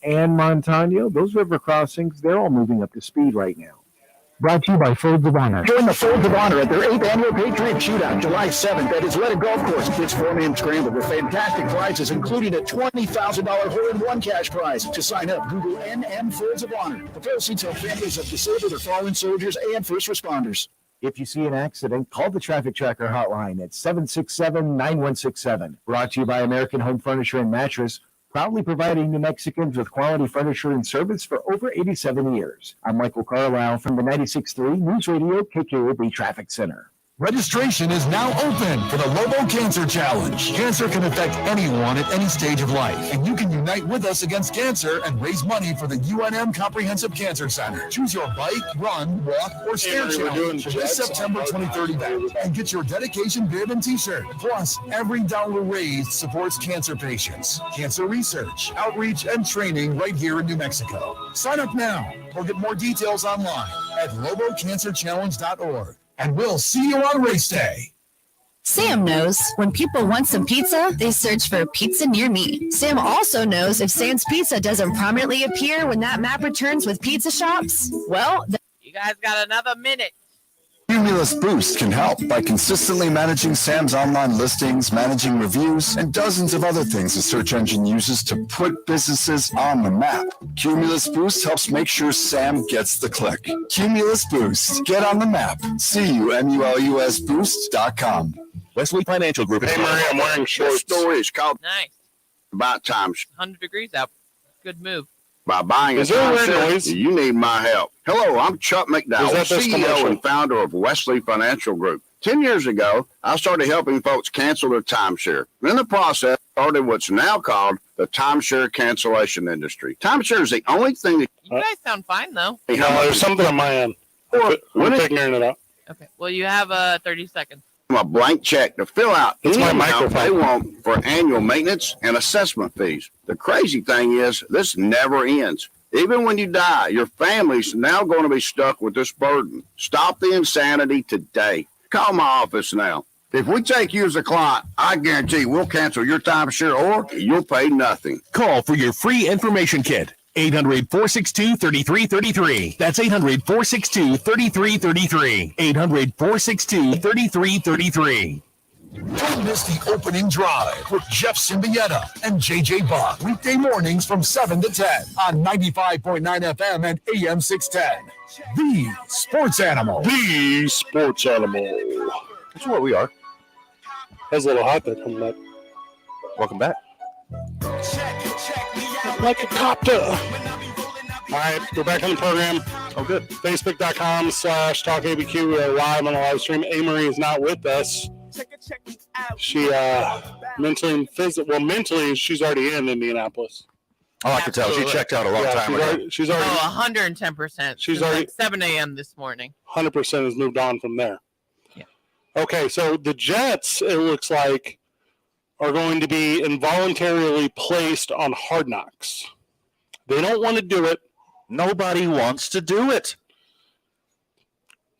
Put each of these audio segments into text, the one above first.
and Montano, those river crossings, they're all moving up to speed right now. Brought to you by Folds of Honor. Join the Folds of Honor at their 8th annual Patriot Shootout, July 7th at Isleta Golf Course. It's 4-man scramble with fantastic prizes, including a $20,000 hole-in-one cash prize. To sign up, Google NM Folds of Honor. The proceeds help families of disabled or fallen soldiers and first responders. If you see an accident, call the Traffic Tracker hotline at 767-9167. Brought to you by American Home Furniture and Mattress, proudly providing New Mexicans with quality furniture and service for over 87 years. I'm Michael Carlisle from the 96.3 News Radio KKOB Traffic Center. Registration is now open for the Lobo Cancer Challenge. Cancer can affect anyone at any stage of life, and you can unite with us against cancer and raise money for the UNM Comprehensive Cancer Center. Choose your bike, run, walk, or stair challenge this September 23rd event and get your dedication bib and t-shirt. Plus, every dollar raised supports cancer patients, cancer research, outreach, and training right here in New Mexico. Sign up now or get more details online at lobocancerchallenge.org. And we'll see you on race day. Sam knows when people want some pizza, they search for pizza near me. Sam also knows if Sam's Pizza doesn't prominently appear when that map returns with pizza shops, well, you guys got another minute. Cumulus Boost can help by consistently managing Sam's online listings, managing reviews, and dozens of other things the search engine uses to put businesses on the map. Cumulus Boost helps make sure Sam gets the click. Cumulus Boost. Get on the map. CUMULUSBoost.com. Wesley Financial Group. Hey, Murray, I'm wearing shorts. This story is called Nice. About Time. 100 degrees out. Good move. By buying a timeshare, you need my help. Hello, I'm Chuck McDowell, CEO and founder of Wesley Financial Group. 10 years ago, I started helping folks cancel their timeshare. In the process, I started what's now called the timeshare cancellation industry. Timeshare is the only thing that... You guys sound fine, though. No, there's something on my end. We're figuring it out. Okay. Well, you have 30 seconds. A blank check to fill out any amount they want for annual maintenance and assessment fees. The crazy thing is, this never ends. Even when you die, your family's now going to be stuck with this burden. Stop the insanity today. Call my office now. If we take you as a client, I guarantee we'll cancel your timeshare or you'll pay nothing. Call for your free information kit. 800-462-3333. That's 800-462-3333. 800-462-3333. Don't miss the opening drive with Jeff Symbieta and JJ Bach. Weekday mornings from 7 to 10 on 95.9 FM and AM 610. The Sports Animal. The Sports Animal. That's what we are. That's a little hot there coming up. Welcome back. Like a copter. All right, we're back on the program. Oh, good. Facebook.com/TalkABQ. We are live on the live stream. A-Marie is not with us. She mentally she's already in Indianapolis. Oh, I could tell. She checked out a long time ago. She's already 110%. She's already like 7 a.m. this morning. 100% has moved on from there. Yeah. Okay, so the Jets, it looks like, are going to be involuntarily placed on Hard Knocks. They don't want to do it. Nobody wants to do it.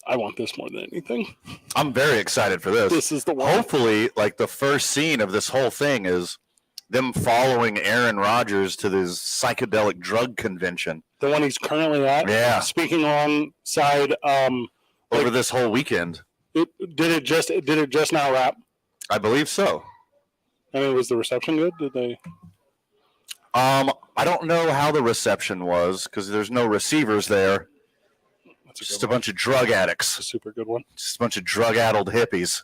I want this more than anything. I'm very excited for this. This is the one. Hopefully, like the first scene of this whole thing is them following Aaron Rodgers to this psychedelic drug convention. The one he's currently at. Yeah. Speaking alongside over this whole weekend. Did it just now wrap? I believe so. I mean, was the reception good? Did they? I don't know how the reception was because there's no receivers there. Just a bunch of drug addicts. That's a super good one. Just a bunch of drug-addled hippies.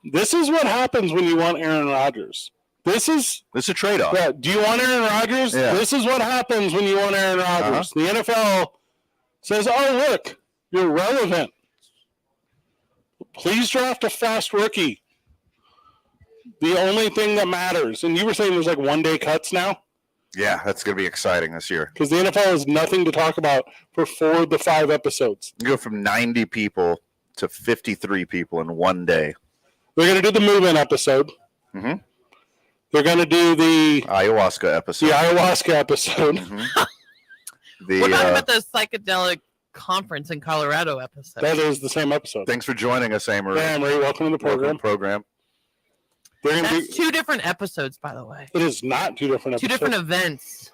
This is what happens when you want Aaron Rodgers. This is a trade-off. Yeah. Do you want Aaron Rodgers? Yeah. This is what happens when you want Aaron Rodgers. The NFL says, "Oh, look, you're relevant. Please draft a fast rookie." The only thing that matters, and you were saying there's like one-day cuts now? Yeah, that's going to be exciting this year. Because the NFL has nothing to talk about for 4 to 5 episodes. You go from 90 people to 53 people in one day. They're going to do the move-in episode. Mm-hmm. They're going to do the ayahuasca episode. Mm-hmm. What about the psychedelic conference in Colorado episode? That is the same episode. Thanks for joining us, Amory. Hey, Amory, welcome to the program. That's 2 different episodes, by the way. It is not 2 different episodes. 2 different events.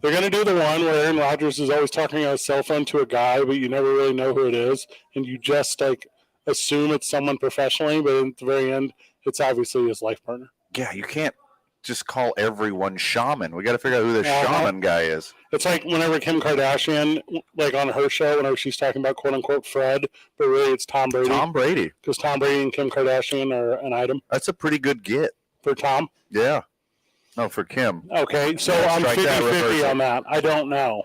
They're going to do the one where Aaron Rodgers is always talking on his cell phone to a guy, but you never really know who it is, and you just like assume it's someone professionally, but at the very end, it's obviously his life partner. Yeah, you can't just call everyone shaman. We got to figure out who this shaman guy is. It's like whenever Kim Kardashian, like on her show, whenever she's talking about quote unquote Fred, but really it's Tom Brady. Tom Brady. Because Tom Brady and Kim Kardashian are an item. That's a pretty good get. For Tom? Yeah. No, for Kim. Okay, so I'm 50-50 on that. I don't know.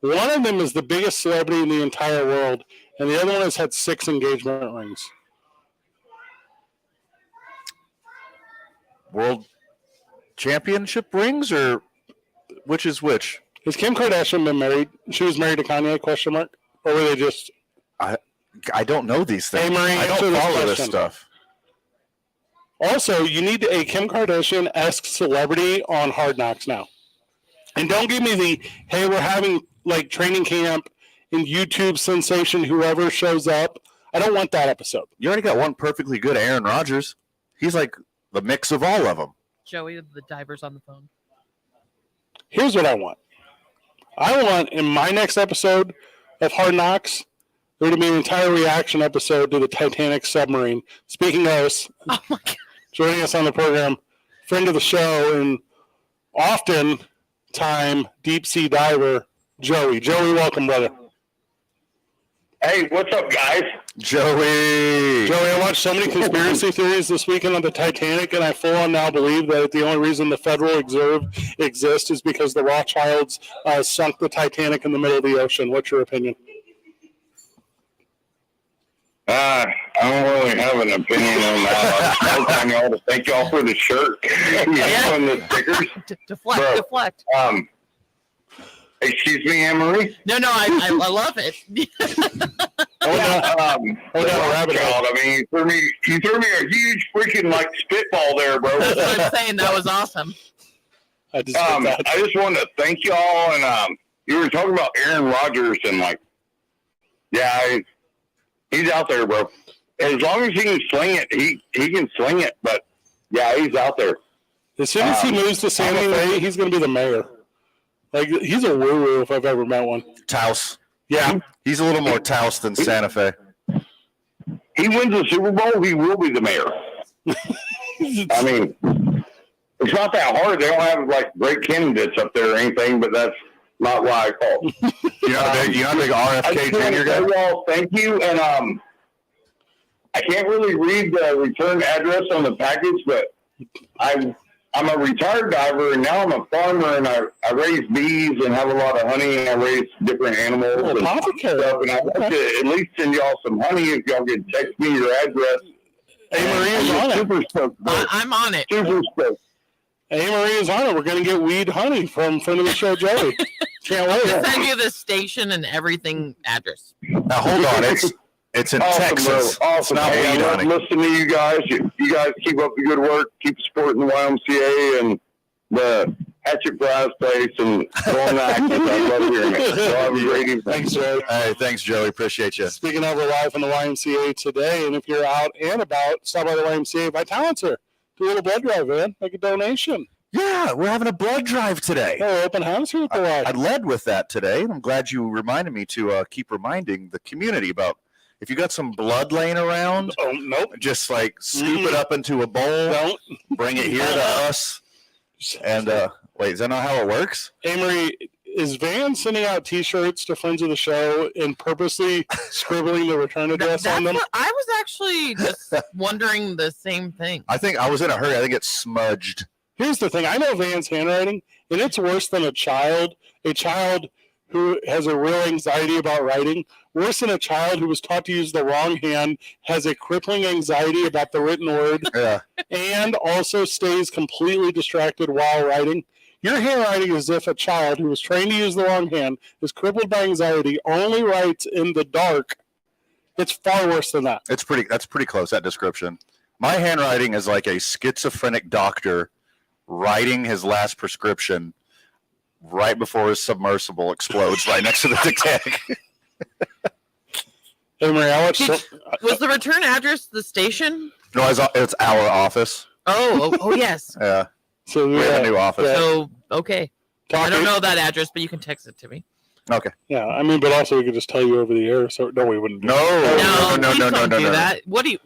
One of them is the biggest celebrity in the entire world, and the other one has had 6 engagement rings. World championship rings, or which is which? Has Kim Kardashian been married? She was married to Kanye, question mark? Or were they just... I don't know these things. Hey, Marie, I don't follow this stuff. Also, you need a Kim Kardashian-esque celebrity on Hard Knocks now. And don't give me the, hey, we're having like training camp and YouTube sensation, whoever shows up. I don't want that episode. You already got one perfectly good Aaron Rodgers. He's like the mix of all of them. Joey, the diver's on the phone. Here's what I want. I want in my next episode of Hard Knocks, there to be an entire reaction episode to the Titanic submarine. Speaking of, oh my God. Joining us on the program, friend of the show and often time deep sea diver, Joey. Joey, welcome, brother. Hey, what's up, guys? Joey, I watched so many conspiracy theories this weekend on the Titanic, and I full on now believe that the only reason the Federal Reserve exists is because the Rothschilds sunk the Titanic in the middle of the ocean. What's your opinion? I don't really have an opinion on that. I was telling y'all to thank y'all for the shirt and the stickers. Deflect. Excuse me, Anne-Marie? No, I love it. I mean, you threw me a huge freaking like spitball there, bro. That's what I'm saying. That was awesome. I just wanted to thank y'all, and you were talking about Aaron Rodgers, and like, yeah, he's out there, bro. As long as he can sling it, he can sling it. But yeah, he's out there. As soon as he moves to Santa Fe, he's going to be the mayor. Like, he's a woo-woo if I've ever met one. Taos. Yeah. He's a little more Taos than Santa Fe. He wins the Super Bowl, he will be the mayor. I mean, it's not that hard. They don't have, like, great candidates up there or anything, but that's not why I called. You're not a big RFK Jr. guy? Y'all, thank you. And I can't really read the return address on the package, but I'm a retired diver, and now I'm a farmer, and I raise bees and have a lot of honey, and I raise different animals and stuff. And I'd like to at least send y'all some honey if y'all can text me your address. Hey, Maria's on it. Super stoked. I'm on it. Super stoked. Hey, Maria's on it. We're going to get weed honey from friend of the show, Joey. Can't wait. I'll send you the station and everything address. Now, hold on. It's in Texas. Bro. Awesome. I love listening to you guys. You guys keep up the good work. Keep supporting the YMCA and the Hatchet Fries place and going back. I love hearing it. So have a great evening. Thanks, Joey. Hey, thanks, Joey. Appreciate you. Speaking of, we're live from the YMCA today, and if you're out and about, stop by the YMCA by Talentor. Do a little blood drive, man. Make a donation. Yeah, we're having a blood drive today. Oh, open house here at the Y. I led with that today, and I'm glad you reminded me to keep reminding the community about if you got some blood laying around. Oh, nope. Just like scoop it up into a bowl. Don't. Bring it here to us. And wait, is that not how it works? Amory, is Van sending out T-shirts to friends of the show and purposely scribbling the return address on them? I was actually just wondering the same thing. I think I was in a hurry. I think it's smudged. Here's the thing. I know Van's handwriting, and it's worse than a child who has a real anxiety about writing. Worse than a child who was taught to use the wrong hand, has a crippling anxiety about the written word, and also stays completely distracted while writing. Your handwriting is as if a child who was trained to use the wrong hand, is crippled by anxiety, only writes in the dark. It's far worse than that. That's pretty close, that description. My handwriting is like a schizophrenic doctor writing his last prescription right before his submersible explodes right next to the Titanic. Hey, Maria, was the return address the station? No, it's our office. Oh, yes. Yeah. So we have a new office. So, okay. I don't know that address, but you can text it to me. Okay. Yeah, I mean, but also we could just tell you over the air. So no, we wouldn't. Do No, please don't do that. What do you?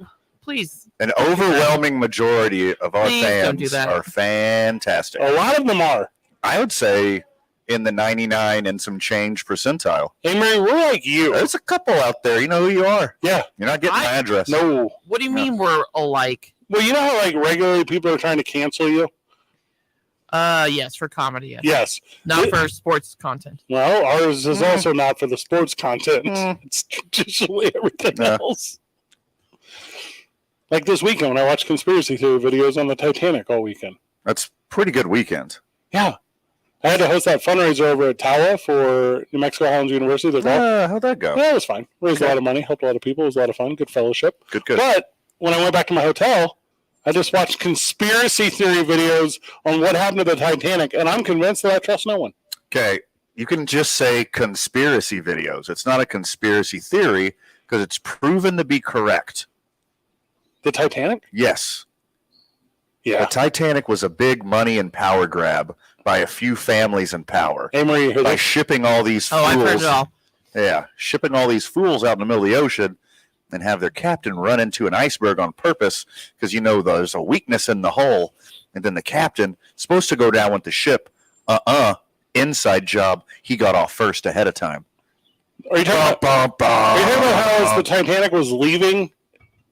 Please. An overwhelming majority of our Please don't do fans that. are fantastic. A lot of them are. I would say in the 99 and some change percentile. Hey, Mary, we're like you. There's a couple out there. You know who you are. Yeah. You're not getting my address. No. What do you mean we're alike? Well, you know how like regularly people are trying to cancel you? Yes, for comedy. Yes. Yes. Not for sports content. Well, ours is also not for the sports content. It's traditionally everything else. Like this weekend when I watched conspiracy theory videos on the Titanic all weekend. That's pretty good weekend. Yeah. I had to host that fundraiser over at Tawa for New Mexico Highlands University. How'd that go? Yeah, it was fine. Raised a lot of money, helped a lot of people. It was a lot of fun, good fellowship. Good. But when I went back to my hotel, I just watched conspiracy theory videos on what happened to the Titanic, and I'm convinced that I trust no one. Okay, you can just say conspiracy videos. It's not a conspiracy theory because it's proven to be correct. The Titanic? Yes. Yeah. The Titanic was a big money and power grab by a few families in power. Hey, Marie, by shipping all these fools. I've heard it all. Yeah, shipping all these fools out in the middle of the ocean and have their captain run into an iceberg on purpose because, you know, there's a weakness in the hull. And then the captain is supposed to go down with the ship. Inside job. He got off first ahead of time. Are you talking about how as the Titanic was leaving,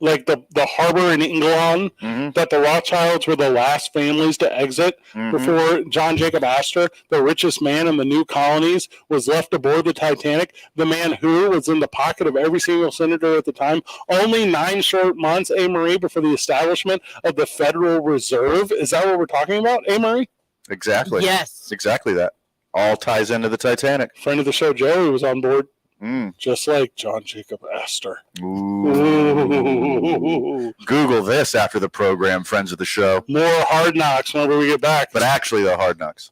like the harbor in England, that the Rothschilds were the last families to exit before John Jacob Astor, the richest man in the new colonies, was left aboard the Titanic, the man who was in the pocket of every single senator at the time, only 9 short months, Marie, before the establishment of the Federal Reserve? Is that what we're talking about, Marie? Exactly. Yes. Exactly that. All ties into the Titanic. Friend of the show, Joey, was on board. Just like John Jacob Astor. Ooh. Google this after the program, friends of the show. More Hard Knocks whenever we get back. But actually, the Hard Knocks.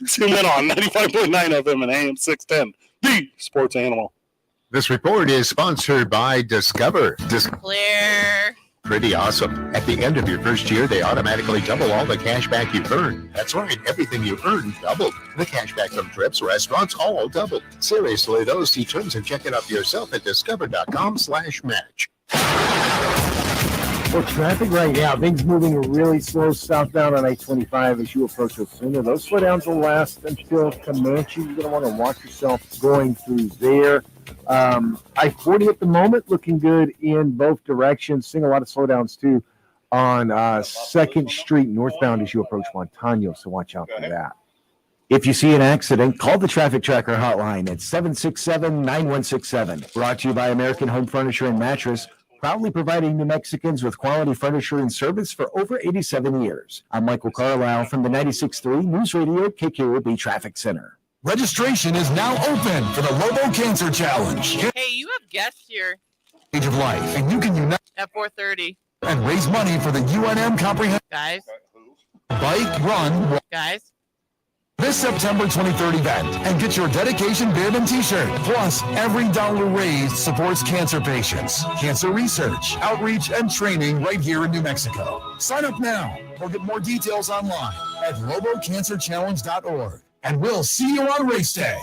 Tune in on 95.9 FM and AM 610, the sports animal. This report is sponsored by Discover. Clear. Pretty awesome. At the end of your first year, they automatically double all the cash back you've earned. That's right. Everything you earned doubled. The cash back from trips, restaurants, all doubled. Seriously, though, see terms and check it out for yourself at discover.com/match. Well, traffic right now, things moving really slow southbound on I-25 as you approach Osuna. Those slowdowns will last until Comanche. You're going to want to watch yourself going through there. I-40 at the moment looking good in both directions. Seeing a lot of slowdowns too on 2nd Street northbound as you approach Montano, so watch out for that. If you see an accident, call the Traffic Tracker hotline at 767-9167. Brought to you by American Home Furniture and Mattress, proudly providing New Mexicans with quality furniture and service for over 87 years. I'm Michael Carlisle from the 96.3 News Radio KKOB Traffic Center. Registration is now open for the Lobo Cancer Challenge. Hey, you have guests here Age of life, and you can unite at 4:30. and raise money for the UNM Comprehensive Guys. Bike Run Guys. this September 23rd event and get your dedication bib and t-shirt. Plus, every dollar raised supports cancer patients, cancer research, outreach, and training right here in New Mexico. Sign up now or get more details online at lobocancerchallenge.org. And we'll see you on race day.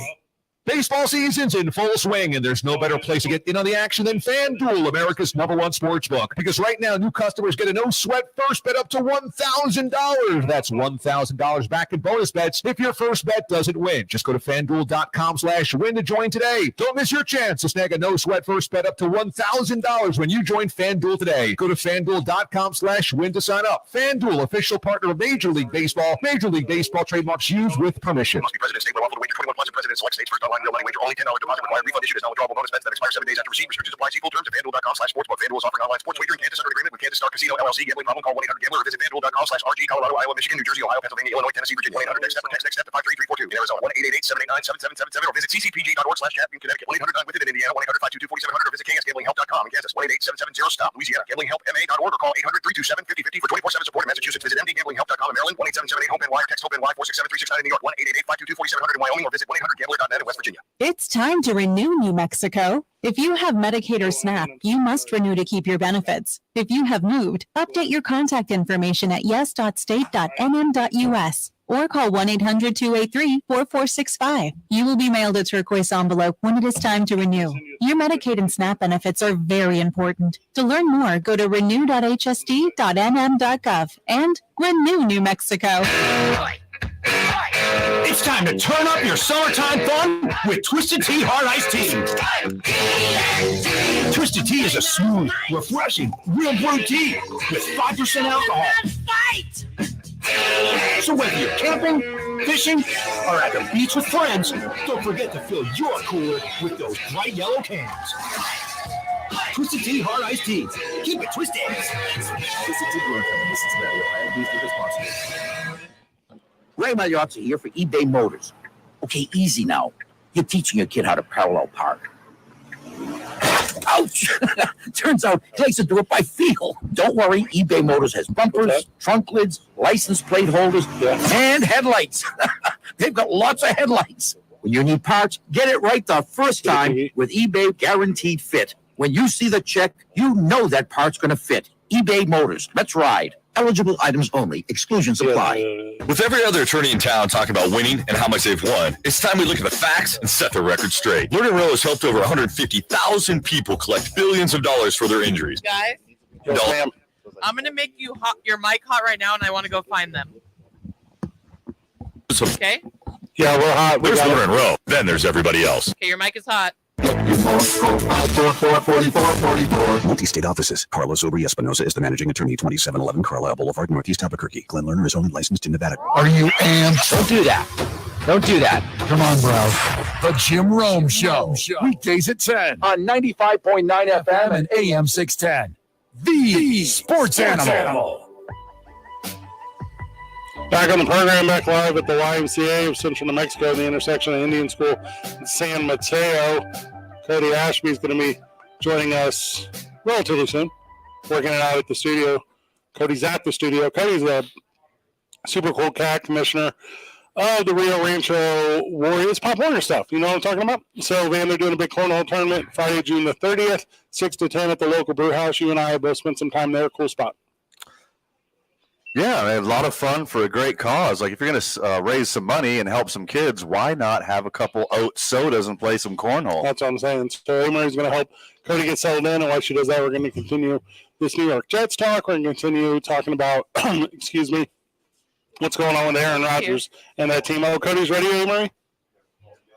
Baseball season's in full swing, and there's no better place to get in on the action than FanDuel, America's #1 sports book. Because right now, new customers get a no-sweat first bet up to $1,000. That's $1,000 back in bonus bets if your first bet doesn't win. Just go to FanDuel.com/win to join today. Don't miss your chance to snag a no-sweat first bet up to $1,000 when you join FanDuel today. Go to FanDuel.com/win to sign up. FanDuel, official partner of Major League Baseball. Major League Baseball trademarks used with permission. Must be president, state, lawful to wager 21 plus and president select states first online no money wager only $10 deposit required. Refund issued as non-withdrawable bonus bets that expire 7 days after receipt. Restrictions apply. See full terms at FanDuel.com/sportsbook. FanDuel is offering online sports wagering. Kansas under agreement with Kansas Star Casino LLC. Gambling problem? Call 1-800-GAMBLER or visit FanDuel.com/RG. Colorado, Iowa, Michigan, New Jersey, Ohio, Pennsylvania, Illinois, Tennessee, Virginia. 1-800-NEXT-STEP or text NEXT-STEP to 53342. In Arizona, 1-888-789-7777 or visit ccpg.org/chat. In Connecticut, 1-800-9-WITH-IT. In Indiana, 1-800-522-4700 or visit ksgamblinghelp.com. In Kansas, 1-888-770-STOP. Louisiana, gamblinghelpma.org or call 800-327-5050 for 24/7 support. In Massachusetts, visit mdgamblinghelp.com. In Maryland, 1-877-8-HOPE-NY or text HOPE-NY 467-369. In New York, 1-888-522-4700. In Wyoming or visit 1-800-GAMBLER.net. In West Virginia. It's time to renew, New Mexico. If you have Medicaid or SNAP, you must renew to keep your benefits. If you have moved, update your contact information at yes.state.nm.us. or call 1-800-283-4465. You will be mailed a turquoise envelope when it is time to renew. Your Medicaid and SNAP benefits are very important. To learn more, go to renew.hsd.nm.gov and renew New Mexico. It's time to turn up your summertime fun with Twisted Tea Hard Iced Tea. Twisted Tea is a smooth, refreshing, real brewed tea with 5% alcohol. So whether you're camping, fishing, or at the beach with friends, don't forget to fill your cooler with those bright yellow cans. Twisted Tea Hard Iced Tea. Keep it twisted. Twisted Tea Brewer Company. This is responsible. Ray Magliotti here for eBay Motors. Okay, easy now. You're teaching your kid how to parallel park. Ouch! Turns out he likes to do it by feel. Don't worry, eBay Motors has bumpers, trunk lids, license plate holders, and headlights. They've got lots of headlights. When you need parts, get it right the first time with eBay Guaranteed Fit. When you see the check, you know that part's going to fit. eBay Motors. Let's ride. Eligible items only. Exclusions apply. With every other attorney in town talking about winning and how much they've won, it's time we look at the facts and set the record straight. Learning Row has helped over 150,000 people collect billions of dollars for their injuries. Guys, I'm going to make you your mic hot right now, and I want to go find them. Okay? Yeah, we're hot. There's Learning Row. Then there's everybody else. Okay, your mic is hot. Multi-state offices. Carlos Obri Espinosa is the managing attorney, 2711 Carlisle Boulevard, Northeast Albuquerque. Glenn Lerner is only licensed in Nevada. Are you amped? Don't do that. Don't do that. Come on, bro. The Jim Rome Show. Weekdays at 10 On 95.9 FM and AM 610. The Sports Animal. Back on the program, back live at the YMCA of Central New Mexico, the intersection of Indian School and San Mateo. Cody Ashby is going to be joining us relatively soon, working it out at the studio. Cody's at the studio. Cody's a super cool cat commissioner of the Rio Rancho Warriors, Pop Warner stuff. You know what I'm talking about? So, Van, they're doing a big cornhole tournament Friday, June the 30th, 6 to 10 at the local brew house. You and I have both spent some time there. Cool spot. Yeah, a lot of fun for a great cause. Like if you're going to raise some money and help some kids, why not have a couple oat sodas and play some cornhole? That's what I'm saying. So Amory's going to help Cody get settled in, and while she does that, we're going to continue this New York Jets talk. We're going to continue talking about, excuse me, what's going on with Aaron Rodgers and that team. Oh, Cody's ready, Amory?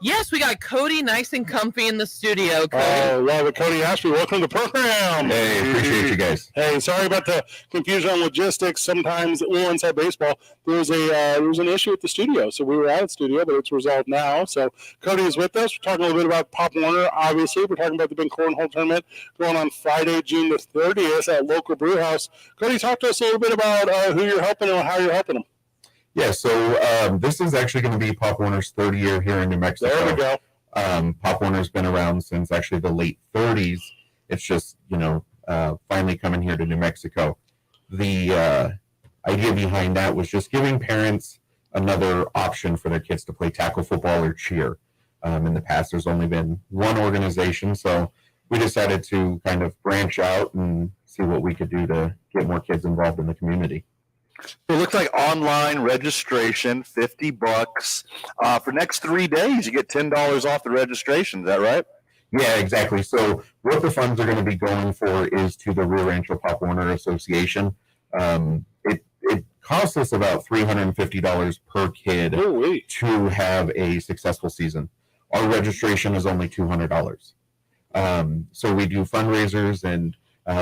Yes, we got Cody nice and comfy in the studio. Cody. Oh, love it. Cody Ashby, welcome to the program. Hey, appreciate you guys. Hey, sorry about the confusion on logistics. Sometimes, well, inside baseball, there was an issue at the studio. So we were out at the studio, but it's resolved now. So Cody is with us. We're talking a little bit about Pop Warner, obviously. We're talking about the big cornhole tournament going on Friday, June the 30th at local brew house. Cody, talk to us a little bit about who you're helping and how you're helping them. Yeah, so this is actually going to be Pop Warner's third year here in New Mexico. There we go. Pop Warner's been around since actually the late 30s. It's just, finally coming here to New Mexico. The idea behind that was just giving parents another option for their kids to play tackle football or cheer. In the past, there's only been one organization, so we decided to kind of branch out and see what we could do to get more kids involved in the community. It looks like online registration, $50 for next 3 days. You get $10 off the registration. Is that right? Yeah, exactly. So what the funds are going to be going for is to the Rio Rancho Pop Warner Association. It costs us about $350 per kid to have a successful season. Our registration is only $200. So we do fundraisers and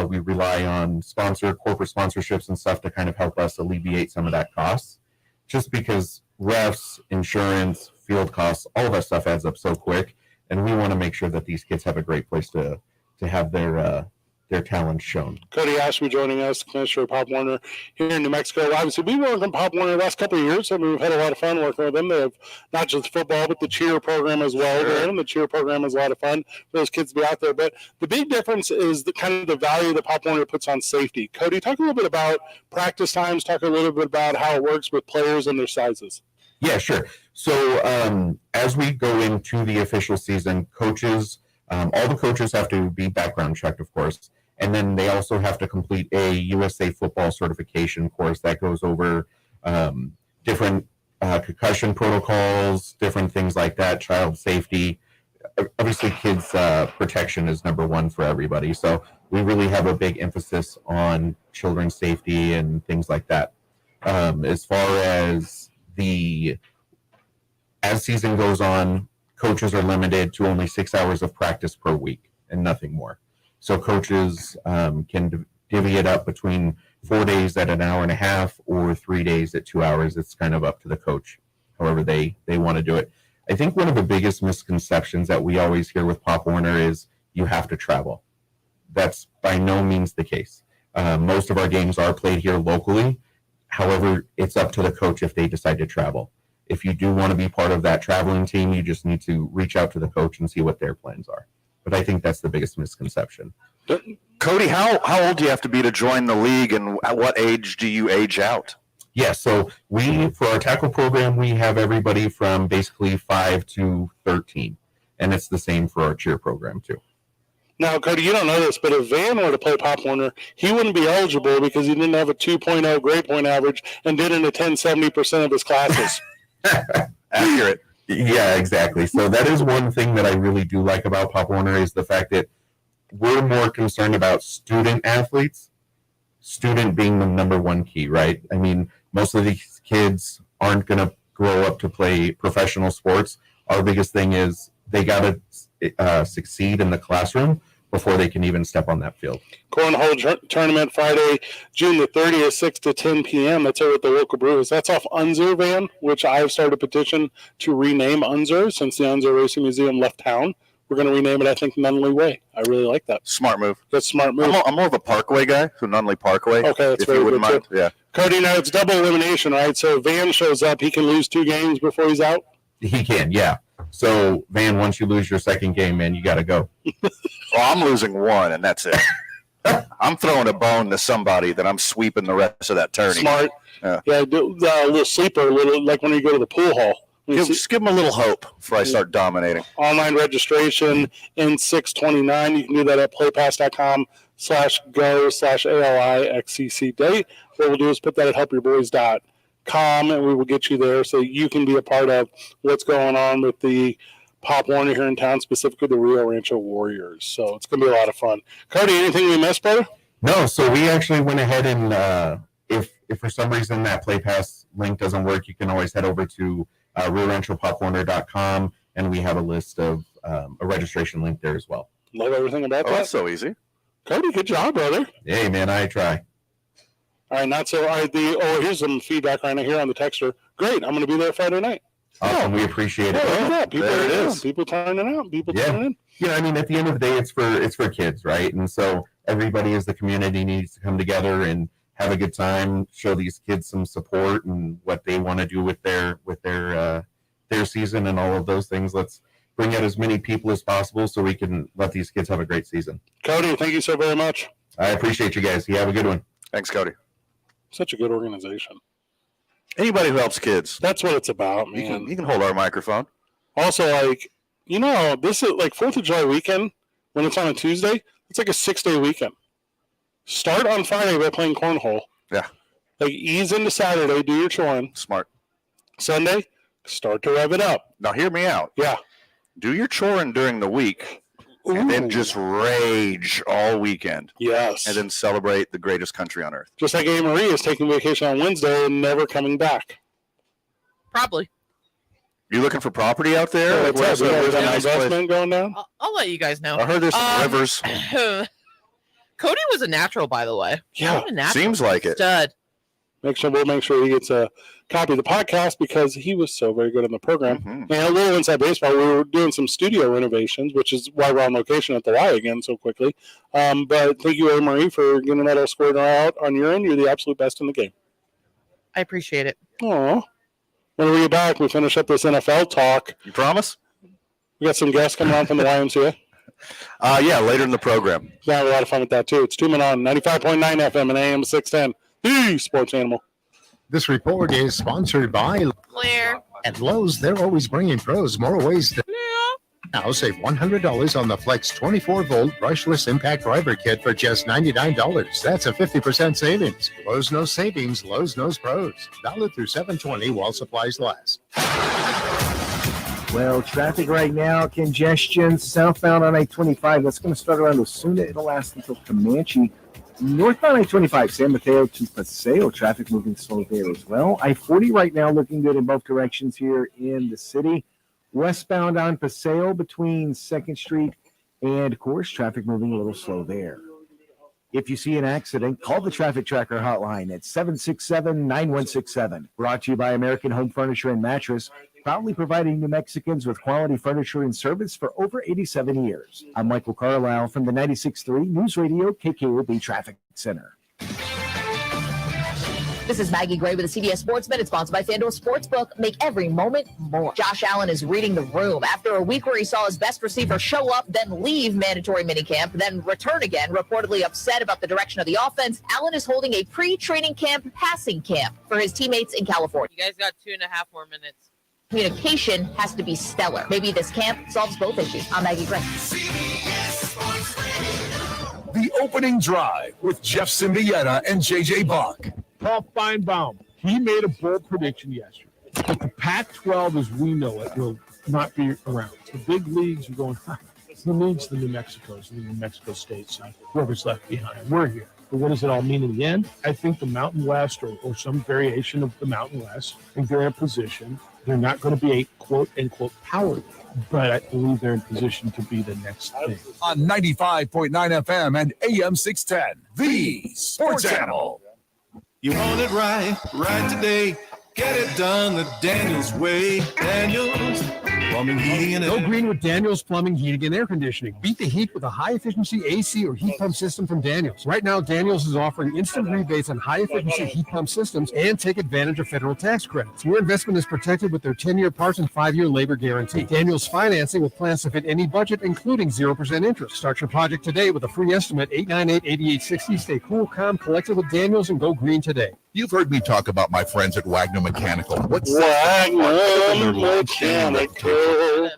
we rely on corporate sponsorships and stuff to kind of help us alleviate some of that cost. Just because refs, insurance, field costs, all of that stuff adds up so quick, and we want to make sure that these kids have a great place to have their talents shown. Cody Ashby joining us, Commissioner of Pop Warner here in New Mexico. Obviously, we've worked on Pop Warner the last couple of years. I mean, we've had a lot of fun working with them. They have not just football, but the cheer program as well. Sure. And the cheer program is a lot of fun for those kids to be out there. But the big difference is the kind of the value that Pop Warner puts on safety. Cody, talk a little bit about practice times. Talk a little bit about how it works with players and their sizes. Yeah, sure. So as we go into the official season, coaches, all the coaches have to be background checked, of course. And then they also have to complete a USA football certification course that goes over different concussion protocols, different things like that, child safety. Obviously, kids' protection is number one for everybody. So we really have a big emphasis on children's safety and things like that. As far as as season goes on, coaches are limited to only 6 hours of practice per week and nothing more. So coaches can divvy it up between 4 days at an hour and a half or 3 days at 2 hours. It's kind of up to the coach, however they want to do it. I think one of the biggest misconceptions that we always hear with Pop Warner is you have to travel. That's by no means the case. Most of our games are played here locally. However, it's up to the coach if they decide to travel. If you do want to be part of that traveling team, you just need to reach out to the coach and see what their plans are. But I think that's the biggest misconception. Cody, how old do you have to be to join the league, and at what age do you age out? Yeah, so for our tackle program, we have everybody from basically 5 to 13. And it's the same for our cheer program, too. Now, Cody, you don't know this, but if Van were to play Pop Warner, he wouldn't be eligible because he didn't have a 2.0 grade point average and didn't attend 70% of his classes. Accurate. Yeah, exactly. So that is one thing that I really do like about Pop Warner is the fact that we're more concerned about student athletes, student being the number one key, right? I mean, most of these kids aren't going to grow up to play professional sports. Our biggest thing is they got to succeed in the classroom before they can even step on that field. Cornhole tournament Friday, June the 30th, 6 to 10 p.m. That's over at the local breweries. That's off Unzer Van, which I've started a petition to rename Unzer since the Unzer Racing Museum left town. We're going to rename it, I think, Nunley Way. I really like that. Smart move. That's a smart move. I'm more of a Parkway guy, so Nunley Parkway. Okay, that's if very you wouldn't good, mind. too. Yeah. Cody, now it's double elimination, right? So Van shows up. He can lose 2 games before he's out? He can, yeah. So, Van, once you lose your second game, man, you got to go. Well, I'm losing 1, and that's it. I'm throwing a bone to somebody that I'm sweeping the rest of that tourney. Smart. Yeah, do a little sleeper, like when you go to the pool hall. Just give them a little hope before I start dominating. Online registration in 629. You can do that at playpass.com/go/ALIXCC date. What we'll do is put that at helpyourboys.com, and we will get you there so you can be a part of what's going on with the Pop Warner here in town, specifically the Rio Rancho Warriors. So it's going to be a lot of fun. Cody, anything we missed, brother? No, so we actually went ahead and if for some reason that PlayPass link doesn't work, you can always head over to RioRanchoPopWarner.com, and we have a list of a registration link there as well. Love everything about that. That's so easy. Cody, good job, brother. Hey, man, I try. All right, not so. All right, here's some feedback right now here on the texter. Great, I'm going to be there Friday night. Awesome, we appreciate it. Yeah, look at that. People There it turning is. out. People turning out. People turning in. Yeah, I mean, at the end of the day, it's for kids, right? And so everybody as the community needs to come together and have a good time, show these kids some support and what they want to do with their season and all of those things. Let's bring out as many people as possible so we can let these kids have a great season. Cody, thank you so very much. I appreciate you guys. You have a good one. Thanks, Cody. Such a good organization. Anybody who helps kids. That's what it's about, man. You can hold our microphone. Also, this is like 4th of July weekend when it's on a Tuesday. It's like a 6-day weekend. Start on Friday by playing cornhole. Yeah. Like ease into Saturday, do your choring. Smart. Sunday, start to rev it up. Now hear me out. Yeah. Do your choring during the week. And then just rage all weekend. Yes. And then celebrate the greatest country on earth. Just like A. Marie is taking vacation on Wednesday and never coming back. Probably. You looking for property out there? Yeah, Like, where's there's a an nice investment place? going down. I'll let you guys know. I heard there's some rivers. Cody was a natural, by the way. Yeah. A natural. Seems like it. Stud. We'll make sure he gets a copy of the podcast because he was so very good in the program. Mm-hmm. And a little inside baseball, we were doing some studio renovations, which is why we're on location at the Y again so quickly. But thank you, Marie, for getting that all squared out on your end. You're the absolute best in the game. I appreciate it. Aw. When we get back, we finish up this NFL talk. You promise? We got some guests coming on from the YMCA. Yeah, later in the program. Yeah, a lot of fun with that, too. It's 2 Men On, 95.9 FM and AM 610. The Sports Animal. This report is sponsored by Claire. At Lowe's. They're always bringing pros more ways to Now save $100 on the Flex 24-volt brushless impact driver kit for just $99. That's a 50% savings. Lowe's knows savings. Lowe's knows pros. Valid through 7/20 while supplies last. Well, traffic right now, congestion southbound on I-25. That's going to start around Osuna. It'll last until Comanche. Northbound I-25, San Mateo to Paseo. Traffic moving slow there as well. I-40 right now looking good in both directions here in the city. Westbound on Paseo between 2nd Street and Course. Traffic moving a little slow there. If you see an accident, call the Traffic Tracker hotline at 767-9167. Brought to you by American Home Furniture and Mattress, proudly providing New Mexicans with quality furniture and service for over 87 years. I'm Michael Carlisle from the 96.3 News Radio KKOB Traffic Center. This is Maggie Gray with the CBS Sports Minute, sponsored by FanDuel Sportsbook. Make every moment more. Josh Allen is reading the room. After a week where he saw his best receiver show up, then leave mandatory minicamp, then return again, reportedly upset about the direction of the offense, Allen is holding a pre-training camp passing camp for his teammates in California. You guys got 2.5 more minutes. Communication has to be stellar. Maybe this camp solves both issues. I'm Maggie Gray. The opening drive with Jeff Symbieta and JJ Buck. Paul Feinbaum, he made a bold prediction yesterday that the Pac-12 as we know it will not be around. The big leagues are going, the leagues, the New Mexicos, the New Mexico states, and whoever's left behind. We're here. But what does it all mean in the end? I think the Mountain West or some variation of the Mountain West, I think they're in a position. They're not going to be a quote-unquote power league, but I believe they're in position to be the next thing. On 95.9 FM and AM 610, the Sports Animal. You want it right today. Get it done the Daniels way. Daniels Plumbing, Heating, and Go green with Daniels Plumbing, Heating, and Air Conditioning. Beat the heat with a high-efficiency AC or heat pump system from Daniels. Right now, Daniels is offering instant rebates on high-efficiency heat pump systems and take advantage of federal tax credits. Your investment is protected with their 10-year parts and 5-year labor guarantee. Daniels financing with plans to fit any budget, including 0% interest. Start your project today with a free estimate, 898-8860. Stay cool, calm, collected with Daniels, and go green today. You've heard me talk about my friends at Wagner Mechanical. What's Wagner Mechanical?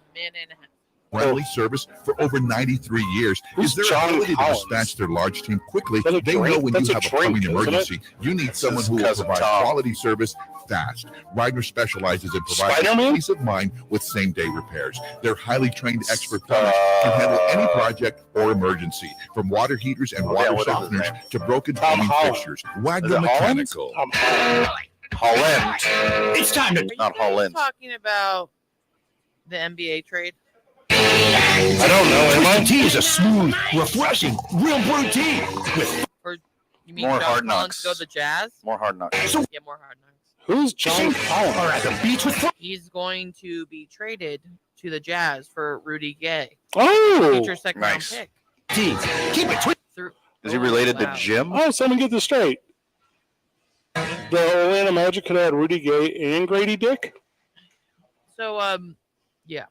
Friendly service for over 93 years is their ability to dispatch their large team quickly. They know when you have a plumbing emergency, you need someone who will provide quality service fast. Wagner specializes in providing peace of mind with same-day repairs. Their highly trained expert plumbers can handle any project or emergency, from water heaters and water softeners to broken plumbing fixtures. Wagner Mechanical. Holland. It's time to not Holland. Talking about the NBA trade. I don't know. My tea is a smooth, refreshing, real brewed tea. You mean More John Hard Collins Knocks. to go to the Jazz? More Hard Knocks. Yeah, more Hard Knocks. Who's John Collins? Or at the beach with He's going to be traded to the Jazz for Rudy Gay. Oh, future second round nice. pick. tea. Keep it Through, Is he related to Jim? Oh, someone get this straight. The Orlando Magic could have Rudy Gay and Grady Dick. So, yeah.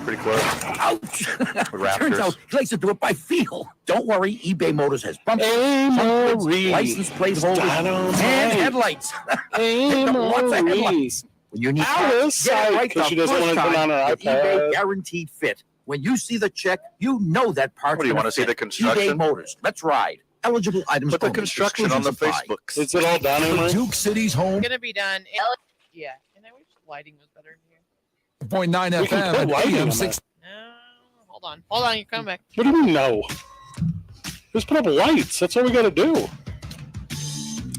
Pretty close. Ouch. Raptors. Turns out he likes to do it by feel. Don't worry, eBay Motors has bumpers, license plate holders, and headlights. Lots of headlights. When you need Alice, get it right because the she doesn't first want to put time, on her get eBay iPad. guaranteed fit. When you see the check, you know that part's What do you gonna want to see fit. the construction? eBay Motors. Let's ride. Eligible items. Put the only. construction on the Exclusions apply. Facebooks. Is it all done, Emery? Duke City's home. It's going to be done. Yeah. And I wish lighting was better in here. 0.9 We can FM put and lighting AM on 6. No. Hold on. You're coming back. What do you mean, no? Just put up lights. That's all we got to do.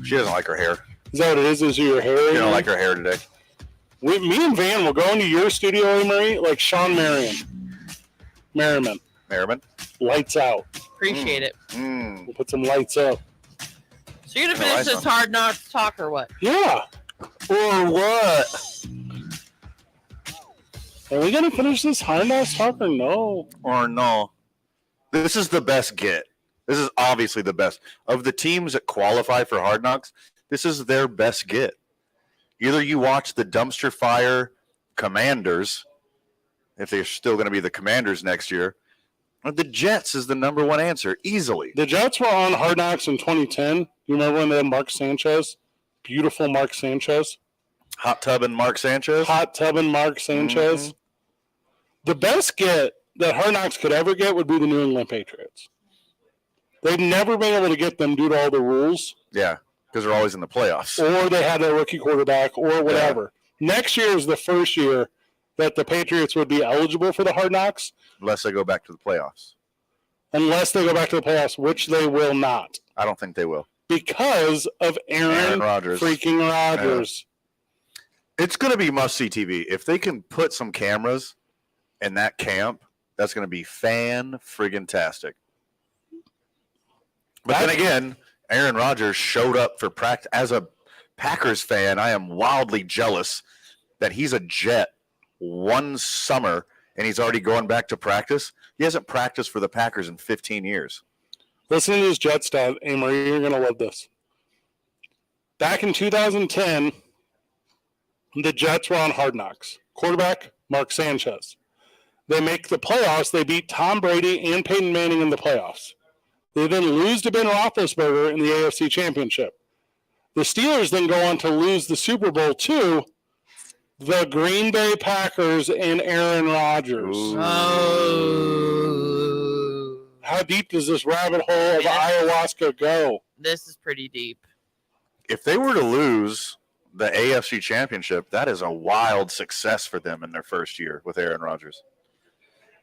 She doesn't like her hair. Is that what it is? Is your hair? You don't like her hair today. Me and Van will go into your studio, Emery, like Sean Merriman. Lights out. Appreciate it. We'll put some lights up. So you're going to finish this Hard Knocks talk or what? Yeah. Or what? Are we going to finish this Hard Knocks talk or no? Or no? This is the best get. This is obviously the best. Of the teams that qualify for Hard Knocks, this is their best get. Either you watch the dumpster fire Commanders, if they're still going to be the Commanders next year, or the Jets is the number one answer, easily. The Jets were on Hard Knocks in 2010. You remember when they had Mark Sanchez? Beautiful Mark Sanchez. Hot Tub and Mark Sanchez? Hot Tub and Mark Sanchez. The best get that Hard Knocks could ever get would be the New England Patriots. They've never been able to get them due to all the rules. Yeah, because they're always in the playoffs. Or they had a rookie quarterback or whatever. Yeah. Next year is the first year that the Patriots would be eligible for the Hard Knocks. Unless they go back to the playoffs. Unless they go back to the playoffs, which they will not. I don't think they will. Because of Aaron Rodgers. Freaking Rodgers. Yeah. It's going to be must-see TV. If they can put some cameras in that camp, that's going to be fan-friggin-tastic. But then again, Aaron Rodgers showed up for practice. As a Packers fan, I am wildly jealous that he's a Jet one summer and he's already going back to practice. He hasn't practiced for the Packers in 15 years. Listen to this Jet stat, Amory. You're going to love this. Back in 2010, the Jets were on Hard Knocks. Quarterback, Mark Sanchez. They make the playoffs. They beat Tom Brady and Peyton Manning in the playoffs. They then lose to Ben Roethlisberger in the AFC Championship. The Steelers then go on to lose the Super Bowl to the Green Bay Packers and Aaron Rodgers. Oh. How deep does this rabbit hole of ayahuasca go? This is pretty deep. If they were to lose the AFC Championship, that is a wild success for them in their first year with Aaron Rodgers.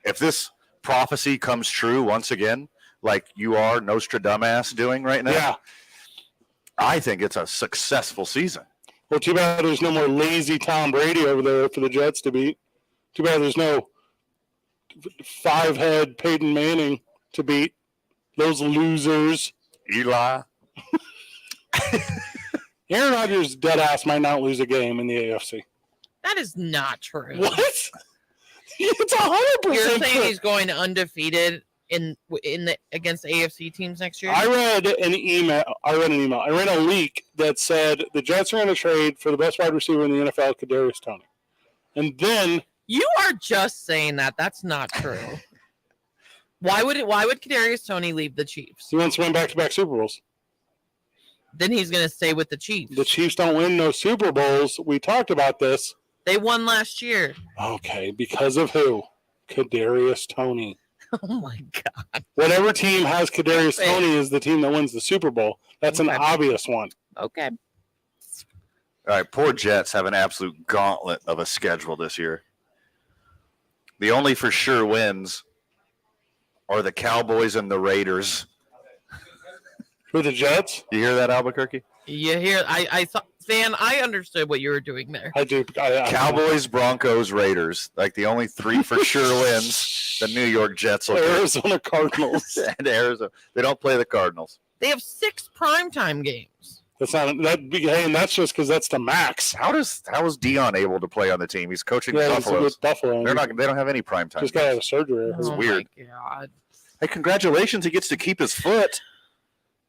If this prophecy comes true once again, like you are Nostradamus doing right now, yeah, I think it's a successful season. Well, too bad there's no more lazy Tom Brady over there for the Jets to beat. Too bad there's no five-head Peyton Manning to beat. Those losers. Eli. Aaron Rodgers, dead ass, might not lose a game in the AFC. That is not true. What? It's 100%. You're saying he's going undefeated in the against AFC teams next year? I read a leak that said the Jets are going to trade for the best wide receiver in the NFL, Kadarius Toney. And then you are just saying that. That's not true. Why would Kadarius Toney leave the Chiefs? He wants to win back-to-back Super Bowls. Then he's going to stay with the Chiefs. The Chiefs don't win no Super Bowls. We talked about this. They won last year. Okay, because of who? Kadarius Toney. Oh, my God. Whatever team has Kadarius Toney is the team that wins the Super Bowl. That's an obvious one. Okay. All right, poor Jets have an absolute gauntlet of a schedule this year. The only for sure wins are the Cowboys and the Raiders. For the Jets? You hear that, Albuquerque? You hear? I thought, Van, I understood what you were doing there. I do. Cowboys, Broncos, Raiders. Like the only three for sure wins. The New York Jets. Arizona Cardinals. And Arizona. They don't play the Cardinals. They have 6 primetime games. That's not that. Hey, and that's just because that's the max. How is Dion able to play on the team? He's coaching the Buffaloes. Buffalo. They don't have any primetime. Just got to have surgery. It's weird. My God. Hey, congratulations! He gets to keep his foot.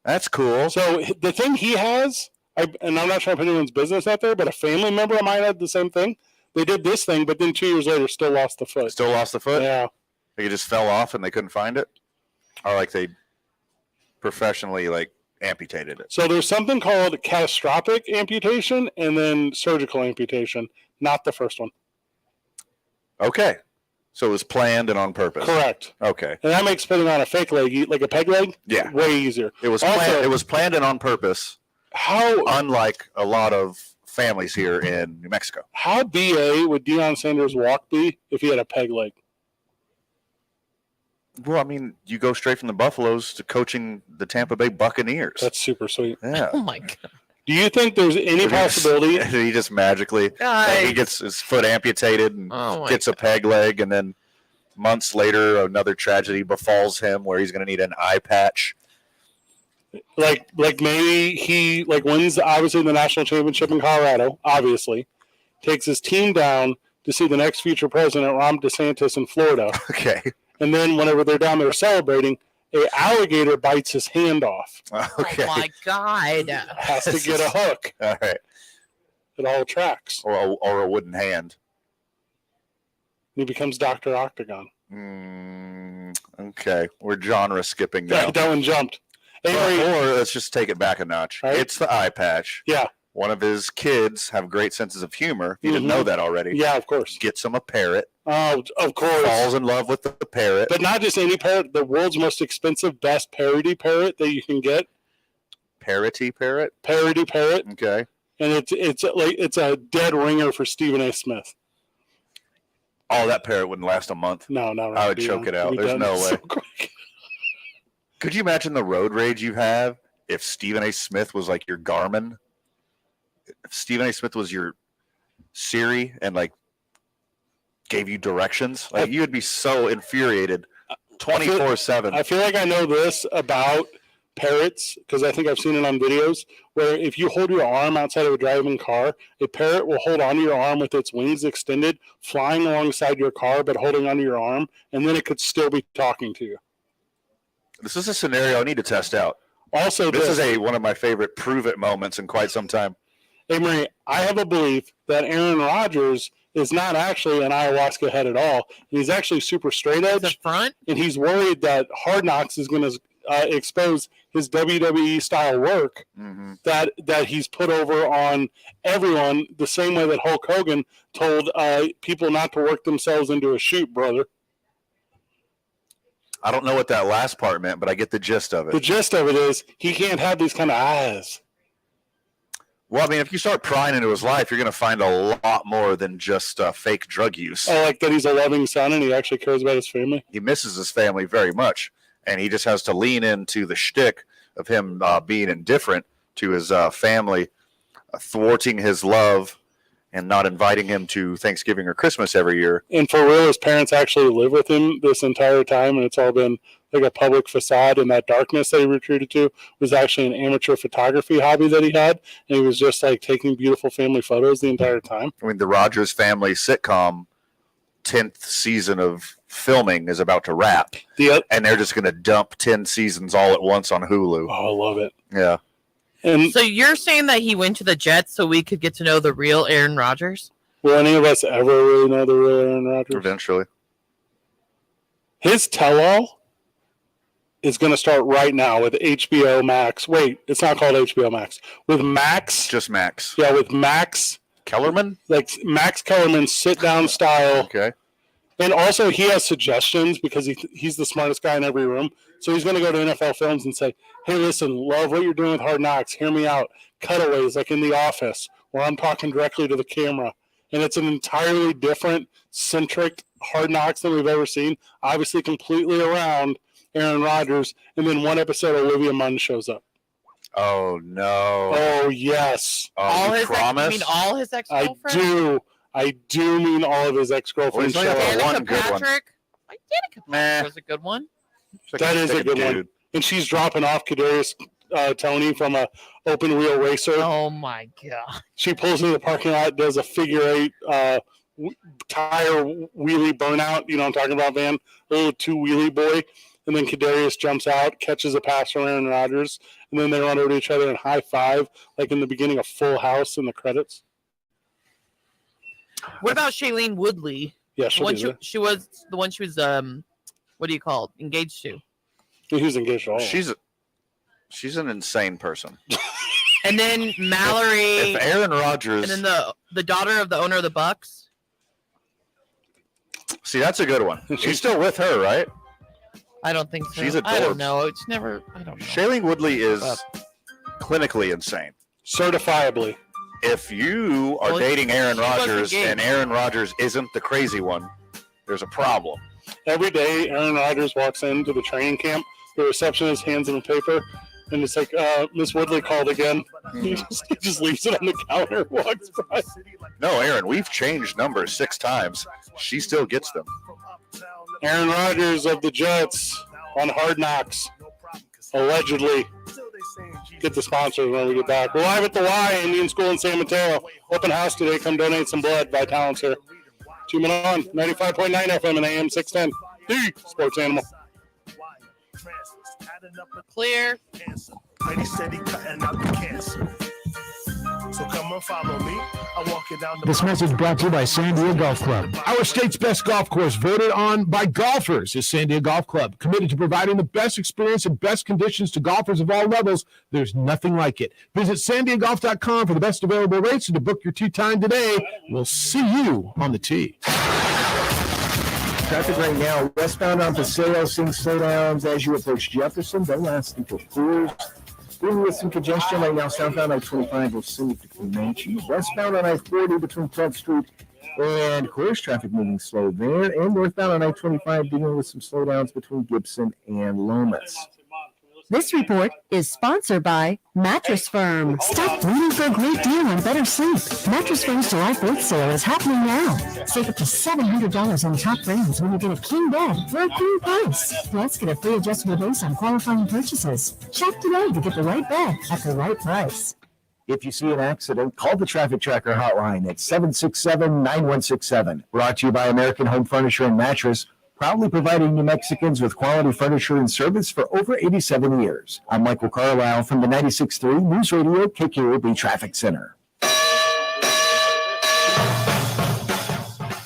That's cool. So the thing he has, and I'm not trying to put anyone's business out there, but a family member of mine had the same thing. They did this thing, but then 2 years later, still lost the foot. Still lost the foot? Yeah. Like it just fell off and they couldn't find it? Or like they professionally amputated it? So there's something called catastrophic amputation and then surgical amputation, not the first one. Okay. So it was planned and on purpose. Correct. Okay. And that makes putting on a fake leg, like a peg leg, yeah, way easier. It was planned. It was planned and on purpose. How unlike a lot of families here in New Mexico. How BA would Deion Sanders' walk be if he had a peg leg? Well, I mean, you go straight from the Buffaloes to coaching the Tampa Bay Buccaneers. That's super sweet. Yeah. Oh my God. Do you think there's any possibility he just magically he gets his foot amputated and gets a peg leg, and then months later another tragedy befalls him where he's going to need an eye patch? Like maybe he wins obviously the national championship in Colorado, obviously, takes his team down to see the next future president, Ron DeSantis, in Florida. Okay. And then whenever they're down there celebrating, an alligator bites his hand off. Okay. Oh my God. Has to get a hook. All right. It all tracks. Or a wooden hand. He becomes Dr. Octagon. Okay. We're genre skipping now. That one jumped. Or let's just take it back a notch. Right? It's the eye patch. Yeah. One of his kids have great senses of humor. If you didn't know that already. Yeah, of course. Gets him a parrot. Oh, of course. Falls in love with the parrot. But not just any parrot, the world's most expensive, best parody parrot that you can get. Parody parrot? Parody parrot. Okay. And it's a dead ringer for Stephen A. Smith. Oh, that parrot wouldn't last a month. No. I would choke it out. There's no way. Could you imagine the road rage you have if Stephen A. Smith was like your Garmin? If Stephen A. Smith was your Siri and like gave you directions, like you would be so infuriated 24/7. I feel like I know this about parrots because I think I've seen it on videos where if you hold your arm outside of a driving car, a parrot will hold onto your arm with its wings extended, flying alongside your car but holding onto your arm, and then it could still be talking to you. This is a scenario I need to test out. Also, this is one of my favorite prove it moments in quite some time. Hey, Marie, I have a belief that Aaron Rodgers is not actually an ayahuasca head at all. He's actually super straight edge. Front? And he's worried that Hard Knocks is going to expose his WWE style work that he's put over on everyone the same way that Hulk Hogan told people not to work themselves into a shoot, brother. I don't know what that last part meant, but I get the gist of it. The gist of it is he can't have these kind of eyes. Well, I mean, if you start prying into his life, you're going to find a lot more than just fake drug use. Oh, like that he's a loving son and he actually cares about his family? He misses his family very much, and he just has to lean into the shtick of him being indifferent to his family, thwarting his love, and not inviting him to Thanksgiving or Christmas every year. And for real, his parents actually live with him this entire time, and it's all been like a public facade, and that darkness that he retreated to was actually an amateur photography hobby that he had, and he was just like taking beautiful family photos the entire time. I mean, the Rogers Family sitcom 10th season of filming is about to wrap, and they're just going to dump 10 seasons all at once on Hulu. Oh, I love it. Yeah. And so you're saying that he went to the Jets so we could get to know the real Aaron Rodgers? Will any of us ever really know the real Aaron Rodgers? Eventually. His tell-all is going to start right now with HBO Max. Wait, it's not called HBO Max. With Max. Just Max. Yeah, with Max. Kellerman? Like Max Kellerman sit-down style. Okay. And also he has suggestions because he's the smartest guy in every room. So he's going to go to NFL Films and say, hey, listen, love what you're doing with Hard Knocks. Hear me out. Cutaways like in The Office where I'm talking directly to the camera. And it's an entirely different, centric Hard Knocks than we've ever seen. Obviously completely around Aaron Rodgers. And then one episode, Olivia Munn shows up. Oh, no. Oh, yes. All his you mean all his ex-girlfriends? I do mean all of his ex-girlfriends. Well, Danica one good one. Patrick. Like, Danica Patrick was a good one. That is a good one. And she's dropping off Kadarius Toney from a open wheel racer. Oh my god! She pulls into the parking lot, does a figure eight tire wheelie burnout. You know what I'm talking about, Van? A little two wheelie boy. And then Kadarius jumps out, catches a pass from Aaron Rodgers, and then they run over to each other and high five, like in the beginning of Full House in the credits. What about Shailene Woodley? Yeah, she was the one she was what do you call it? Engaged to? He was engaged to all. She's an insane person. And then Mallory. If Aaron Rodgers. And then the daughter of the owner of the Bucks. See, that's a good one. She's still with her, right? I don't think so. She's a I don't dork. know. It's never. I don't know. Shailene Woodley is clinically insane. Certifiably. If you are dating Aaron Rodgers and Aaron Rodgers isn't the crazy one, there's a problem. Every day, Aaron Rodgers walks into the training camp. The receptionist hands him a paper, and it's like, Miss Woodley called again. He just leaves it on the counter, walks by. No, Aaron, we've changed numbers 6 times. She still gets them. Aaron Rodgers of the Jets on Hard Knocks, allegedly. Get the sponsors when we get back. We're live at the Y Indian School in San Mateo. Open house today. Come donate some blood. Vital's here. 2 minutes on 95.9 FM and AM 610. The Sports Animal. Clear. Lady said he cutting out the cancer. So come and follow me. I'm walking down the This message brought to you by San Diego Golf Club. Our state's best golf course, voted on by golfers, is San Diego Golf Club. Committed to providing the best experience and best conditions to golfers of all levels. There's nothing like it. Visit sandiegogolf.com for the best available rates and to book your tee time today. We'll see you on the tee. Traffic right now, westbound on Paseo, seeing slowdowns as you approach Jefferson. Don't last until Coors. Dealing with some congestion right now, southbound I-25 will see to Comanche. Westbound on I-40 between Front Street and Coors, traffic moving slow there. And northbound on I-25 dealing with some slowdowns between Gibson and Lomas. This report is sponsored by Mattress Firm. Stop waiting for a great deal on better sleep. Mattress Firm's July 4th sale is happening now. Save up to $700 on top brands when you get a king bed for a cool price. Plus, get a free adjustable base on qualifying purchases. Shop today to get the right bed at the right price. If you see an accident, call the Traffic Tracker hotline at 767-9167. Brought to you by American Home Furniture and Mattress, proudly providing New Mexicans with quality furniture and service for over 87 years. I'm Michael Carlisle from the 96.3 News Radio KKOB Traffic Center.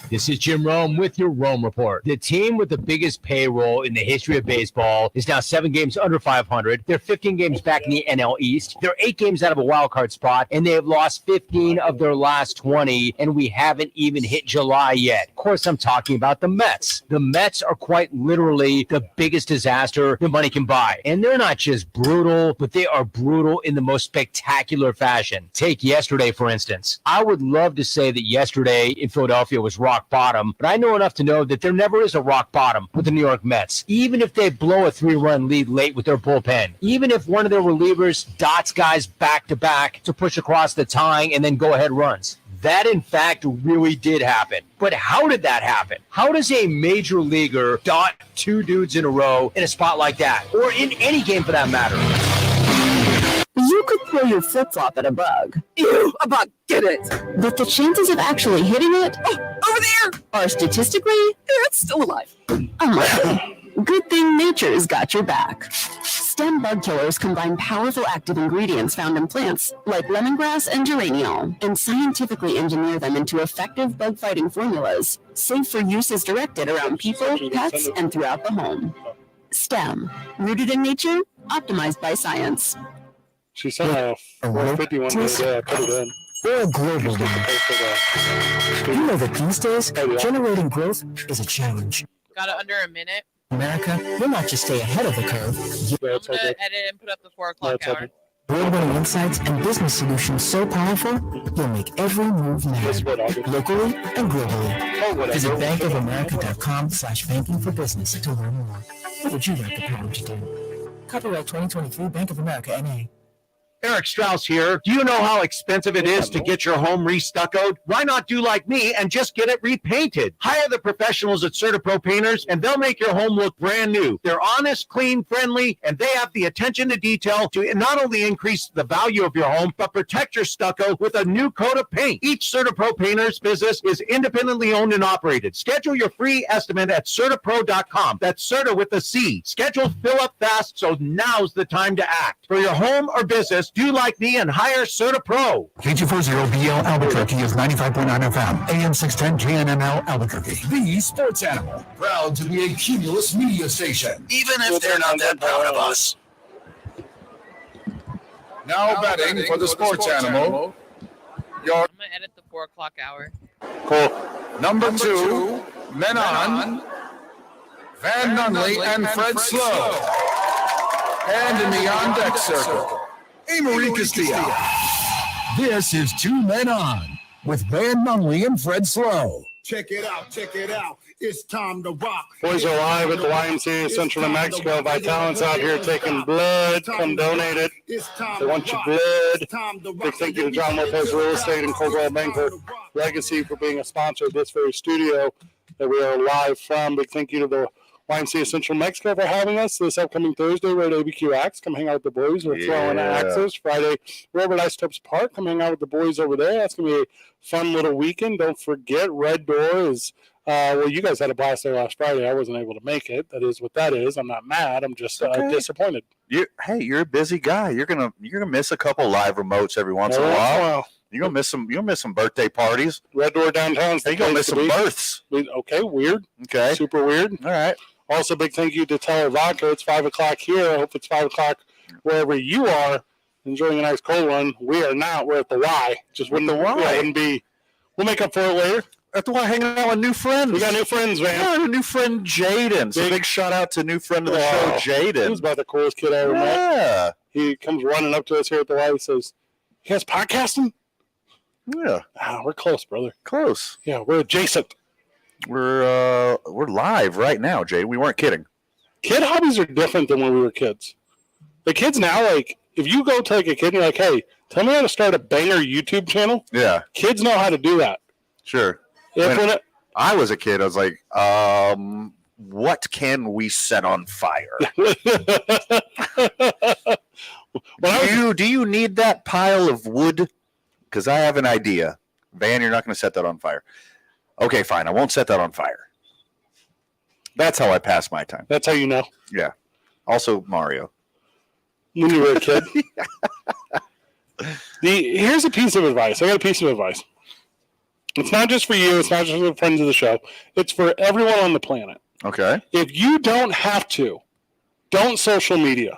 This is Jim Rome with your Rome Report. The team with the biggest payroll in the history of baseball is now 7 games under 500. They're 15 games back in the NL East. They're 8 games out of a wild card spot, and they have lost 15 of their last 20, and we haven't even hit July yet. Of course, I'm talking about the Mets. The Mets are quite literally the biggest disaster the money can buy. And they're not just brutal, but they are brutal in the most spectacular fashion. Take yesterday, for instance. I would love to say that yesterday in Philadelphia was rock bottom, but I know enough to know that there never is a rock bottom with the New York Mets. Even if they blow a 3-run lead late with their bullpen, even if one of their relievers dots guys back to back to push across the tying and then go ahead runs. That, in fact, really did happen. But how did that happen? How does a major leaguer dot 2 dudes in a row in a spot like that? Or in any game for that matter? You could throw your flip-flop at a bug. Ew, a bug, get it. But the chances of actually hitting it, over there, are statistically, it's still alive. Unlikely. Good thing nature's got your back. Stem bug killers combine powerful active ingredients found in plants, like lemongrass and geraniol, and scientifically engineer them into effective bug-fighting formulas, safe for use as directed around people, pets, and throughout the home. Stem, rooted in nature, optimized by science. She sent a 451 the other day. I put it in. We're a global leader. You know that these days, generating growth is a challenge. Got it under a minute. America, you'll not just stay ahead of the curve. I'm going to edit and put up the 4 o'clock hour. Award-winning insights and business solutions so powerful, you'll make every move matter, locally and globally. Visit bankofamerica.com/banking for business to learn more. What would you like the power to do? Copyright 2023 Bank of America, N.A. Eric Strauss here. Do you know how expensive it is to get your home re-stuccoed? Why not do like me and just get it repainted? Hire the professionals at CertaPro Painters, and they'll make your home look brand new. They're honest, clean, friendly, and they have the attention to detail to not only increase the value of your home, but protect your stucco with a new coat of paint. Each CertaPro Painters business is independently owned and operated. Schedule your free estimate at CertaPro.com. That's Certa with a C. Schedules fill up fast, so now's the time to act. For your home or business, do like me and hire CertaPro. KG40BL Albuquerque is 95.9 FM, AM 610 JNML Albuquerque. The sports animal, proud to be a Cumulus media station, even if they're not that proud of us. Now betting for the sports animal. I'm going to edit the 4 o'clock hour. Cool. Number 2, Men On, Van Nunley and Fred Slow. And in the on-deck circle, Amory Castillo. This is 2 Men On with Van Nunley and Fred Slow. Check it out, it's time to rock. Boys are live at the YMCA of Central New Mexico. Vitalent's out here taking blood. Come donate it. They want your blood. Big thank you to John Lopez Real Estate and Coldwell Banker Legacy for being a sponsor of this very studio that we are live from. Big thank you to the YMCA Central Mexico for having us this upcoming Thursday. We're at ABQ Axe. Come hang out with the boys. We're throwing axes. Friday, we're over at Isotopes Park. Come hang out with the boys over there. That's going to be a fun little weekend. Don't forget, Red Door is, well, you guys had a blast there last Friday. I wasn't able to make it. That is what that is. I'm not mad. I'm just disappointed. You're a busy guy. You're gonna miss a couple live remotes every once in a while. You're gonna miss some birthday parties. Red Door downtown. You're gonna miss some births. Okay, weird. Okay, super weird. All right. Also, big thank you to Teller Vodka. It's 5 o'clock here. I hope it's 5 o'clock wherever you are. Enjoying a nice cold one. We are not. We're at the Y. Just wouldn't the Y. Wouldn't be. We'll make up for it later. That's why hanging out with new friends. We got new friends, man. Yeah, a new friend, Jaden. So big shout out to new friend of the show, Jaden. He's about the coolest kid I ever met. He comes running up to us here at the Y. He says, "You guys podcasting?" Yeah. We're close, brother. Close. Yeah, we're adjacent. We're live right now, Jay. We weren't kidding. Kid hobbies are different than when we were kids. The kids now, like, if you go to like a kid and you're like, "Hey, tell me how to start a banger YouTube channel," Yeah. Kids know how to do that. Sure. When I was a kid, I was like, what can we set on fire? Do you need that pile of wood? Because I have an idea. Van, you're not going to set that on fire. Okay, fine. I won't set that on fire. That's how I pass my time. That's how you know. Yeah. Also, Mario. When you were a kid. Here's a piece of advice. I got a piece of advice. It's not just for you. It's not just for the friends of the show. It's for everyone on the planet. Okay. If you don't have to, don't social media.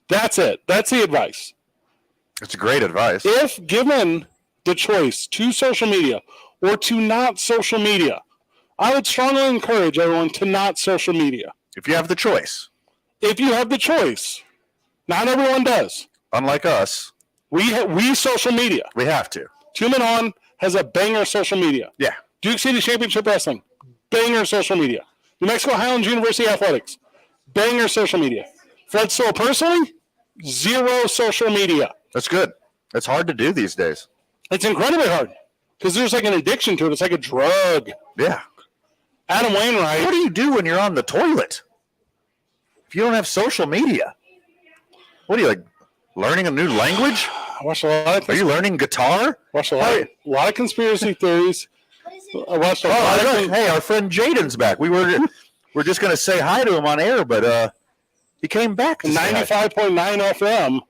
That's it. That's the advice. It's great advice. If given the choice to social media or to not social media, I would strongly encourage everyone to not social media. If you have the choice. If you have the choice. Not everyone does. Unlike us. We social media. We have to. 2 Men On has a banger social media. Yeah. Duke City Championship Wrestling, banger social media. New Mexico Highlands University Athletics, banger social media. Fred Stoll personally, 0 social media. That's good. It's hard to do these days. It's incredibly hard because there's like an addiction to it. It's like a drug. Yeah. Adam Wainwright. What do you do when you're on the toilet? If you don't have social media? What are you, like, learning a new language? I watched a lot. Are you learning guitar? Watched a lot of conspiracy theories. I watched a lot of hey, our friend Jaden's back. We're just going to say hi to him on air, but he came back. 95.9 FM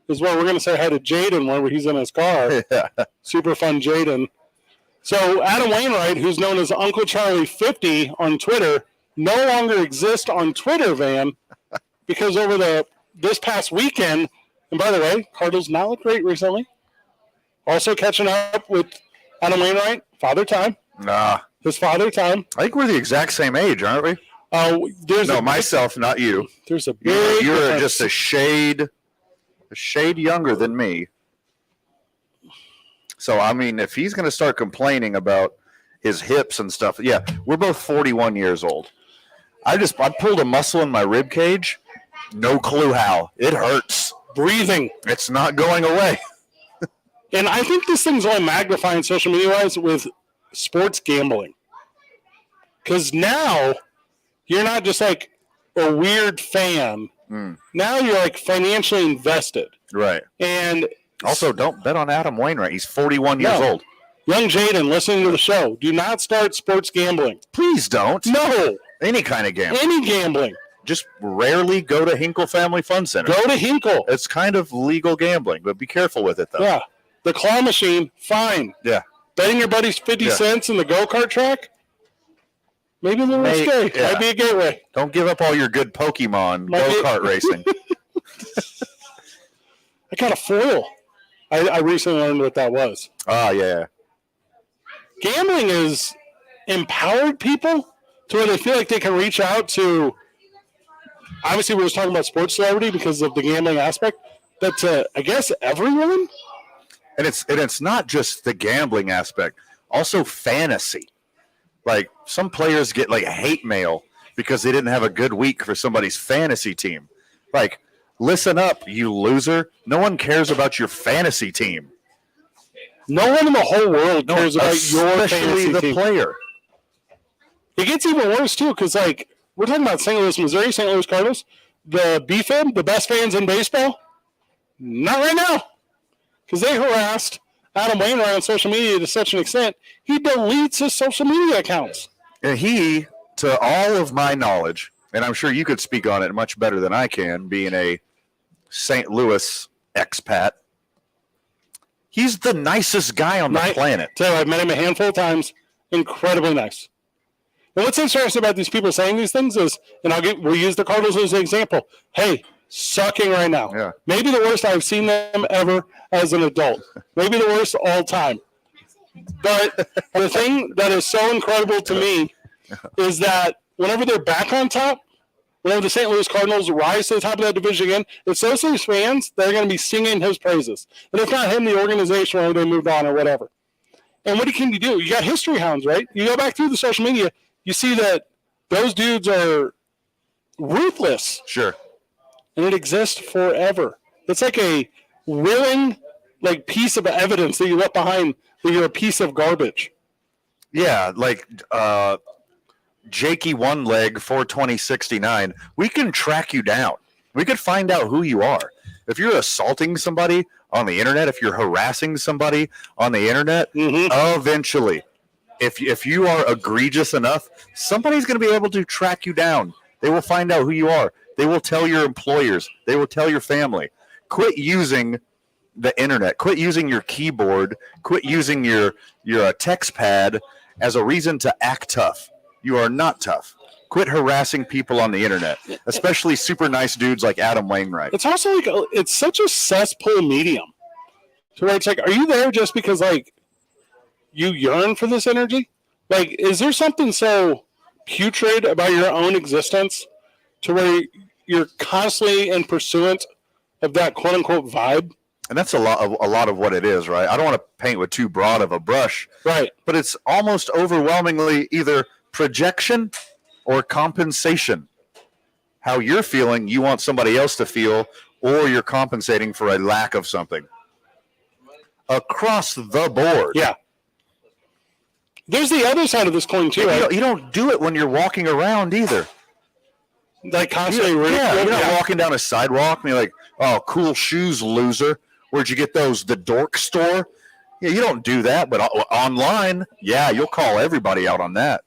is where we're going to say hi to Jaden when he's in his car. Yeah. Super fun Jaden. So Adam Wainwright, who's known as Uncle Charlie 50 on Twitter, no longer exists on Twitter, Van, because over this past weekend, and by the way, Cardinals not looked great recently. Also catching up with Adam Wainwright, Father Time. Nah. His Father Time. I think we're the exact same age, aren't we? Myself, not you. There's a big You're difference. just a shade younger than me. So, I mean, if he's going to start complaining about his hips and stuff, yeah, we're both 41 years old. I pulled a muscle in my rib cage. No clue how. It hurts. Breathing. It's not going away. And I think this thing's only magnifying social media-wise with sports gambling. Because now you're not just like a weird fan. Now you're like financially invested. Right. And also, don't bet on Adam Wainwright. He's 41 years old. Young Jaden, listening to the show, do not start sports gambling. Please don't. No. Any kind of gambling. Any gambling. Just rarely go to Hinkle Family Fun Center. Go to Hinkle. It's kind of legal gambling, but be careful with it, though. Yeah. The claw machine, fine. Yeah. Betting your buddies 50 cents in the go-kart track, maybe a little risque. Yeah. Might be a gateway. Don't give up all your good Pokemon go-kart racing. I got a foil. I recently learned what that was. Oh, yeah. Gambling has empowered people to where they feel like they can reach out to, obviously we were talking about sports celebrity because of the gambling aspect, but to, I guess, everyone? And it's not just the gambling aspect, also fantasy. Like, some players get, like, hate mail because they didn't have a good week for somebody's fantasy team. Like, listen up, you loser. No one cares about your fantasy team. No one in the whole world cares about your fantasy the team. player. It gets even worse, too, because, like, we're talking about St. Louis, Missouri, St. Louis Cardinals. The BFIB, the best fans in baseball, not right now. Because they harassed Adam Wainwright on social media to such an extent, he deletes his social media accounts. And he, to all of my knowledge, and I'm sure you could speak on it much better than I can, being a St. Louis expat, he's the nicest guy on the planet. So I've met him a handful of times. Incredibly nice. And what's interesting about these people saying these things is, and we'll use the Cardinals as an example. Hey, sucking right now. Yeah. Maybe the worst I've seen them ever as an adult. Maybe the worst all time. But the thing that is so incredible to me is that whenever they're back on top, whenever the St. Louis Cardinals rise to the top of that division again, it's those same fans that are going to be singing his praises. And if not him, the organization, whether they moved on or whatever. And what can you do? You got history hounds, right? You go back through the social media, you see that those dudes are ruthless. Sure. And it exists forever. It's like a willing piece of evidence that you left behind that you're a piece of garbage. Yeah, like Jakey One Leg 42069. We can track you down. We could find out who you are. If you're assaulting somebody on the internet, if you're harassing somebody on the internet, eventually, if you are egregious enough, somebody's going to be able to track you down. They will find out who you are. They will tell your employers. They will tell your family. Quit using the internet. Quit using your keyboard. Quit using your text pad as a reason to act tough. You are not tough. Quit harassing people on the internet, especially super nice dudes like Adam Wainwright. It's also it's such a cesspool medium. So where it's like, are you there just because you yearn for this energy? Is there something so putrid about your own existence to where you're constantly in pursuit of that quote unquote vibe? And that's a lot of what it is, right? I don't want to paint with too broad of a brush, right? But it's almost overwhelmingly either projection or compensation. How you're feeling, you want somebody else to feel, or you're compensating for a lack of something. Across the board. Yeah. There's the other side of this coin too. You don't do it when you're walking around either. Constantly you're not walking down a sidewalk and you're like, oh, cool shoes, loser. Where'd you get those? The dork store? Yeah, you don't do that, but online, yeah, you'll call everybody out on that.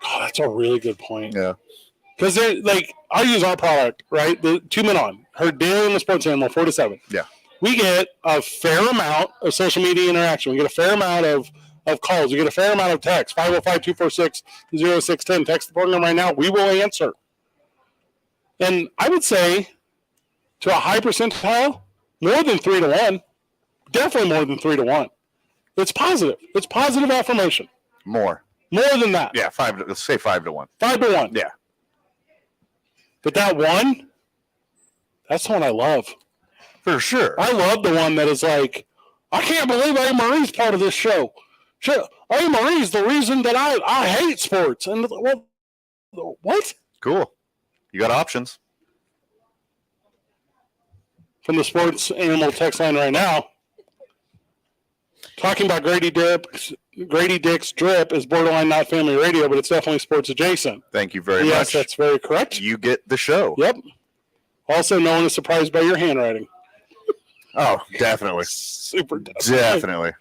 Oh, that's a really good point. Yeah. Because I'll use our product, right? The 2 Men On, her daily in the sports animal, 4 to 7. Yeah. We get a fair amount of social media interaction. We get a fair amount of calls. We get a fair amount of text. 505-246-0610. Text the program right now. We will answer. And I would say to a high percentile, more than 3 to 1. Definitely more than 3 to 1. It's positive. It's positive affirmation. More than that. Yeah, let's say 5 to 1. 5 to 1. Yeah. But that one, that's the one I love. For sure. I love the one that is like, I can't believe A. Marie's part of this show. A. Marie's the reason that I hate sports. And what? Cool. You got options. From the sports animal text line right now. Talking about Grady Dick's drip is borderline not family radio, but it's definitely sports adjacent. Thank you very much. Yes, that's very correct. You get the show. Yep. Also, no one is surprised by your handwriting. Oh, definitely. Super definitely.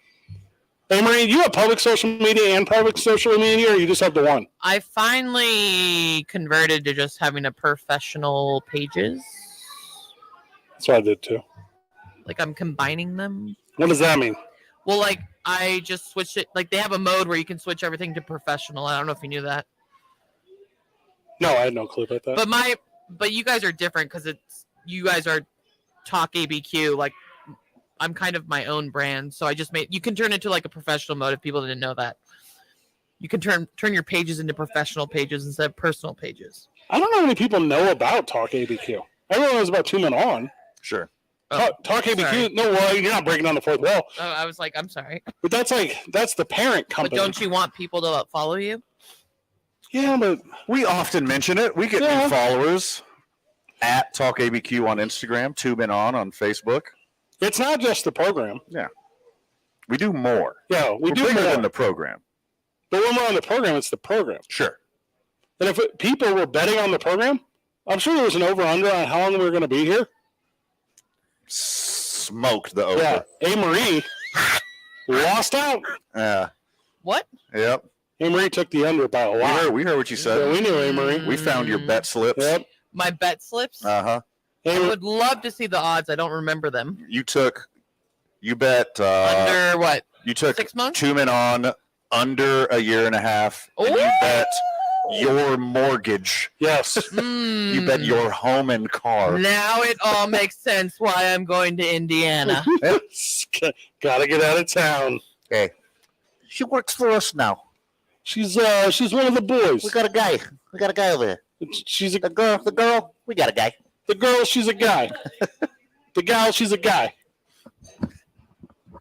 Hey, Marie, you have public social media and private social media, or you just have the one? I finally converted to just having a professional pages. That's what I did too. I'm combining them. What does that mean? Well, I just switched it. They have a mode where you can switch everything to professional. I don't know if you knew that. No, I had no clue about that. But you guys are different because you guys are Talk ABQ. I'm kind of my own brand, so I just you can turn it to a professional mode if people didn't know that. You can turn your pages into professional pages instead of personal pages. I don't know how many people know about Talk ABQ. Everyone knows about 2 Men On. Sure. Talk ABQ. Sorry. No, well, you're not breaking down the fourth wall. Oh, I was like, I'm sorry. But that's the parent company. But don't you want people to follow you? Yeah, but we often mention it. We get new followers at Talk ABQ on Instagram, 2 Men On Facebook. It's not just the program. Yeah. We do more. Yeah, We're do bigger more than the program. But when we're on the program, it's the program. Sure. And if people were betting on the program, I'm sure there was an over-under on how long we were going to be here. Smoked the over. Yeah. A. Marie lost out. Yeah. What? Yep. A. Marie took the under by a lot. We heard what you said. Yeah, we knew A. Marie. We found your bet slips. Yep. My bet slips? Uh-huh. I would love to see the odds. I don't remember them. You bet under what? You took 6 months? 2 Men On under a year and a half. And you bet your mortgage. Yes. You bet your home and car. Now it all makes sense why I'm going to Indiana. Gotta get out of town. Hey, she works for us now. She's one of the boys. We got a guy. We got a guy over there. She's a girl. The girl. We got a guy. The girl. She's a guy. The gal. She's a guy.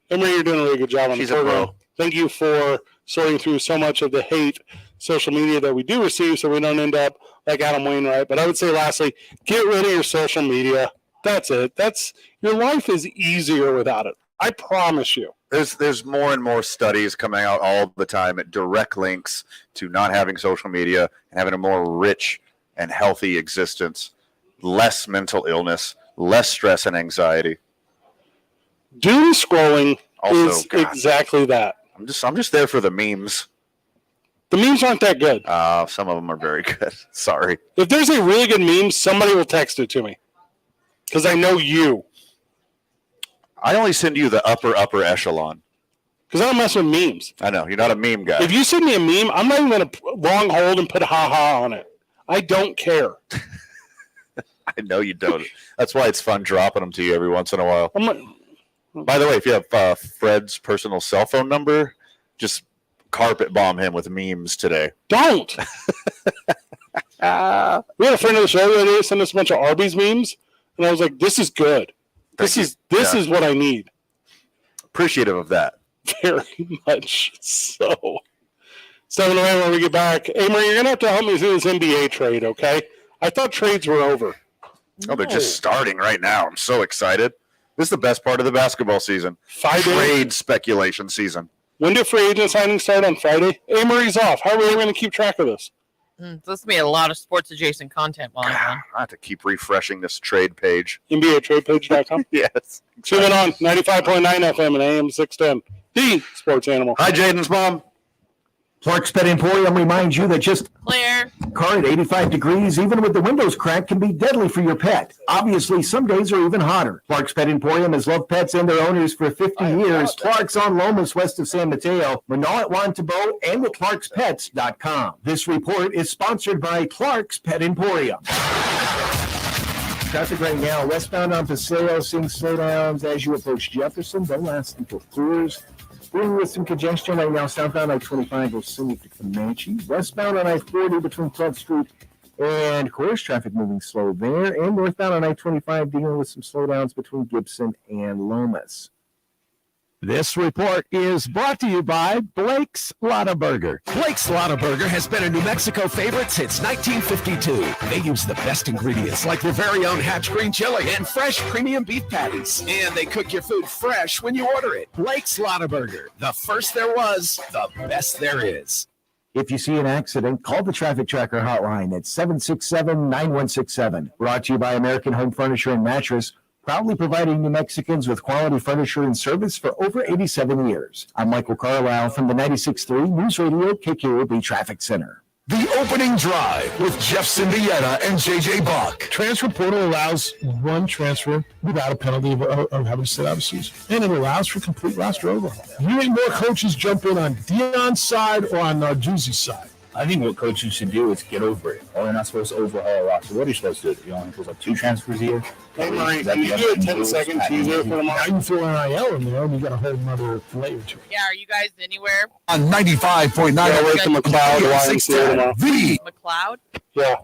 Emery, you're doing a really good job on She's the a program. pro. Thank you for sorting through so much of the hate social media that we do receive, so we don't end up like Adam Wainwright. But I would say, lastly, get rid of your social media. That's it. Your life is easier without it. I promise you. There's more and more studies coming out all the time at direct links to not having social media and having a more rich and healthy existence, less mental illness, less stress and anxiety. Doom scrolling Also, is God, exactly that. I'm just there for the memes. The memes aren't that good. Some of them are very good. Sorry. If there's a really good meme, somebody will text it to me. Because I know you. I only send you the upper echelon. Because I don't mess with memes. I know. You're not a meme guy. If you send me a meme, I'm not even going to long hold and put ha-ha on it. I don't care. I know you don't. That's why it's fun dropping them to you every once in a while. By the way, if you have Fred's personal cell phone number, just carpet bomb him with memes today. Don't. We had a friend of the show the other day send us a bunch of Arby's memes, and I was like, "This is good. This is what I need." Appreciative of that. Very much so. 7 away when we get back. Amory, you're gonna have to help me through this NBA trade, okay? I thought trades were over. Oh, they're just starting right now. I'm so excited. This is the best part of the basketball season. Trade speculation season. When do free agent signings start on Friday? Amory's off. How are we going to keep track of this? This will be a lot of sports adjacent content while I'm gone. I have to keep refreshing this trade page. NBAtradepage.com? Yes. Tune on 95.9 FM and AM 610. The Sports Animal. Hi, Jaden's mom. Clark's Pet Emporium reminds you that just clear car at 85 degrees, even with the windows cracked, can be deadly for your pet. Obviously, some days are even hotter. Clark's Pet Emporium has loved pets and their owners for 50 years. Clark's on Lomas, west of San Mateo, Manal at Wantabo, and at clarkspets.com. This report is sponsored by Clark's Pet Emporium. Traffic right now, westbound on Paseo, seeing slowdowns as you approach Jefferson. Don't last until Coors. Dealing with some congestion right now, southbound I-25 will soon to Comanche. Westbound on I-40 between 12th Street and Coors, traffic moving slow there. And northbound on I-25 dealing with some slowdowns between Gibson and Lomas. This report is brought to you by Blake's Lottaburger. Blake's Lottaburger has been a New Mexico favorite since 1952. They use the best ingredients like their very own Hatch green chili and fresh premium beef patties. And they cook your food fresh when you order it. Blake's Lottaburger, the first there was, the best there is. If you see an accident, call the Traffic Tracker hotline at 767-9167. Brought to you by American Home Furniture and Mattress, proudly providing New Mexicans with quality furniture and service for over 87 years. I'm Michael Carlisle from the 96.3 News Radio KQOB Traffic Center. The opening drive with Jeff Cindietta and JJ Buck. Transfer portal allows one transfer without a penalty of having to sit out a season. And it allows for complete roster overhaul. You need more coaches jump in on Dion's side or on Juicy's side. I think what coaches should do is get over it. Or they're not supposed to overhaul a roster. What are you supposed to do? You only supposed to have 2 transfers a year? Hey, Murray, can you do a 10-second teaser for tomorrow? Now you throw NIL in there, and you got a whole another layer to it. Yeah, are you guys anywhere? On 95.9 with the McLeod YMCA tomorrow. The McLeod? Yeah.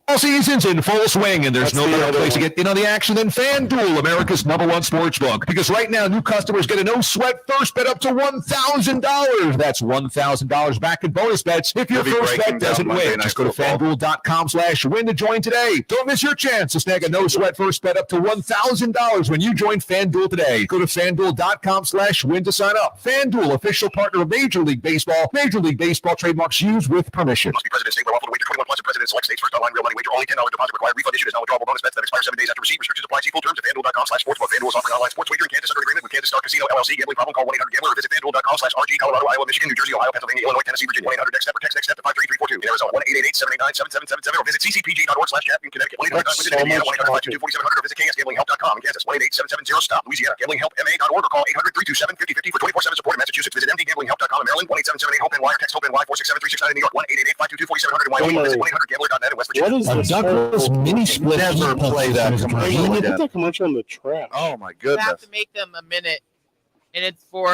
All season's in full swing, and there's no better place to get in on the action than FanDuel, America's #1 sportsbook. Because right now, new customers get a no-sweat first bet up to $1,000. That's $1,000 back in bonus bets if your first bet doesn't win. Just go to FanDuel.com/win to join today. Don't miss your chance to snag a no-sweat first bet up to $1,000 when you join FanDuel today. Go to FanDuel.com/win to sign up. FanDuel, official partner of Major League Baseball. Major League Baseball trademarks used with permission. Must be present state where lawful to wager 21 plus and president select states first online real money wager only $10 deposit required. Refund issued is not withdrawable bonus bets that expire 7 days after receipt. Restrictions apply. See full terms at FanDuel.com/sportsbook. FanDuel is offering online sports wagering in Kansas under agreement with Kansas Star Casino LLC. Gambling problem? Call 1-800-GAMBLER or visit FanDuel.com/RG. Colorado, Iowa, Michigan, New Jersey, Ohio, Pennsylvania, Illinois, Tennessee, Virginia. 1-800-NEXT-STEP or text NEXT-STEP to 53342. In Arizona, 1-888-789-7777 or visit ccpg.org/chat in Connecticut. 1-800-9-WITH-IT in Indiana. 1-800-522-4700 or visit KSGamblingHelp.com in Kansas. 1-888-770-STOP. Louisiana. GamblingHelpMA.org or call 800-327-5050 for 24/7 support in Massachusetts. Visit MDGamblingHelp.com in Maryland. 1-877-8-HOPE-NY or text HOPE-NY 467-369 in New York. 1-888-522-4700 in Wyoming. Visit 1-800-GAMBLER.net in West Virginia. What is this? Douglas mini split. Never play that commercial Put again. that commercial in the trash. Oh, my You have goodness. to make them a minute, and it's for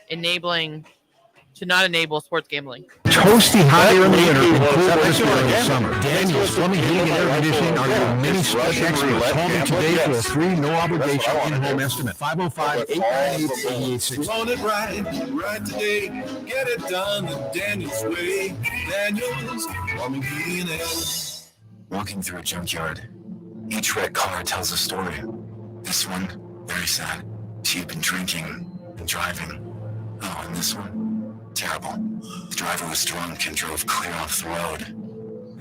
to not enable sports gambling. Toasty hot air in the winter and cool weather during the summer. Daniels Plumbing, Heating, and Air Conditioning are your mini split experts. Call them today for a free, no-obligation in-home estimate. 505-898-8860. Want it right today. Get it done the Daniels way. Daniels Plumbing, Heating, and Air. Walking through a junkyard. Each wrecked car tells a story. This one, very sad. She had been drinking and driving. Oh, and this one? Terrible. The driver was drunk and drove clear off the road.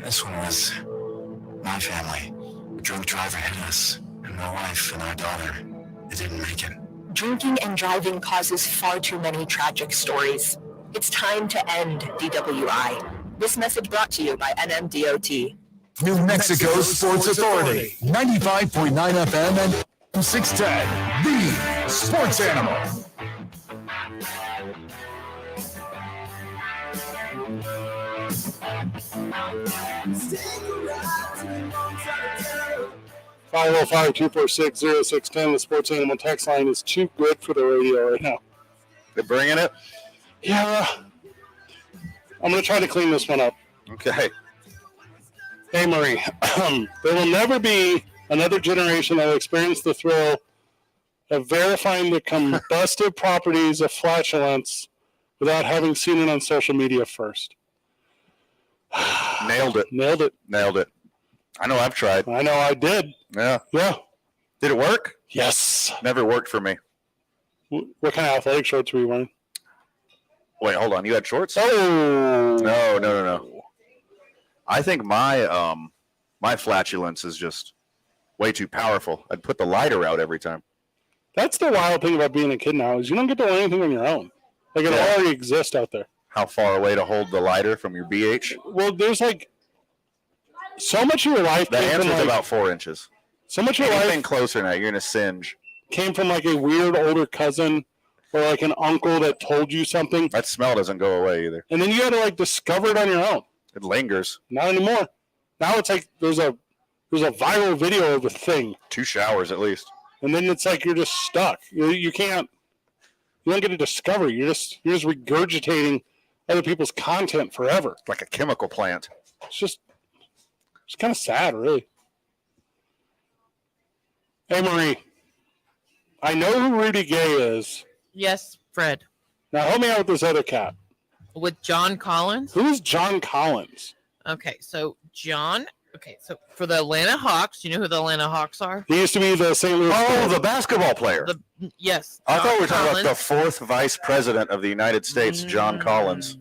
This one was my family. The drunk driver hit us, and my wife and our daughter. They didn't make it. Drinking and driving causes far too many tragic stories. It's time to end DWI. This message brought to you by NMDOT. New Mexico Sports Authority, 95.9 FM and 610, the Sports Animal. Five 505-246-0610. The Sports Animal text line is too good for the radio right now. They're bringing it? Yeah. I'm going to try to clean this one up. Okay. Hey, Marie. There will never be another generation that will experience the thrill of verifying the combustive properties of flatulence without having seen it on social media first. Nailed it. Nailed it. Nailed it. I know I've tried. I know I did. Yeah. Yeah. Did it work? Yes. Never worked for me. What kind of athletic shorts were you wearing? Wait, hold on. You had shorts? Oh. No. I think my my flatulence is just way too powerful. I'd put the lighter out every time. That's the wild thing about being a kid now is you don't get to learn anything on your own. Like it already exists out there. How far away to hold the lighter from your BH? Well, there's like so much of your life. The answer's about 4 inches. So much of your Anything life closer now, you're gonna singe. Came from like a weird older cousin or like an uncle that told you something. That smell doesn't go away either. And then you got to like discover it on your own. It lingers. Not anymore. Now it's like there's a viral video of a thing. 2 showers at least. And then it's like you're just stuck. You can't. You don't get to discover. You're just regurgitating other people's content forever. Like a chemical plant. It's kind of sad, really. Hey, Marie. I know who Rudy Gay is. Yes, Fred. Now help me out with this other cat. With John Collins? Who is John Collins? Okay, so for the Atlanta Hawks, you know who the Atlanta Hawks are? He used to be the St. Louis. Oh, the basketball player. Yes. I thought we were John talking about the 4th vice president of the United States, John Collins.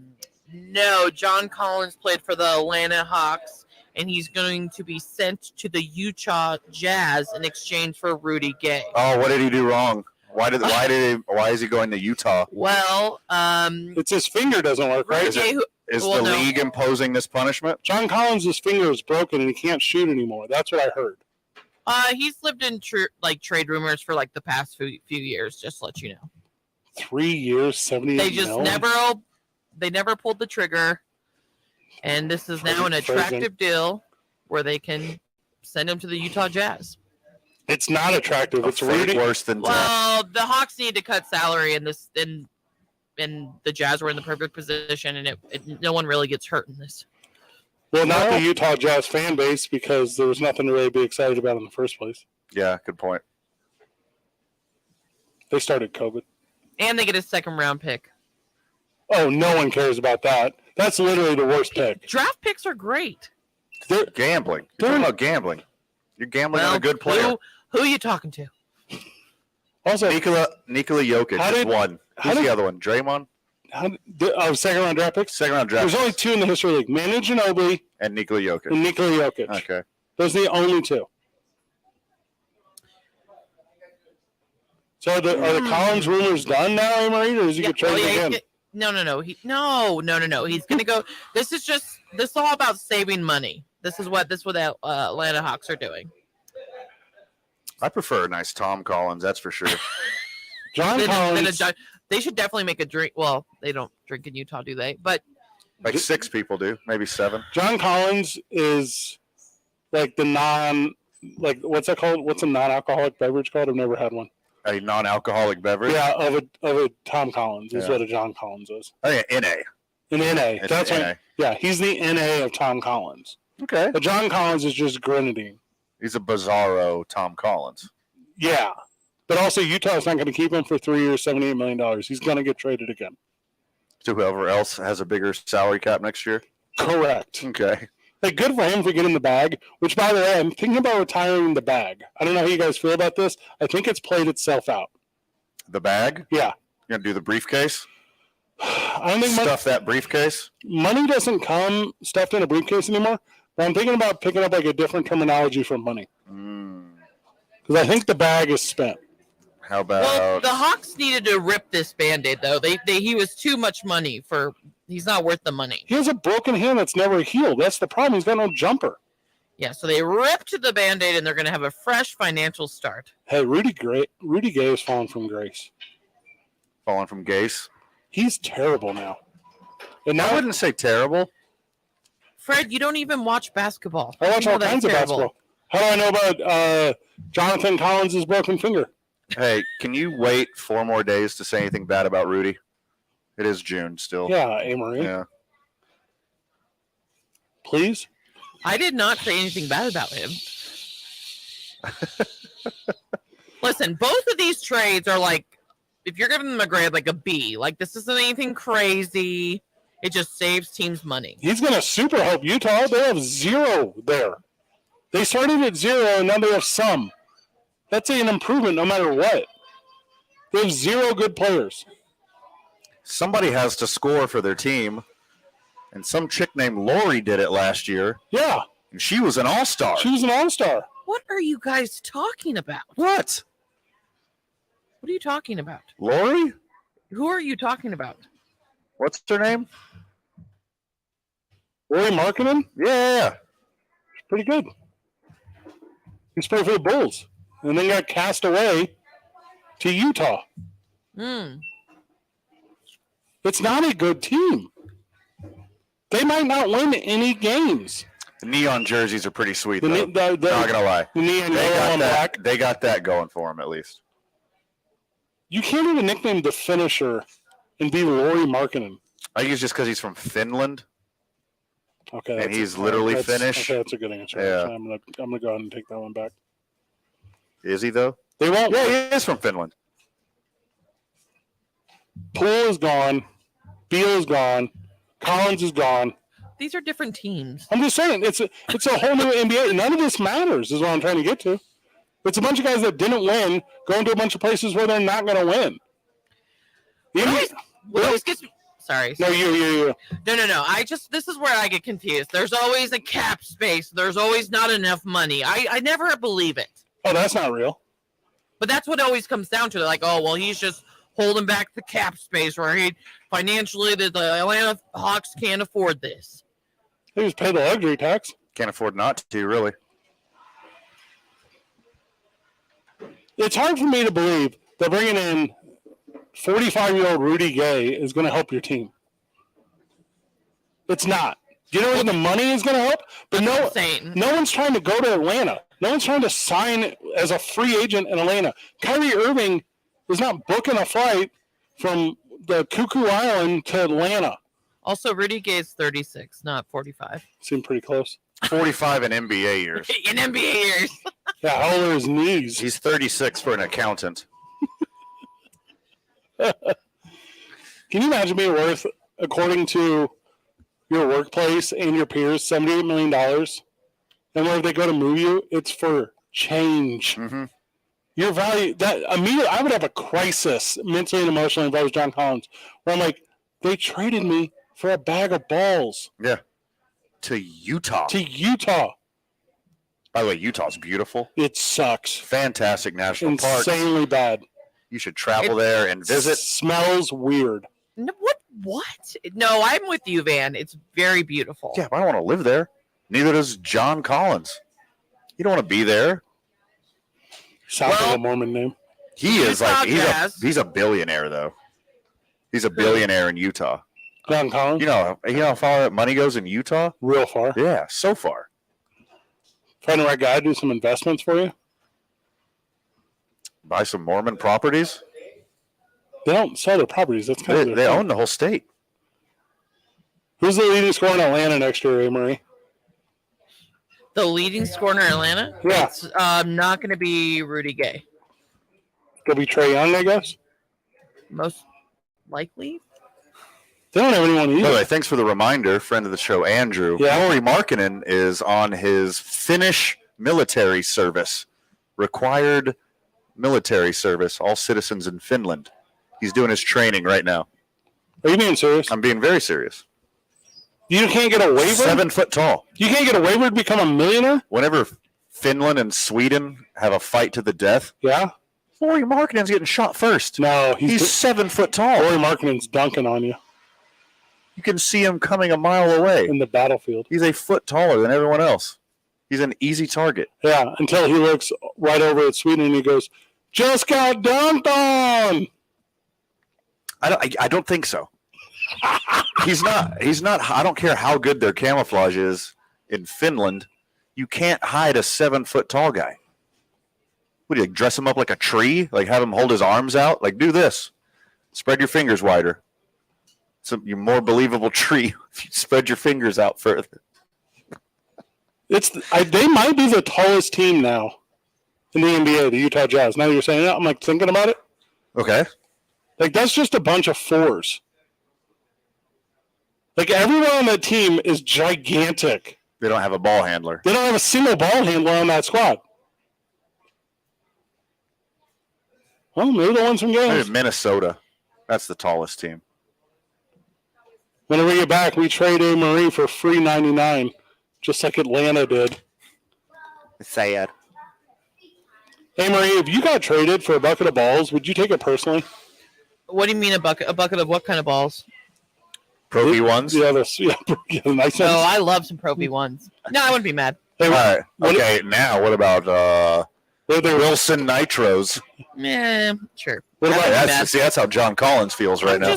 No, John Collins played for the Atlanta Hawks, and he's going to be sent to the Utah Jazz in exchange for Rudy Gay. Oh, what did he do wrong? Why is he going to Utah? Well, it's his finger doesn't work, right? Is the league imposing this punishment? John Collins' finger is broken and he can't shoot anymore. That's what I heard. He's lived in trade rumors for like the past few years. Just to let you know. 3 years, 70. They just never pulled the trigger, and this is now an attractive deal where they can send him to the Utah Jazz. It's not attractive. It's really worse than. Well, the Hawks need to cut salary, and the Jazz were in the perfect position, and no one really gets hurt in this. Well, not the Utah Jazz fan base because there was nothing to really be excited about in the first place. Yeah, good point. They started COVID. And they get a second-round pick. Oh, no one cares about that. That's literally the worst pick. Draft picks are great. They're gambling. You're talking about gambling. You're gambling on a good player. Who are you talking to? Also, Nikola Jokic is one. Who's the other one? Draymond? Second-round draft picks? Second-round draft There's only 2 in the history of the league. Manu Ginobili. And Nikola Jokic. Okay. Those are the only 2. So are the Collins rumors done now, Emery, or does he get traded again? No. No. He's going to go. This is all about saving money. This is what the Atlanta Hawks are doing. I prefer a nice Tom Collins, that's for sure. John Collins. They should definitely make a drink. Well, they don't drink in Utah, do they? But like 6 people do, maybe 7. John Collins is like the what's that called? What's a non-alcoholic beverage called? I've never had one. A non-alcoholic beverage. Yeah, of a Tom Collins is Yeah. what a John Collins is. Oh yeah, NA. An NA. It's That's an right. Yeah, he's the NA of Tom Collins. Okay. A John Collins is just grenadine. He's a bizarro Tom Collins. Yeah. But also Utah's not going to keep him for 3 years, $78 million. He's going to get traded again. To whoever else has a bigger salary cap next year. Correct. Okay. Like, good for him for getting the bag, which, by the way, I'm thinking about retiring the bag. I don't know how you guys feel about this. I think it's played itself out. The bag? Yeah. You're going to do the briefcase? I don't think Stuff that briefcase? money doesn't come stuffed in a briefcase anymore, but I'm thinking about picking up, like, a different terminology for money. Because I think the bag is spent. How about... Well, the Hawks needed to rip this Band-Aid, though. He was too much money for... He's not worth the money. He has a broken hand that's never healed. That's the problem. He's got no jumper. Yeah, so they ripped the Band-Aid, and they're going to have a fresh financial start. Hey, Rudy Gay has fallen from grace. Fallen from grace? He's terrible now. And now I wouldn't say terrible. Fred, you don't even watch basketball. I watch You know all that's kinds of terrible. basketball. How do I know about Jonathan Collins' broken finger? Hey, can you wait 4 more days to say anything bad about Rudy? It is June still. Yeah, Amory. Yeah. Please? I did not say anything bad about him. Listen, both of these trades are like, if you're giving them a grade, like a B. Like, this isn't anything crazy. It just saves teams money. He's going to super help Utah. They have 0 there. They started at 0, and now they have some. That's an improvement no matter what. They have 0 good players. Somebody has to score for their team. And some chick named Lori did it last year. Yeah. And she was an all-star. She was an all-star. What are you guys talking about? What? What are you talking about? Lori? Who are you talking about? What's her name? Lori Markkinen? Yeah. Pretty good. He's played for the Bulls. And then got cast away to Utah. It's not a good team. They might not win any games. The neon jerseys are pretty sweet, though. The- Not going to lie. The neon They yellow got and that, black. they got that going for them, at least. You can't even nickname the finisher and be Lori Markkinen. I think it's just because he's from Finland. Okay, And that's- he's literally that's- Finnish. Okay, that's a good answer. Yeah. Actually. I'm gonna go ahead and take that one back. Is he, though? They won't. Yeah, he is from Finland. Poole is gone. Beal is gone. Collins is gone. These are different teams. I'm just saying, it's a whole new NBA. None of this matters, is what I'm trying to get to. It's a bunch of guys that didn't win going to a bunch of places where they're not going to win. Sorry. No, you. No. This is where I get confused. There's always a cap space. There's always not enough money. I never believe it. Oh, that's not real. But that's what it always comes down to. They're like, oh, well, he's just holding back the cap space where he financially the Atlanta Hawks can't afford this. They just pay the luxury tax. Can't afford not to, really. It's hard for me to believe that bringing in 45-year-old Rudy Gay is going to help your team. It's not. Do you know where the money is going to help? But no one's trying to go to Atlanta. No one's trying to sign as a free agent in Atlanta. Kyrie Irving is not booking a flight from the Cuckoo Island to Atlanta. Also, Rudy Gay is 36, not 45. Seemed pretty close. 45 in NBA years. In NBA years. Yeah, how old are his knees? He's 36 for an accountant. Can you imagine being worth, according to your workplace and your peers, $78 million? And where they go to move you, it's for change. Mm-hmm. Your value, I would have a crisis mentally and emotionally if I was John Collins, where I'm like, they traded me for a bag of balls. Yeah. To Utah. By the way, Utah's beautiful. It sucks. Fantastic national park. Insanely bad. You should travel there and visit. Smells weird. No, what? No, I'm with you, Van. It's very beautiful. Yeah, but I don't want to live there. Neither does John Collins. You don't want to be there. Sounds like a Mormon name. He is like Utah he's a billionaire though. He's a billionaire in Utah. John Collins. You know how far that money goes in Utah? Real far. Yeah, so far. Find the right guy, do some investments for you. Buy some Mormon properties? They don't sell their properties. That's kind of They own the whole state. Who's the leading scorer in Atlanta next year, Marie? The leading scorer in Atlanta? Yeah. It's not going to be Rudy Gay. It'll be Trae Young, I guess. Most likely. They don't have anyone either. By the way, thanks for the reminder, friend of the show, Andrew. Yeah. Lauri Markkinen is on his Finnish military service, required military service, all citizens in Finland. He's doing his training right now. Are you being serious? I'm being very serious. You can't get a waiver? 7 foot tall. You can't get a waiver to become a millionaire? Whenever Finland and Sweden have a fight to the death, yeah, Lauri Markkinen's getting shot first. No, he's 7 foot tall. Lauri Markkinen's dunking on you. You can see him coming a mile away. In the battlefield. He's a foot taller than everyone else. He's an easy target. Yeah, until he looks right over at Sweden and he goes, just got dunked on. I don't think so. He's not. I don't care how good their camouflage is in Finland. You can't hide a 7 foot tall guy. What do you dress him up like a tree? Like have him hold his arms out? Like do this. Spread your fingers wider. You're more believable tree if you spread your fingers out further. They might be the tallest team now in the NBA, the Utah Jazz. Now you're saying that, I'm like thinking about it. Okay. Like that's just a bunch of fours. Like everyone on that team is gigantic. They don't have a ball handler. They don't have a single ball handler on that squad. Well, maybe the ones from games. Maybe Minnesota. That's the tallest team. When we get back, we trade A. Marie for free 99, just like Atlanta did. It's sad. Hey, Marie, if you got traded for a bucket of balls, would you take it personally? What do you mean a bucket? A bucket of what kind of balls? Pro V1s? Yeah, the nice ones. Oh, I love some Pro V1s. No, I wouldn't be mad. All right. Okay, now what about Wilson Nitros? Yeah, sure. What about I wouldn't be mad. that's how John Collins feels right now.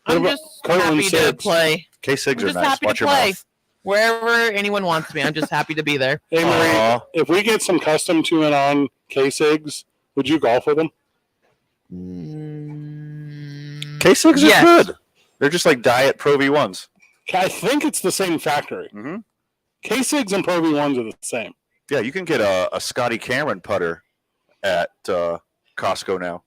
I'm just happy to play. K-Sigs I'm are just nice. happy Watch to your play. mouth. Wherever anyone wants me, I'm just happy to be there. Hey, Marie, if we get some custom to and on K-Sigs, would you golf with them? K-Sigs are Yes. good. They're just like diet Pro V1s. I think it's the same factory. Mm-hmm. K-Sigs and Pro V1s are the same. Yeah, you can get a Scotty Cameron putter at Costco now.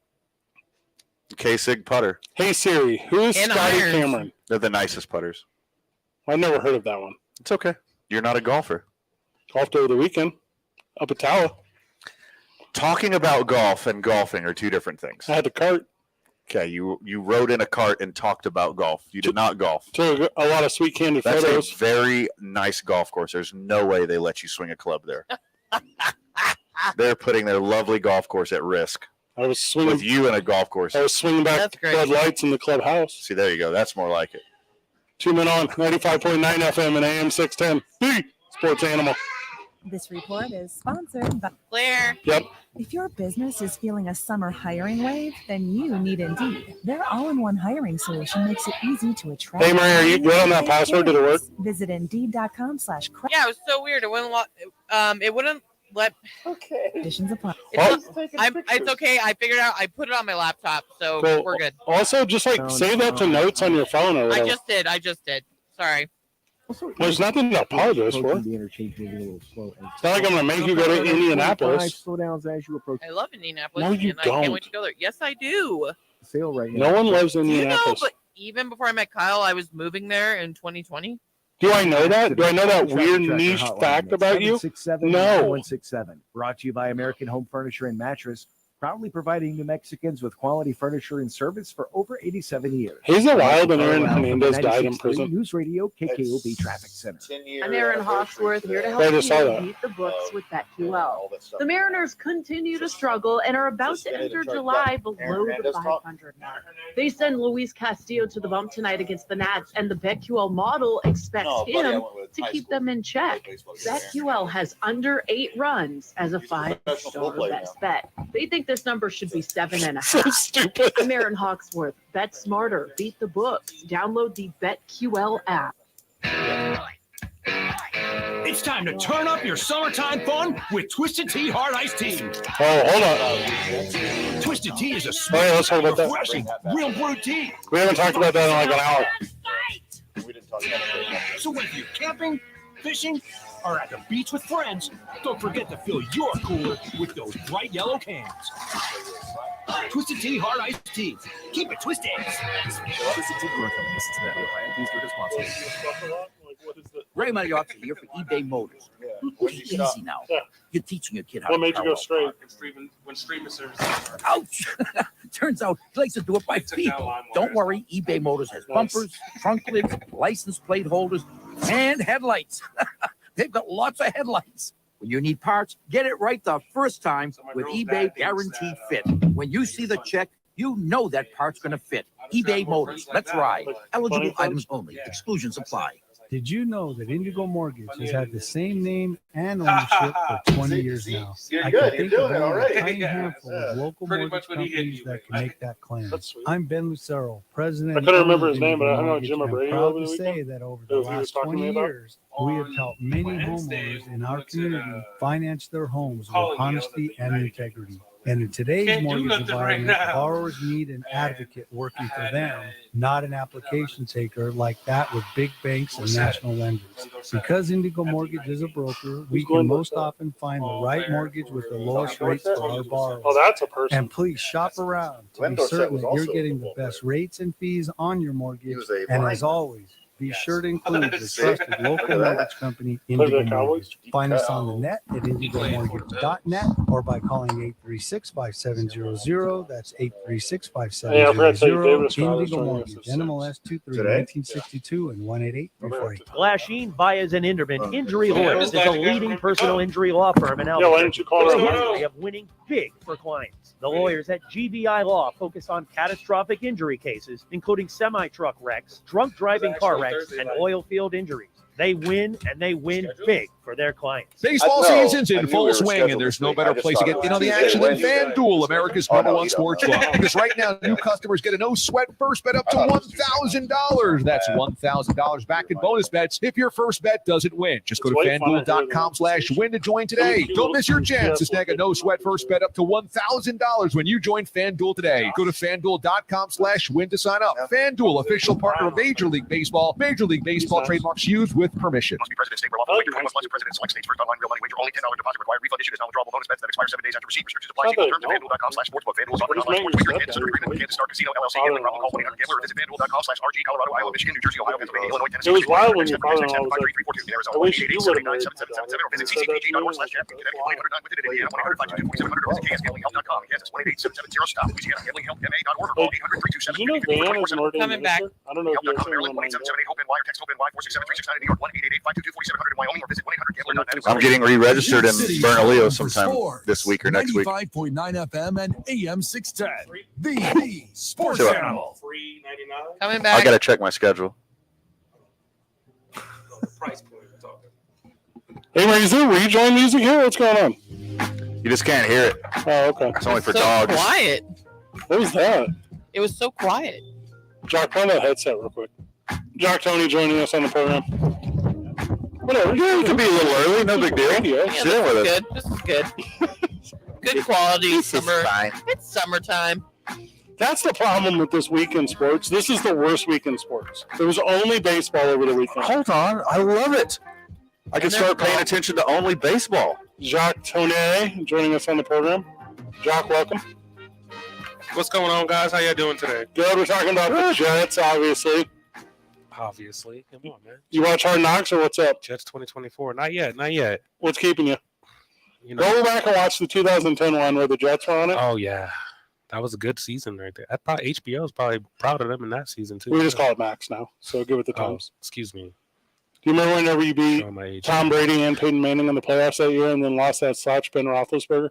K-Sig putter. Hey, Siri, who is And Scotty irons. Cameron? They're the nicest putters. I've never heard of that one. It's okay. You're not a golfer. Golfed over the weekend up at Tower. Talking about golf and golfing are two different things. I had the cart. Okay, you rode in a cart and talked about golf. You did not golf. Took a lot of sweet candid That's photos. a very nice golf course. There's no way they let you swing a club there. They're putting their lovely golf course at risk. I was swinging with you in a golf course. I was swinging back That's great. flood lights in the clubhouse. See, there you go. That's more like it. 2 men on 95.9 FM and AM 610. The Sports Animal. This report is sponsored by Claire. Yep. If your business is feeling a summer hiring wave, then you need Indeed. Their all-in-one hiring solution makes it easy to attract. Hey, Marie, are you good on that password? Did it work? Visit Indeed.com/crack. Yeah, it was so weird. It wouldn't let. Okay. Conditions apply. It's okay. I figured out. I put it on my laptop, so Cool. we're good. Also, just like save that to notes on your phone or whatever. I just did. Sorry. There's nothing to apologize for. It's not like I'm going to make you go to Indianapolis. Slow downs as you approach. I love Indianapolis, No, you and I can't don't. wait to go there. Yes, I do. Sale right now. No one loves You know, Indianapolis. but even before I met Kyle, I was moving there in 2020. Do I know that? Do I know that weird niche fact about you? 767-9167. Brought to you by American Home Furniture and Mattress, proudly providing New Mexicans with quality furniture and service for over 87 years. Hazel Wild and Aaron From Hernandez died in 96.3 prison. News Radio, KKOB Traffic Center. I'm Aaron Hawksworth here to help I just saw you that. beat the books with BetQL. The Mariners continue to struggle and are about to enter July below the 500 mark. They send Luis Castillo to the bump tonight against the Nats, and the BetQL model expects him to keep them in check. BetQL has under 8 runs as a $5 best bet. They think this number should be 7.5. So stupid. I'm Aaron Hawksworth. Bet smarter. Beat the books. Download the BetQL app. It's time to turn up your summertime fun with Twisted Tea Hard Iced Tea. Oh, hold on. Twisted Tea is a Oh, yeah, let's talk smooth, about that. refreshing, real brewed tea. We haven't talked about that in like an hour. So whether you're camping, fishing, or at the beach with friends, don't forget to fill your cooler with those bright yellow cans. Twisted Tea Hard Iced Tea. Keep it twisted. Twisted Tea Brewer Company. Listen to that. Please do responsibly. Ray Mariotti here for eBay Motors. Easy now. You're teaching your kid how What to made you power go up. straight? When streaming services. Ouch! Turns out he likes to do it by people. Don't worry, eBay Motors has bumpers, trunk lids, license plate holders, and headlights. They've got lots of headlights. When you need parts, get it right the first time with eBay Guaranteed Fit. When you see the check, you know that part's going to fit. eBay Motors. Let's ride. Eligible items only. Exclusions apply. Did you know that Indigo Mortgage has had the same name and ownership for 20 years now? You're I good. can think You're of doing it only already. a tiny handful of local mortgage companies that can make that claim. I'm Ben Lucero, president. I couldn't and remember owner his of name, but I Indigo know Mortgage, Jim and I'm Abreu proud over to the say weekend. that over That the was he was last talking to 20 me about? years, we have helped many homeowners in our community finance their homes with honesty and integrity. And in today's mortgage environment, borrowers need an advocate working for them, not an application taker like that with big banks and national lenders. Because Indigo Mortgage is a broker, we can most often find the right mortgage with the lowest rates for our borrowers. Oh, that's a person. And please shop around to be certain that you're getting the best rates and fees on your mortgage. And as always, be sure to include the trusted local mortgage company, Indigo Mortgage. Find us on the net at indigomortgage.net or by calling 836-5700. That's 836-5700. Indigo Mortgage, NMLS 23-1962 and 188-348. Glasheen, Baez, and Inderman Injury Lawyers is a leading personal injury law firm in Yeah, why didn't you call With her? a history of winning big for clients. The lawyers at GBI Law focus on catastrophic injury cases, including semi-truck wrecks, drunk driving car wrecks, and oil field injuries. They win, and they win big for their clients. Baseball season's in full swing, and there's no better place to get in on the action than FanDuel, America's #1 sports book. Because right now, new customers get a no-sweat first bet up to $1,000. That's $1,000 back in bonus bets if your first bet doesn't win. Just go to FanDuel.com/win to join today. Don't miss your chance to snag a no-sweat first bet up to $1,000 when you join FanDuel today. Go to FanDuel.com/win to sign up. FanDuel, official partner of Major League Baseball. Major League Baseball trademarks used with permission. Must be president, state, where lawful wager 21 plus president select states first online real money wager only $10 deposit required. Refund issued as non-withdrawable bonus bets that expire 7 days after receipt. Restrictions apply. See full terms at FanDuel.com/sportsbook. FanDuel is offering online sports wager in Kansas, Missouri, Greenland, Kansas Star Casino, LLC. Gambling problem, call 1-800-GAMBLER or visit FanDuel.com/RG, Colorado, Iowa, Michigan, New Jersey, Ohio, Pennsylvania, Illinois, Tennessee. It was wild when your father-in-law was like, Arizona, I wish you would have married 1-888-777-7777 or visit ccpg.org/champion. Connecticut 1-800-9 with it in Indiana 1-800-522-4700 or visit ksgamblinghelp.com in Kansas 1-888-770-STOP. Louisiana gamblinghelpma.org or call 800-327 you know Dan is an ordained Coming back. minister? I don't know if you're saying Maryland 1-877-8-HOPE-NY or text HOPE-NY 467-369 in New York 1-888-522-4700 in Wyoming or visit 1-800-GAMBLER.net. I'm getting re-registered in Bernalillo sometime this week or next week. 95.9 FM and AM 610. The Sports Sure. Channel. Coming back. I gotta check my schedule. Hey, man, is there rejoin music here? What's going on? You just can't hear it. Oh, okay. It's only for so dogs. quiet. What was that? It was so quiet. Jock, play that headset real quick. Jock Tony joining us on the program. Whatever. Yeah, it could be a little early. No big deal. Radio. Yeah, Sit this with is us. good. This is good. Good quality summer. fine. It's summertime. That's the problem with this week in sports. This is the worst week in sports. There was only baseball over the weekend. Hold on. I love it. I can start paying attention to only baseball. Jacques Tonnet joining us on the program. Jacques, welcome. What's going on, guys? How y'all doing today? Good. We're talking about the Jets, obviously. Obviously. Come on, man. You watch Hard Knocks or what's up? Jets 2024. Not yet. Not yet. What's keeping you? You know. Go back and watch the 2010 one where the Jets were on it. Oh, yeah. That was a good season right there. I thought HBO was probably proud of them in that season, too. We just call it Max now, so give it the times. Excuse me. Do you remember whenever you beat Show my age. Tom Brady and Peyton Manning in the playoffs that year and then lost that slouch Ben Roethlisberger?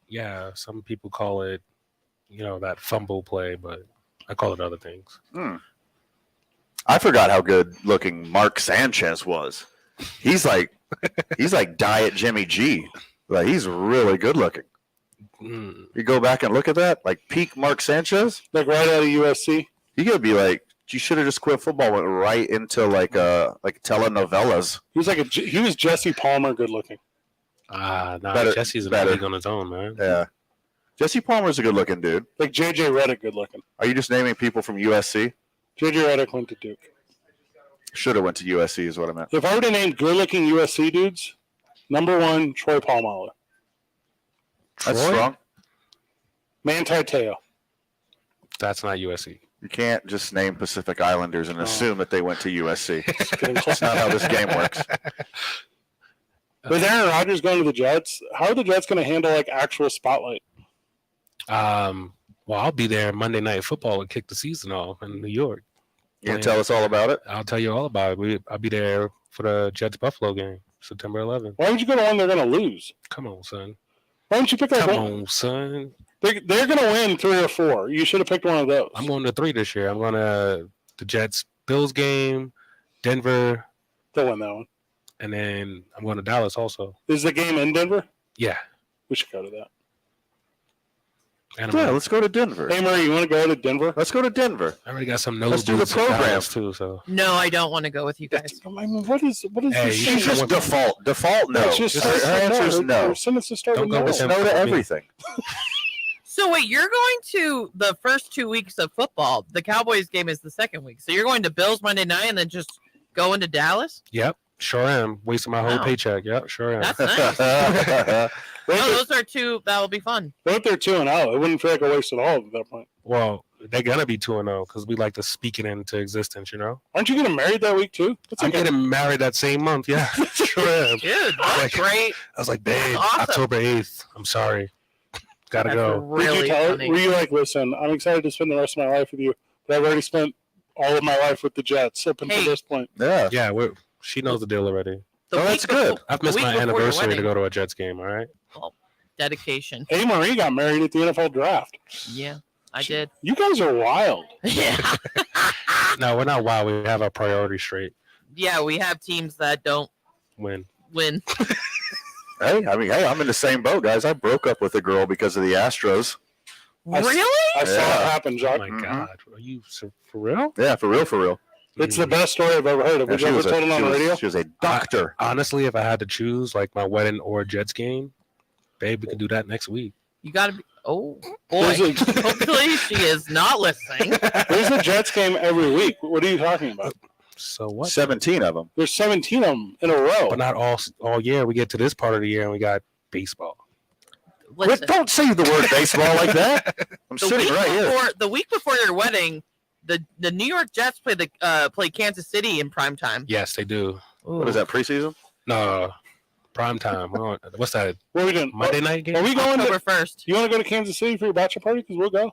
Yeah, some people call it, that fumble play, but I call it other things. I forgot how good looking Mark Sanchez was. He's like Diet Jimmy G. Like he's really good looking. You go back and look at that, like peak Mark Sanchez, like right out of USC. You gotta be like You should have just quit football. Went right into like telenovelas. He was Jesse Palmer, good looking. Jesse's in the league on his own, man. Yeah, Jesse Palmer's a good looking dude. Like JJ Redick, good looking. Are you just naming people from USC? JJ Redick went to Duke. Should have went to USC is what I meant. If I were to name good looking USC dudes, number 1, Troy Polamalu. That's strong. Manti Te'o. That's not USC. You can't just name Pacific Islanders and assume that they went to USC. That's not how this game works. With Aaron Rodgers going to the Jets, how are the Jets going to handle like actual spotlight? Well, I'll be there Monday Night Football and kick the season off in New York. You gonna tell us all about it? I'll tell you all about it. I'll be there for the Jets Buffalo game, September 11th. Why would you go to one they're going to lose? Come on, son. Why don't you pick Come on, son. They're going to win 3 or 4. You should have picked one of those. I'm going to 3 this year. I'm going to the Jets Bills game, Denver. They'll win that one. And then I'm going to Dallas also. Is the game in Denver? Yeah. We should go to that. Yeah, let's go to Denver. Hey, Murray, you want to go to Denver? Let's go to Denver. I already got some Let's do the program too. So No, I don't want to go with you guys. I mean, what is Hey, this? you It's just default. Default, no. It's just Her answer is no. Send us to start Don't with go no. with It's him. no to everything. So wait, you're going to the first 2 weeks of football. The Cowboys game is the second week. So you're going to Bills Monday night and then just go into Dallas? Yep, sure am. Wasting my whole Wow. paycheck. Yep, sure am. That's nice. No, those are 2. That will be fun. What if they're 2-0? It wouldn't feel like a waste at all at that point. Well, they're gonna be 2-0 because we like to speak it into existence. You know. Aren't you getting married that week too? I'm getting married that same month. Yeah, sure am. Dude, that's great. I was like, babe, Awesome. October 8th. I'm sorry. Gotta That's go. really Did you tell her? funny. Were you like, listen, I'm excited to spend the rest of my life with you, but I've already spent all of my life with the Jets up until Hey. this point. Yeah. Yeah, she knows the deal already. The Oh, week that's good. before- I've the missed week my before your anniversary to wedding. go to a Jets game. All right. Dedication. Hey, Marie got married at the NFL draft. Yeah, I did. You guys are wild. Yeah. No, we're not wild. We have our priorities straight. Yeah, we have teams that don't Win. win. Hey, I'm in the same boat, guys. I broke up with a girl because of the Astros. Really? I saw it happen, Oh Jock. my God, are you for real? Yeah, for real. It's the best story I've ever heard. Have Yeah, you ever told it on the radio? She was a doctor. Honestly, if I had to choose, like my wedding or a Jets game, babe, we can do that next week. You got to be. Oh, boy. There's a, Hopefully she is not listening. there's a Jets game every week. What are you talking about? So what? 17 of them. There's 17 of them in a row. But not all year. We get to this part of the year and we got baseball. Listen, Don't say the word baseball like that. I'm the sitting week right here. before the week before your wedding, the New York Jets play Kansas City in prime time. Yes, they do. What is that, preseason? No, prime time. What's that? What are we doing? Monday night game? Are we going October to? 1st. You want to go to Kansas City for your bachelor party? Because we'll go.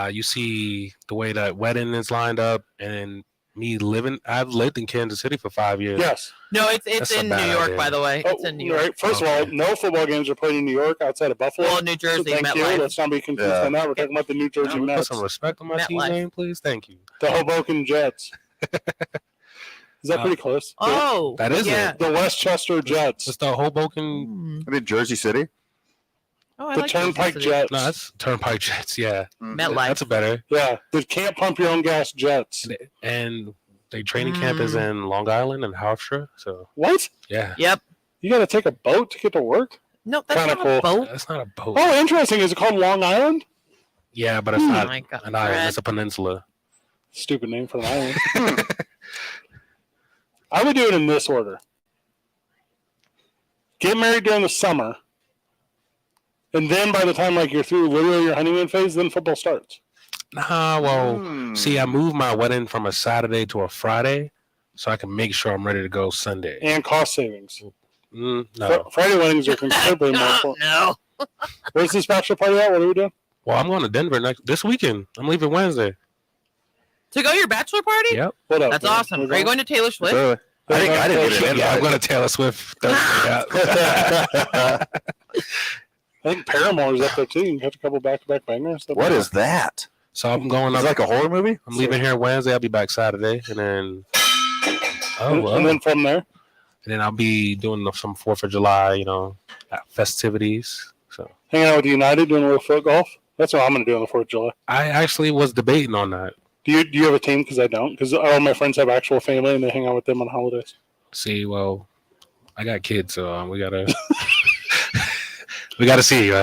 You see the way that wedding is lined up and me living. I've lived in Kansas City for 5 years. Yes. No, it's That's a in New bad York, idea. by the way. It's in New York. Right. First of all, no football games are played in New York outside of Buffalo. Well, New Jersey, So thank you. MetLife. Let's not be confused Yeah. on that. We're talking about the New Jersey Put Mets, some respect on my team MetLife. name, please. Thank you. the Hoboken Jets. Is that pretty close? Oh, That is yeah. it. The Westchester Jets. It's the Hoboken. I mean, Jersey City. Oh, I The like Turnpike Kansas City. Jets. No, that's Turnpike Jets. Yeah, MetLife. that's better. Yeah, the can't pump your own gas Jets. And their training camp is in Long Island and Hofstra. So What? yeah, Yep. You got to take a boat to get to work? No, that's Kinda not cool. a boat. that's not a boat. Oh, interesting. Is it called Long Island? Yeah, but it's Oh not my God, an island. Brad. It's a peninsula. Stupid name for an island. I would do it in this order. Get married during the summer. And then by the time like you're through literally your honeymoon phase, then football starts. Nah, well, see, I moved my wedding from a Saturday to a Friday, so I can make sure I'm ready to go Sunday. And cost savings. No. Friday weddings are considerably more important. No. Where's this bachelor party at? What are we doing? Well, I'm going to Denver this weekend. I'm leaving Wednesday. To go to your bachelor party? Yep. What up? That's man? awesome. We're Are you going to Taylor Swift? I didn't get an Yeah, I'm invite. going to Taylor Swift Thursday. I think Paramore's up there too. You can catch a couple back-to-back bangers. What is that? So I'm going Is up. it like a horror movie? I'm leaving here Wednesday. I'll be back Saturday, and then And then from there, I'll be doing some 4th of July, festivities. So hanging out with United, doing a little foot golf. That's what I'm going to do on the 4th of July. I actually was debating on that. Do you have a team? Because I don't. Because all my friends have actual family and they hang out with them on holidays. See, well, I got kids, so we gotta see.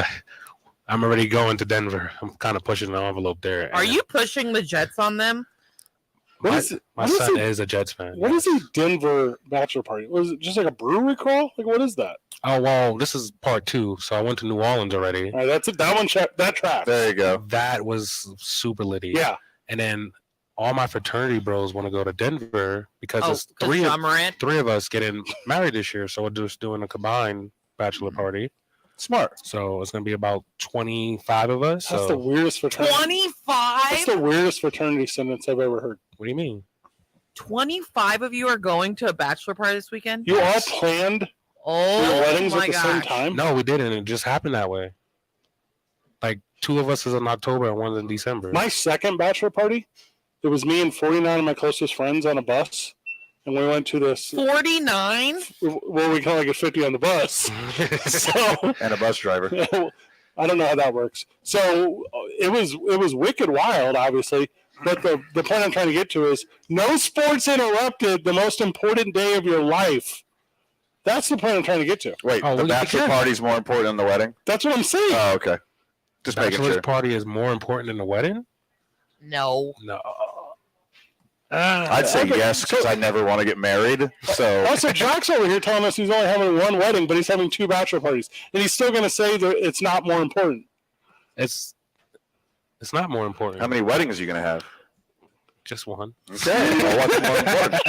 I'm already going to Denver. I'm kind of pushing the envelope there. Are you pushing the Jets on them? My son is a Jets fan. What is a Denver bachelor party? Was it just like a brewery crawl? Like, what is that? Oh, well, this is part 2, so I went to New Orleans already. All right, that's it. That one, that tracks. There you go. That was super litty. Yeah. And then all my fraternity bros want to go to Denver because it's 'cause three John Morant? of us getting married this year, so we're just doing a combined bachelor party. Smart. So it's going to be about 25 of us. That's so. the weirdest fraternity. 25? That's the weirdest fraternity sentence I've ever heard. What do you mean? 25 of you are going to a bachelor party this weekend? You all planned your weddings at the same time? No, we didn't. It just happened that way. Like 2 of us is in October and 1's in December. My second bachelor party, it was me and 49 of my closest friends on a bus. And we went to this 49. Well, we can only get 50 on the bus. And a bus driver. I don't know how that works. So it was wicked wild, obviously. But the point I'm trying to get to is no sports interrupted the most important day of your life. That's the point I'm trying to get to. Wait, the bachelor party's more important than the wedding? That's what I'm saying. Oh, okay. Just making Bachelor's sure. party is more important than the wedding? No. I'd say okay. yes because I never want to get married. So Also, Jack's over here telling us he's only having one wedding, but he's having 2 bachelor parties, and he's still going to say that it's not more important. It's not more important. How many weddings are you going to have? Just one. Okay. Well, what's more important?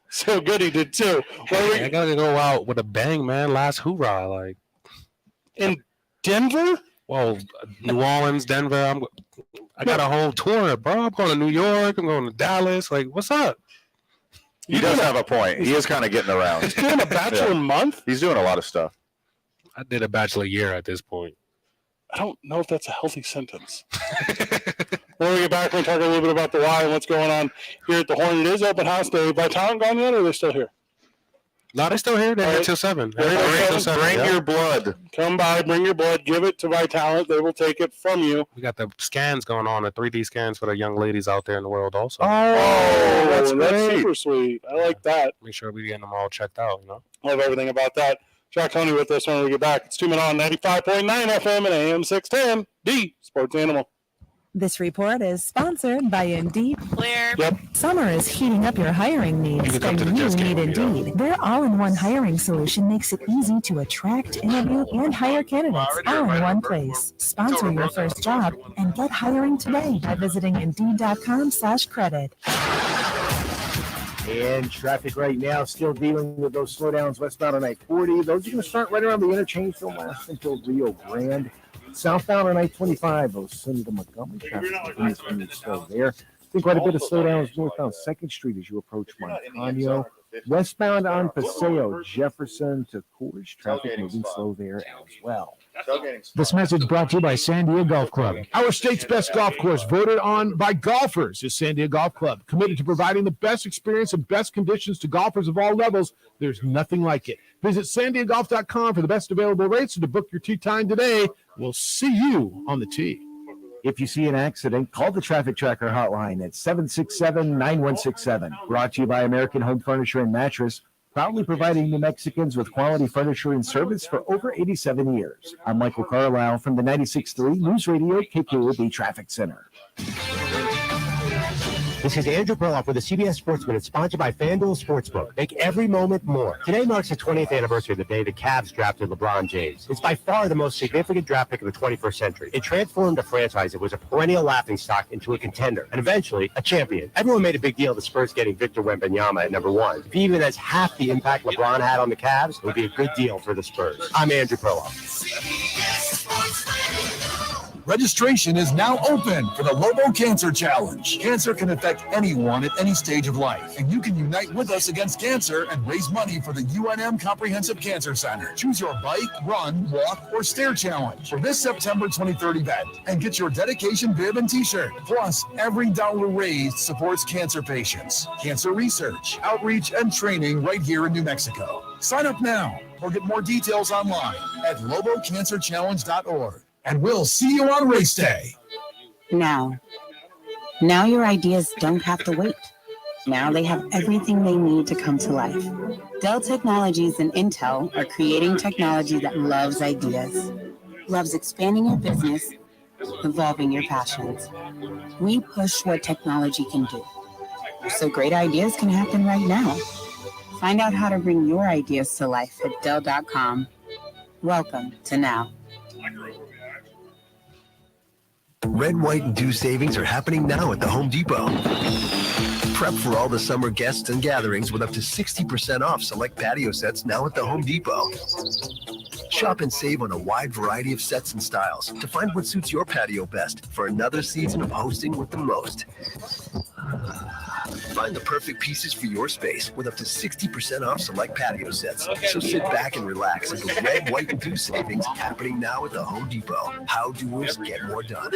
So good he did too. I gotta go out with a bang, man. Last hoorah, like in Denver. Well, New Orleans, Denver. I got a whole tour, bro. I'm going to New York. I'm going to Dallas. Like, what's up? He does have a point. He is kind of getting around. He's doing a bachelor month. He's doing a lot of stuff. I did a bachelor year at this point. I don't know if that's a healthy sentence. When we get back, we'll talk a little bit about the why and what's going on here at the Horn. It is open house day. By town gone yet, or are they still here? No, they're still here. They're here till 7. Bring your blood. Come by, bring your blood, give it to Vitalent. They will take it from you. We got the scans going on, the 3D scans for the young ladies out there in the world also. Oh, that's super sweet. I like that. Make sure we getting them all checked out, you know? Love everything about that. Jack Tony with us when we get back. It's 2 Minutes on 95.9 FM and AM 610, the Sports Animal. This report is sponsored by Indeed. Claire. Yep. Summer is heating up your hiring needs, and you need Indeed. Their all-in-one hiring solution makes it easy to attract, interview, and hire candidates all in one place. Sponsor your first job and get hiring today by visiting Indeed.com/credit. And traffic right now still dealing with those slowdowns westbound on I-40. Those are going to start right around the interchange from west until Rio Grande. Southbound on I-25, those Sunny to Montgomery traffic continues to move slow there. See quite a bit of slowdowns northbound 2nd Street as you approach Montano. Westbound on Paseo, Jefferson to Coors, traffic moving slow there as well. This message brought to you by Sandia Golf Club. Our state's best golf course, voted on by golfers, is Sandia Golf Club. Committed to providing the best experience and best conditions to golfers of all levels. There's nothing like it. Visit sandiagolf.com for the best available rates and to book your tee time today. We'll see you on the tee. If you see an accident, call the Traffic Tracker hotline at 767-9167. Brought to you by American Home Furniture and Mattress, proudly providing New Mexicans with quality furniture and service for over 87 years. I'm Michael Carlisle from the 96.3 News Radio KQOB Traffic Center. This is Andrew Perloff with the CBS Sports Minute, sponsored by FanDuel Sportsbook. Make every moment more. Today marks the 20th anniversary of the day the Cavs drafted LeBron James. It's by far the most significant draft pick of the 21st century. It transformed a franchise that was a perennial laughingstock into a contender, and eventually a champion. Everyone made a big deal of the Spurs getting Victor Wembanyama at number 1. If he even has half the impact LeBron had on the Cavs, it would be a good deal for the Spurs. I'm Andrew Perloff. Registration is now open for the Lobo Cancer Challenge. Cancer can affect anyone at any stage of life, and you can unite with us against cancer and raise money for the UNM Comprehensive Cancer Center. Choose your bike, run, walk, or stair challenge for this September 23rd event and get your dedication bib and t-shirt. Plus, every dollar raised supports cancer patients, cancer research, outreach, and training right here in New Mexico. Sign up now or get more details online at lobocancerchallenge.org. And we'll see you on race day. Now, Now your ideas don't have to wait. Now they have everything they need to come to life. Dell Technologies and Intel are creating technology that loves ideas, loves expanding your business, evolving your passions. We push what technology can do, so great ideas can happen right now. Find out how to bring your ideas to life at Dell.com. Welcome to Now. Red, white, and dew savings are happening now at the Home Depot. Prep for all the summer guests and gatherings with up to 60% off select patio sets now at the Home Depot. Shop and save on a wide variety of sets and styles to find what suits your patio best for another season of hosting with the most. Find the perfect pieces for your space with up to 60% off select patio sets. So sit back and relax as the red, white, and dew savings happening now at the Home Depot. How doers get more done.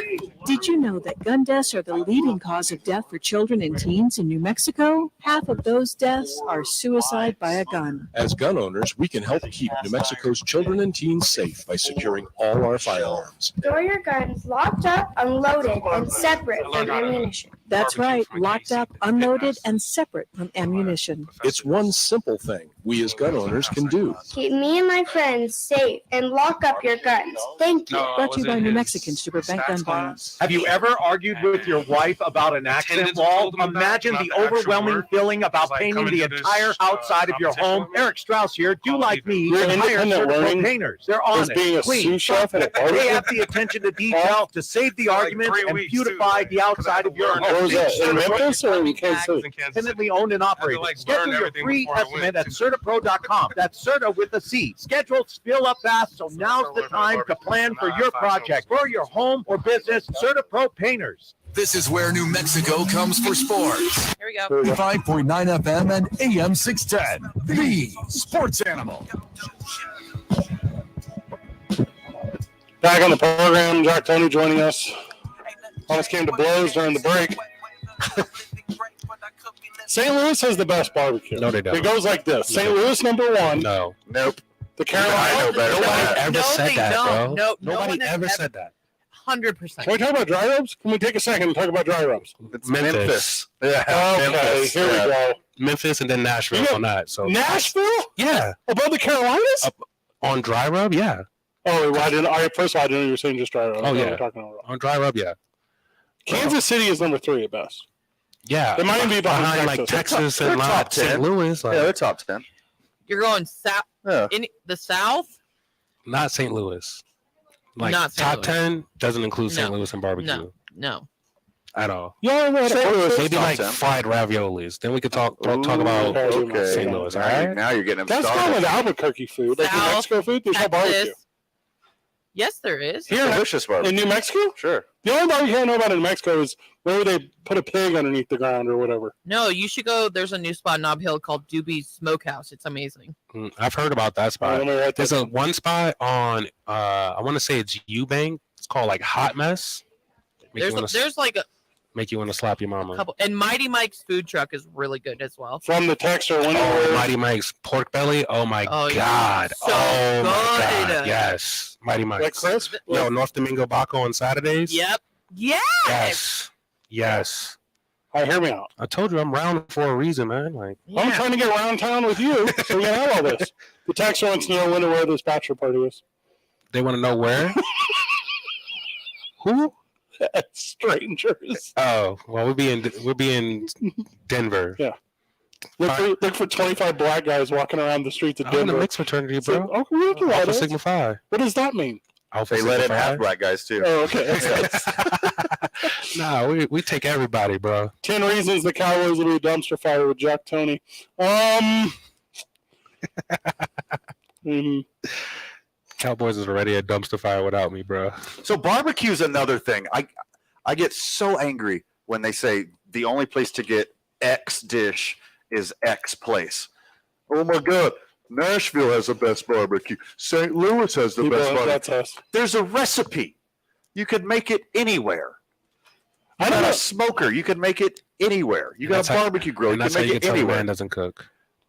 Did you know that gun deaths are the leading cause of death for children and teens in New Mexico? Half of those deaths are suicide by a gun. As gun owners, we can help keep New Mexico's children and teens safe by securing all our firearms. Store your guns locked up, unloaded, and separate from ammunition. That's right, locked up, unloaded, and separate from ammunition. It's one simple thing we as gun owners can do. Keep me and my friends safe and lock up your guns. Thank you. Brought to you by New Mexicans to prevent gun violence. Have you ever argued with your wife about an accent wall? Imagine the overwhelming feeling about painting the entire outside of your home. Eric Strauss here. Do like me and hire certified painters. They're honest, clean, thoughtful. They have the attention to detail to save the argument and beautify the outside of your home. Where was that? In Memphis or in Kansas City? Independently owned and operated. Schedule your free estimate at CertaPro.com. That's Certa with a C. Schedules fill up fast, so now's the time to plan for your project, for your home or business. CertaPro Painters. This is where New Mexico comes for sports. Here we go. 5.9 FM and AM 610. The Sports Animal. Back on the program, Jack Tony joining us. Almost came to blows during the break. St. Louis has the best barbecue. No, they don't. It goes like this. St. Louis, number one. No. Nope. The Carolina. I know better. Nobody ever said that, bro. No, Nobody ever said that. 100%. Can we talk about dry rubs? Can we take a second and talk about dry rubs? It's Memphis. Yeah. Okay, Memphis. here we go. Memphis and then Nashville on that. So Nashville? Yeah. Above the Carolinas? On dry rub, yeah. Oh, well, first of all, I didn't know you were saying just dry rub. Oh, yeah. We're talking about On dry rub, yeah. Kansas City is number 3 at best. Yeah. It might even be behind like Texas They're and top 10. St. Louis. Like, Yeah, they're top 10. You're going south. Yeah. In the south? not St. Louis. Like Not St. top Louis. 10 doesn't include St. No. Louis and barbecue No. at all. Yeah, Maybe like fried raviolis. Then we could talk about Okay. St. Louis. All Now, right. now you're getting them That's started. not with Albuquerque food. Like New South Mexico food, there's no barbecue. Texas. Yes, there is. Here, Delicious barbecue. in New Mexico? Sure. The only barbecue I know about in New Mexico is where they put a pig underneath the ground or whatever. No, you should go. There's a new spot in Nob Hill called Doobie's Smokehouse. It's amazing. I've heard about that spot. There's a one spot on I want to say it's Eubank. It's called like Hot Mess. There's like a Make you want to slap your mama. couple, and Mighty Mike's food truck is really good as well. From the texter, Mighty Mike's pork belly. Oh my Oh, yeah. god. So oh my good. god. Yes. Mighty Mike's. crisp? Yo, North Domingo Baco on Saturdays. Yep. Yes. Yes. Yes. All right, hear me out. I told you I'm round for a reason, man. Like I'm trying to get around town with you so we can have all this. The texter wants to know when and where this bachelor party is. they want to know where. Who? Strangers. Oh, well, we'll be in Denver. Yeah. Look for 25 black guys walking around the streets of I'm in Denver. a mixed fraternity, bro. Oh, look at Alpha that. Sigma Phi. What does that mean? Alpha They Sigma let in Phi. half black guys too. Oh, okay. Nah, we take everybody, bro. 10 reasons the Cowboys will be a dumpster fire with Jack Tony. Cowboys is already a dumpster fire without me, bro. So barbecue's another thing. I get so angry when they say the only place to get X dish is X place. Oh my God, Nashville has the best barbecue. St. Louis has the best barbecue. That's us. There's a recipe. You could make it anywhere. You got a smoker. You can make it anywhere. You got a barbecue grill. You And can that's how make you it can tell a anywhere. man doesn't cook.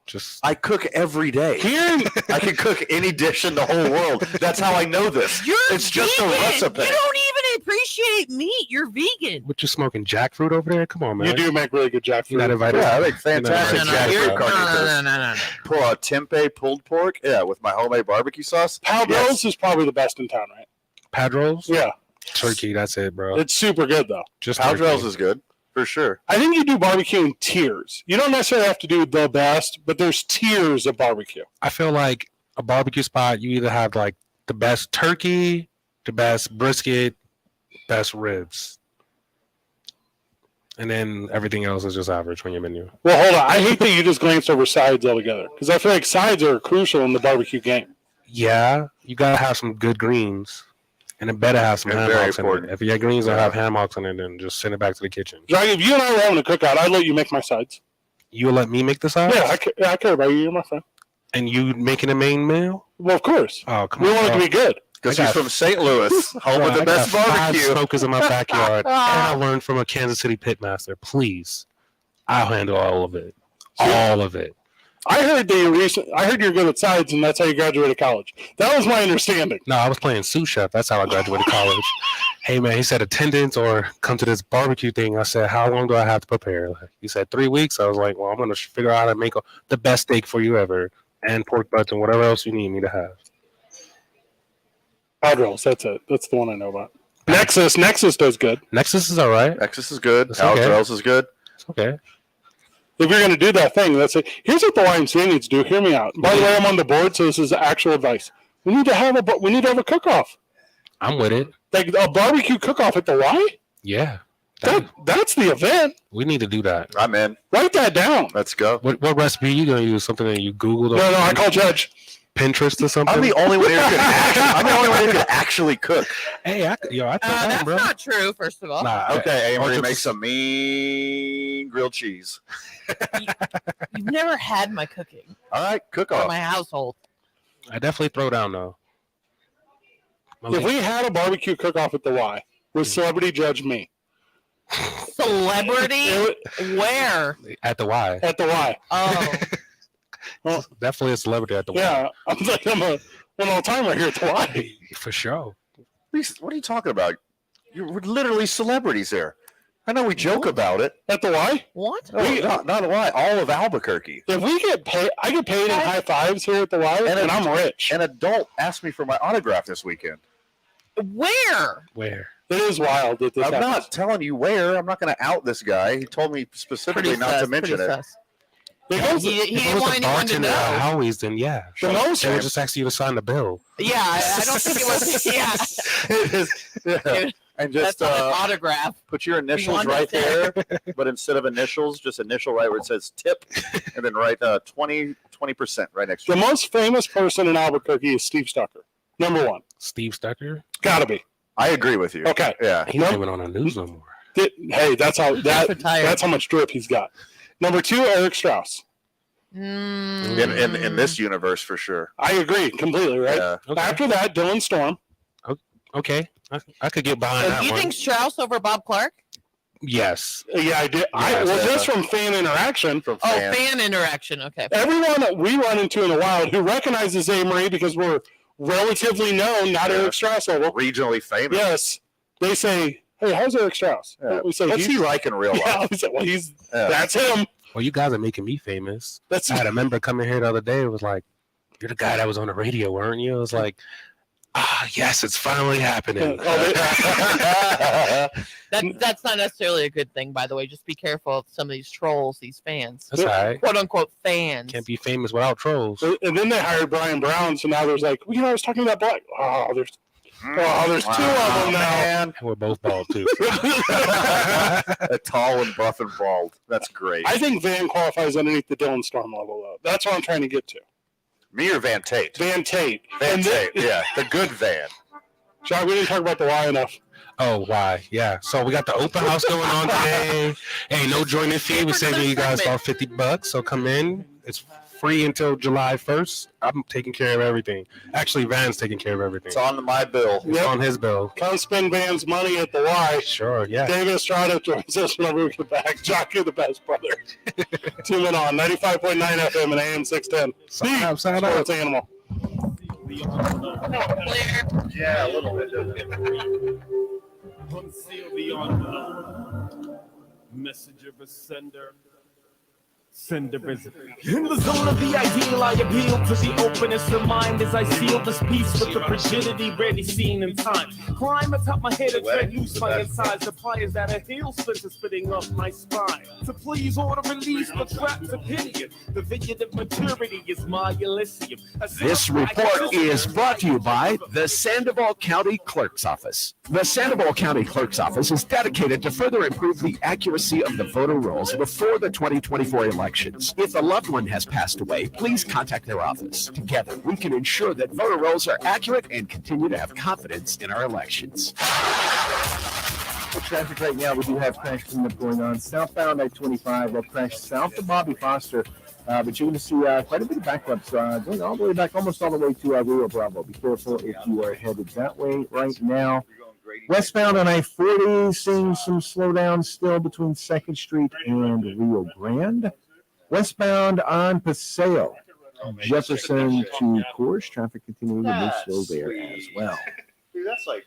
Just I cook every day. Here, I can cook any dish in the whole world. That's how I know this. You're it's just a vegan. recipe. You don't even appreciate meat. You're vegan. What, you smoking jackfruit over there? Come on, man. You do make really good jackfruit. You're not invited. Yeah, I make fantastic No, jackfruit carnitas. no. Pull out tempeh pulled pork, yeah, with my homemade barbecue sauce. Padros is probably the best in town, right? Padros? Yeah. Turkey, that's it, bro. It's super good, though. Just Padros turkey. is good, for sure. I think you do barbecue in tiers. You don't necessarily have to do the best, but there's tiers of barbecue. I feel like a barbecue spot, you either have like the best turkey, the best brisket, best ribs. And then everything else is just average on your menu. Well, hold on. I hate that you just glanced over sides altogether because I feel like sides are crucial in the barbecue game. Yeah, you gotta have some good greens. And it better have some Yeah, ham very hocks in important. it. If your greens don't have ham hocks in it, then just send it back to the kitchen. Johnny, if you and I were having a cookout, I'd let you make my sides. You'll let me make the sides? Yeah, I care about you. You're my friend. And you making the main meal? Well, of course. Oh, come We on. want it to be good. Because he's from St. Louis, home of the best I got barbecue. 5 smokers in my backyard, and I learned from a Kansas City pitmaster. Please, I'll handle all of it. All of it. I heard that I heard you're good at sides, and that's how you graduated college. That was my understanding. No, I was playing sous chef. That's how I graduated college. Hey, man, he said attendance or come to this barbecue thing. I said, how long do I have to prepare? He said 3 weeks. I was like, well, I'm going to figure out how to make the best steak for you ever and pork butts and whatever else you need me to have. Padros, that's it. That's the one I know about. Nexus does good. Nexus is all right. Nexus is good. It's okay. Padros is good. It's okay. If you're going to do that thing, that's it. Here's what the YMCA needs to do. Hear me out. By the way, I'm on the board, so this is actual advice. We need to have a cook-off. I'm with it. Like a barbecue cook-off at the Y? Yeah. That's the event. We need to do that. I'm in. Write that down. Let's go. What recipe are you going to use? Something that you Googled? No, I call Judge. Pinterest or something? I'm the only one here who can actually cook. Hey, I thought That's not true, first of all. Okay, Amory, make some mean grilled cheese. You've never had my cooking. All right, cook Or off. my household. I definitely throw down, though. If we had a barbecue cook-off at the Y, would celebrity judge me? Celebrity? Where? At the Y. At the Y. Oh. Well, definitely a celebrity at the Y. Yeah, I'm an all-timer here at the Y. For sure. What are you talking about? You're literally celebrities there. I know we joke about it. At the Y? What? No, not a Y. All of Albuquerque. If we get paid, I get paid in high fives here at the Y, and I'm rich. An adult asked me for my autograph this weekend. Where? Where? It is wild that this I'm happens. not telling you where. I'm not going to out this guy. He told me specifically not to mention it. He didn't want anyone to know. Howie's, then yeah. The most They were just asking you to sign the bill. Yeah, I don't think it was. Yeah. And just That's not an autograph. put your initials wanted right to. there, but instead of initials, just initial right where it says tip, and then write 20% right next to The it. most famous person in Albuquerque is Steve Stucker. Number one. Steve Stucker? Gotta be. I agree with you. Okay. Yeah. He's not even on the news no more. Hey, that's how that's how much drip he's got. Number two, Eric Strauss. In this universe, for sure. I agree completely, right? Yeah. Okay. After that, Dylan Storm. Okay. I could get behind that You one. think Strauss over Bob Clark? Yes. Yeah, I did. Just from fan interaction. Fan interaction. Okay. Everyone that we run into in the wild who recognizes A-Marie because we're relatively known, not Eric Strauss level. Regionally famous. Yes. They say, hey, how's Eric Strauss? Yeah. We say, What's he like in real life? Yeah, we say, well, that's him. Well, you guys are making me famous. I had a member come in here the other day. It was like, you're the guy that was on the radio, weren't you? It was like, yes, it's finally happening. That's not necessarily a good thing, by the way. Just be careful of some of these trolls, these fans. That's all right. Quote unquote fans. Can't be famous without trolls. And then they hired Brian Brown, so now there's like, I was talking about Black. There's two of them now. Man. We're both bald, too. Tall and buff and bald. That's great. I think Van qualifies underneath the Dylan Storm level, though. That's what I'm trying to get to. Me or Van Tate? Van Tate. Van Tate, yeah. The good Van. John, we didn't talk about the Y enough. Oh, why? Yeah. So we got the open house going on today. Hey, no joining fee. We're saving you guys about $50. So come in. It's free until July 1st. I'm taking care of everything. Actually, Van's taking care of everything. It's on my bill. It's on his bill. Come spend Van's money at the Y. Sure, yeah. David Estrada joins us whenever we get back. Jock, you're the best, brother. 2 men on 95.9 FM and AM 610. Sign up. Sports Animal. Yeah, a little bit. Unseal the unknown. Messenger of a sender. Sender is in the zone of the ideal. I appeal to the openness of mind as I seal this piece with the frigidity rarely seen in time. Climb atop my head and tread loose my insides. The pliers that a heel splinter spitting up my spine. To please order release, but trapped opinion. The vision of maturity is my Elysium. This report is brought to you by the Sandoval County Clerk's Office. The Sandoval County Clerk's Office is dedicated to further improve the accuracy of the voter rolls before the 2024 elections. If a loved one has passed away, please contact their office. Together, we can ensure that voter rolls are accurate and continue to have confidence in our elections. For traffic right now, we do have crash cleanup going on. Southbound I-25, that crash south of Bobby Foster. But you're going to see quite a bit of backups going all the way back, almost all the way to Rio Bravo. Be careful if you are headed that way right now. Westbound on I-40, seeing some slowdowns still between 2nd Street and Rio Grande. Westbound on Paseo, Jefferson to Coors, traffic continuing to move slow there as well.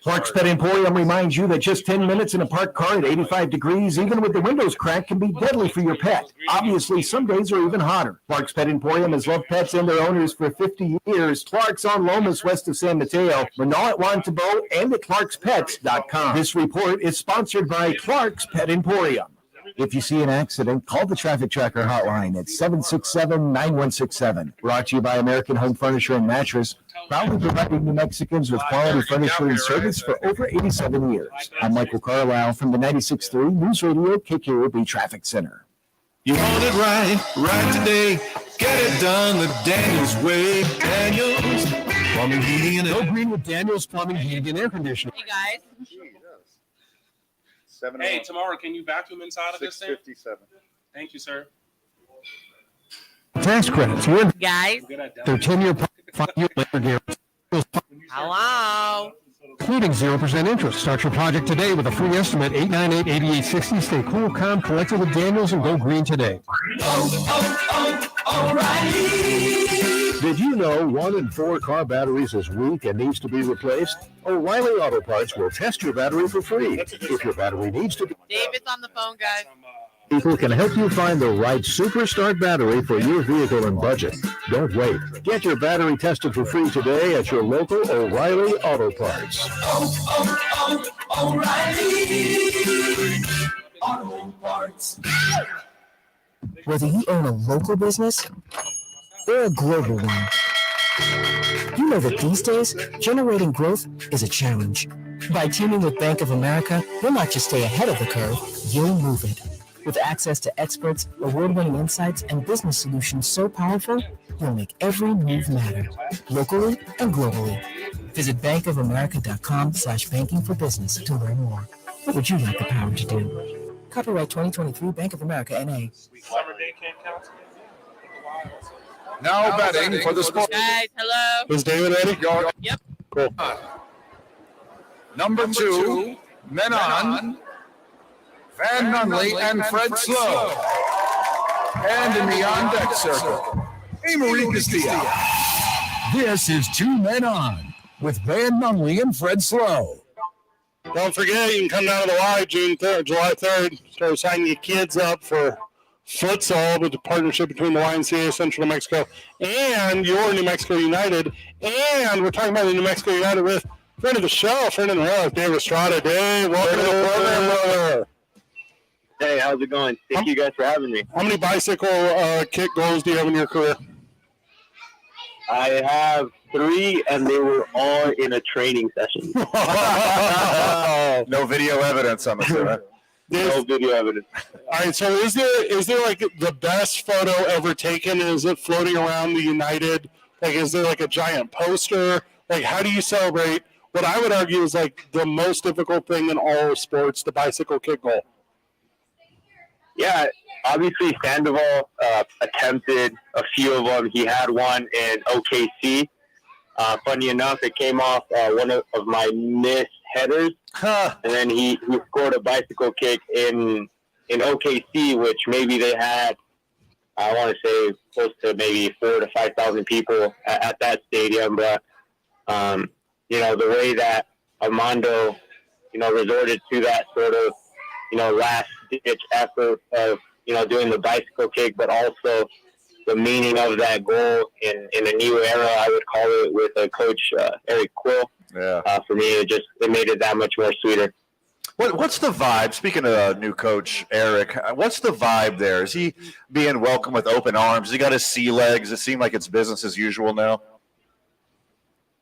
Clark's Pet Emporium reminds you that just 10 minutes in a parked car at 85 degrees, even with the windows cracked, can be deadly for your pet. Obviously, some days are even hotter. Clark's Pet Emporium has loved pets and their owners for 50 years. Clark's on Lomas, west of San Mateo, Renault at Wantabo, and at clarkspets.com. This report is sponsored by Clark's Pet Emporium. If you see an accident, call the Traffic Tracker hotline at 767-9167. Brought to you by American Home Furniture and Mattress, proudly providing New Mexicans with quality furniture and service for over 87 years. I'm Michael Carlisle from the 96.3 News Radio KKOB Traffic Center. You want it right today. Get it done the Daniels way. Daniels Plumbing, Heating, and Go green with Daniels Plumbing, Heating, and Air Conditioning. Hey, guys. Hey, tomorrow, can you vacuum inside of this thing? 657. Thank you, sir. Tax credits. You're in Guys. their 10-year, 5-year later guarantee. Hello. Including 0% interest. Start your project today with a free estimate, 898-8860. Stay cool, calm, collected with Daniels, and go green today. O'Reilly. Did you know 1 in 4 car batteries is weak and needs to be replaced? O'Reilly Auto Parts will test your battery for free. If your battery needs to be... David's on the phone, guys. People can help you find the right Super Start battery for your vehicle and budget. Don't wait. Get your battery tested for free today at your local O'Reilly Auto Parts. O'Reilly Auto Parts. Whether you own a local business or a global one, you know that these days, generating growth is a challenge. By teaming with Bank of America, you'll not just stay ahead of the curve, you'll move it. With access to experts, award-winning insights, and business solutions so powerful, you'll make every move matter, locally and globally. Visit bankofamerica.com/banking for business to learn more. What would you like the power to do? Copyright 2023 Bank of America, N.A. Summer day camp counts. Now betting for the sport. Guys, hello. Is David ready? Yep. Cool. Number 2, men on. Van Nunley and Fred Slow. And in the on-deck circle, Amory Castillo. This is 2 Men On with Van Nunley and Fred Slow. Don't forget, you can come down to the Y July 3rd. Start signing your kids up for futsal with the partnership between the YMCA Central New Mexico and your New Mexico United. And we're talking about the New Mexico United with friend of the show, friend of the road, Dave Estrada. Dave, welcome to the program, brother. Hey, how's it going? Thank you guys for having me. How many bicycle kick goals do you have in your career? I have 3, and they were all in a training session. No video evidence, I'm assuming. No video evidence. All right, so is there like the best photo ever taken? Is it floating around the United? Like, is there like a giant poster? Like, how do you celebrate what I would argue is like the most difficult thing in all sports, the bicycle kick goal? Yeah, obviously Sandoval attempted a few of them. He had one in OKC. Funny enough, it came off one of my missed headers, and then he scored a bicycle kick in OKC, which maybe they had, I want to say, close to maybe 4,000 to 5,000 people at that stadium. But the way that Armando resorted to that sort of, last ditch effort of, doing the bicycle kick, but also the meaning of that goal in a new era, I would call it, with Coach Eric Quill. Yeah. For me, it made it that much more sweeter. What's the vibe? Speaking of new coach Eric, what's the vibe there? Is he being welcomed with open arms? Has he got his sea legs? Does it seem like it's business as usual now?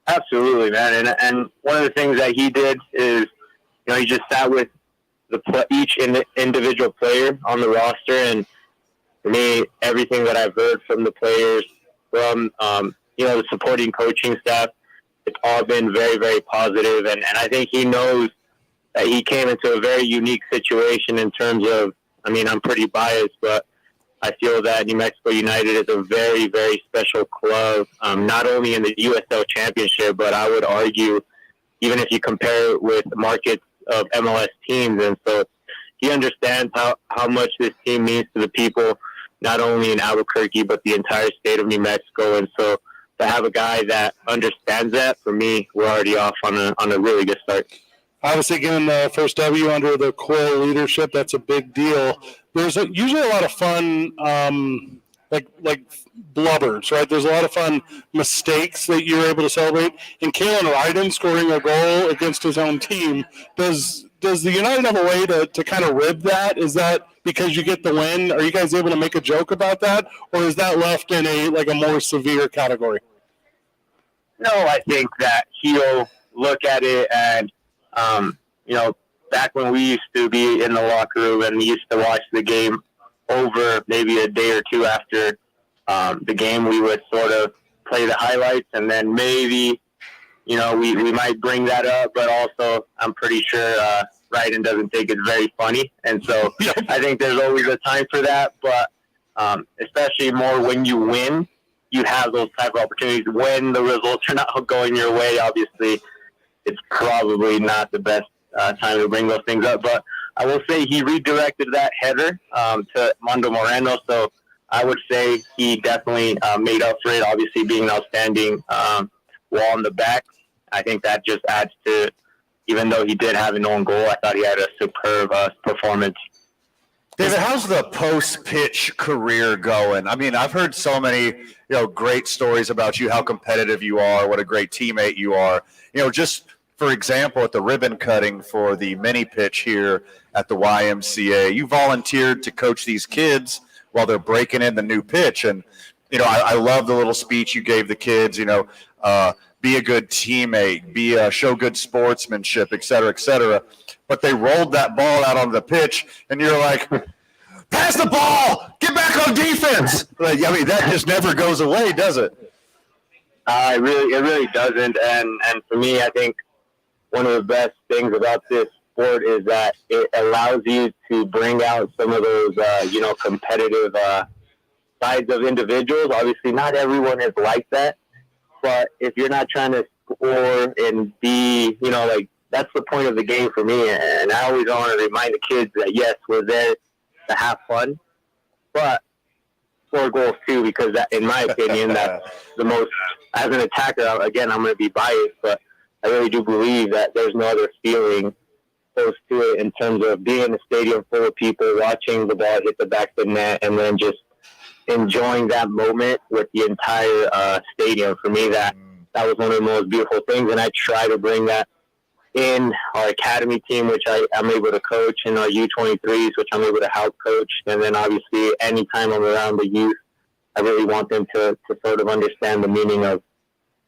Absolutely, man. And one of the things that he did is, he just sat with each individual player on the roster, and for me, everything that I've heard from the players, from the supporting coaching staff, it's all been very, very positive. And I think he knows that he came into a very unique situation in terms of, I'm pretty biased, but I feel that New Mexico United is a very, very special club, not only in the USL Championship, but I would argue even if you compare it with markets of MLS teams. And so he understands how much this team means to the people, not only in Albuquerque, but the entire state of New Mexico. And so to have a guy that understands that, for me, we're already off on a really good start. Obviously, getting the first W under the Quill leadership, that's a big deal. There's usually a lot of fun, like blubbers, right? There's a lot of fun mistakes that you're able to celebrate. And Kalen Ryden scoring a goal against his own team, does the United have a way to kind of rib that? Is that because you get the win? Are you guys able to make a joke about that? Or is that left in a more severe category? No, I think that he'll look at it and, back when we used to be in the locker room and we used to watch the game over maybe a day or two after the game, we would sort of play the highlights, and then maybe, we might bring that up, but also I'm pretty sure Ryden doesn't think it's very funny. And so I think there's always a time for that, but especially more when you win, you have those type of opportunities. When the results are not going your way, obviously, it's probably not the best time to bring those things up. But I will say he redirected that header to Mondo Moreno, so I would say he definitely made up for it, obviously being an outstanding wall in the back. I think that just adds to, even though he did have an own goal, I thought he had a superb performance. David, how's the post-pitch career going? I've heard so many, great stories about you, how competitive you are, what a great teammate you are. Just for example, at the ribbon cutting for the mini pitch here at the YMCA, you volunteered to coach these kids while they're breaking in the new pitch. And, I love the little speech you gave the kids, be a good teammate, show good sportsmanship, et cetera, et cetera. But they rolled that ball out onto the pitch, and you're like, pass the ball, get back on defense. That just never goes away, does it? It really doesn't. And for me, I think one of the best things about this sport is that it allows you to bring out some of those, competitive sides of individuals. Obviously, not everyone is like that. But if you're not trying to score and be, that's the point of the game for me. And I always want to remind the kids that, yes, we're there to have fun, but score goals too, because that, in my opinion, that's the most, as an attacker, again, I'm going to be biased, but I really do believe that there's no other feeling close to it in terms of being in a stadium full of people, watching the ball hit the back of the net, and then just enjoying that moment with the entire stadium. For me, that was one of the most beautiful things, and I try to bring that in our academy team, which I'm able to coach, and our U23s, which I'm able to help coach. And then obviously anytime I'm around the youth, I really want them to sort of understand the meaning of,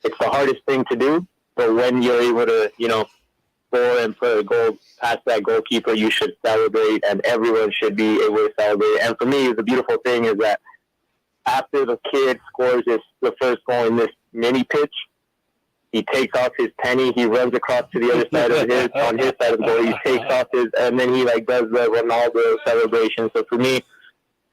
it's the hardest thing to do, but when you're able to, score and put a goal past that goalkeeper, you should celebrate, and everyone should be able to celebrate. And for me, the beautiful thing is that after the kid scores the first goal in this mini pitch, he takes off his penny, he runs across to the other side of on his side of the goal, he takes off and then he does the Ronaldo celebration. So for me,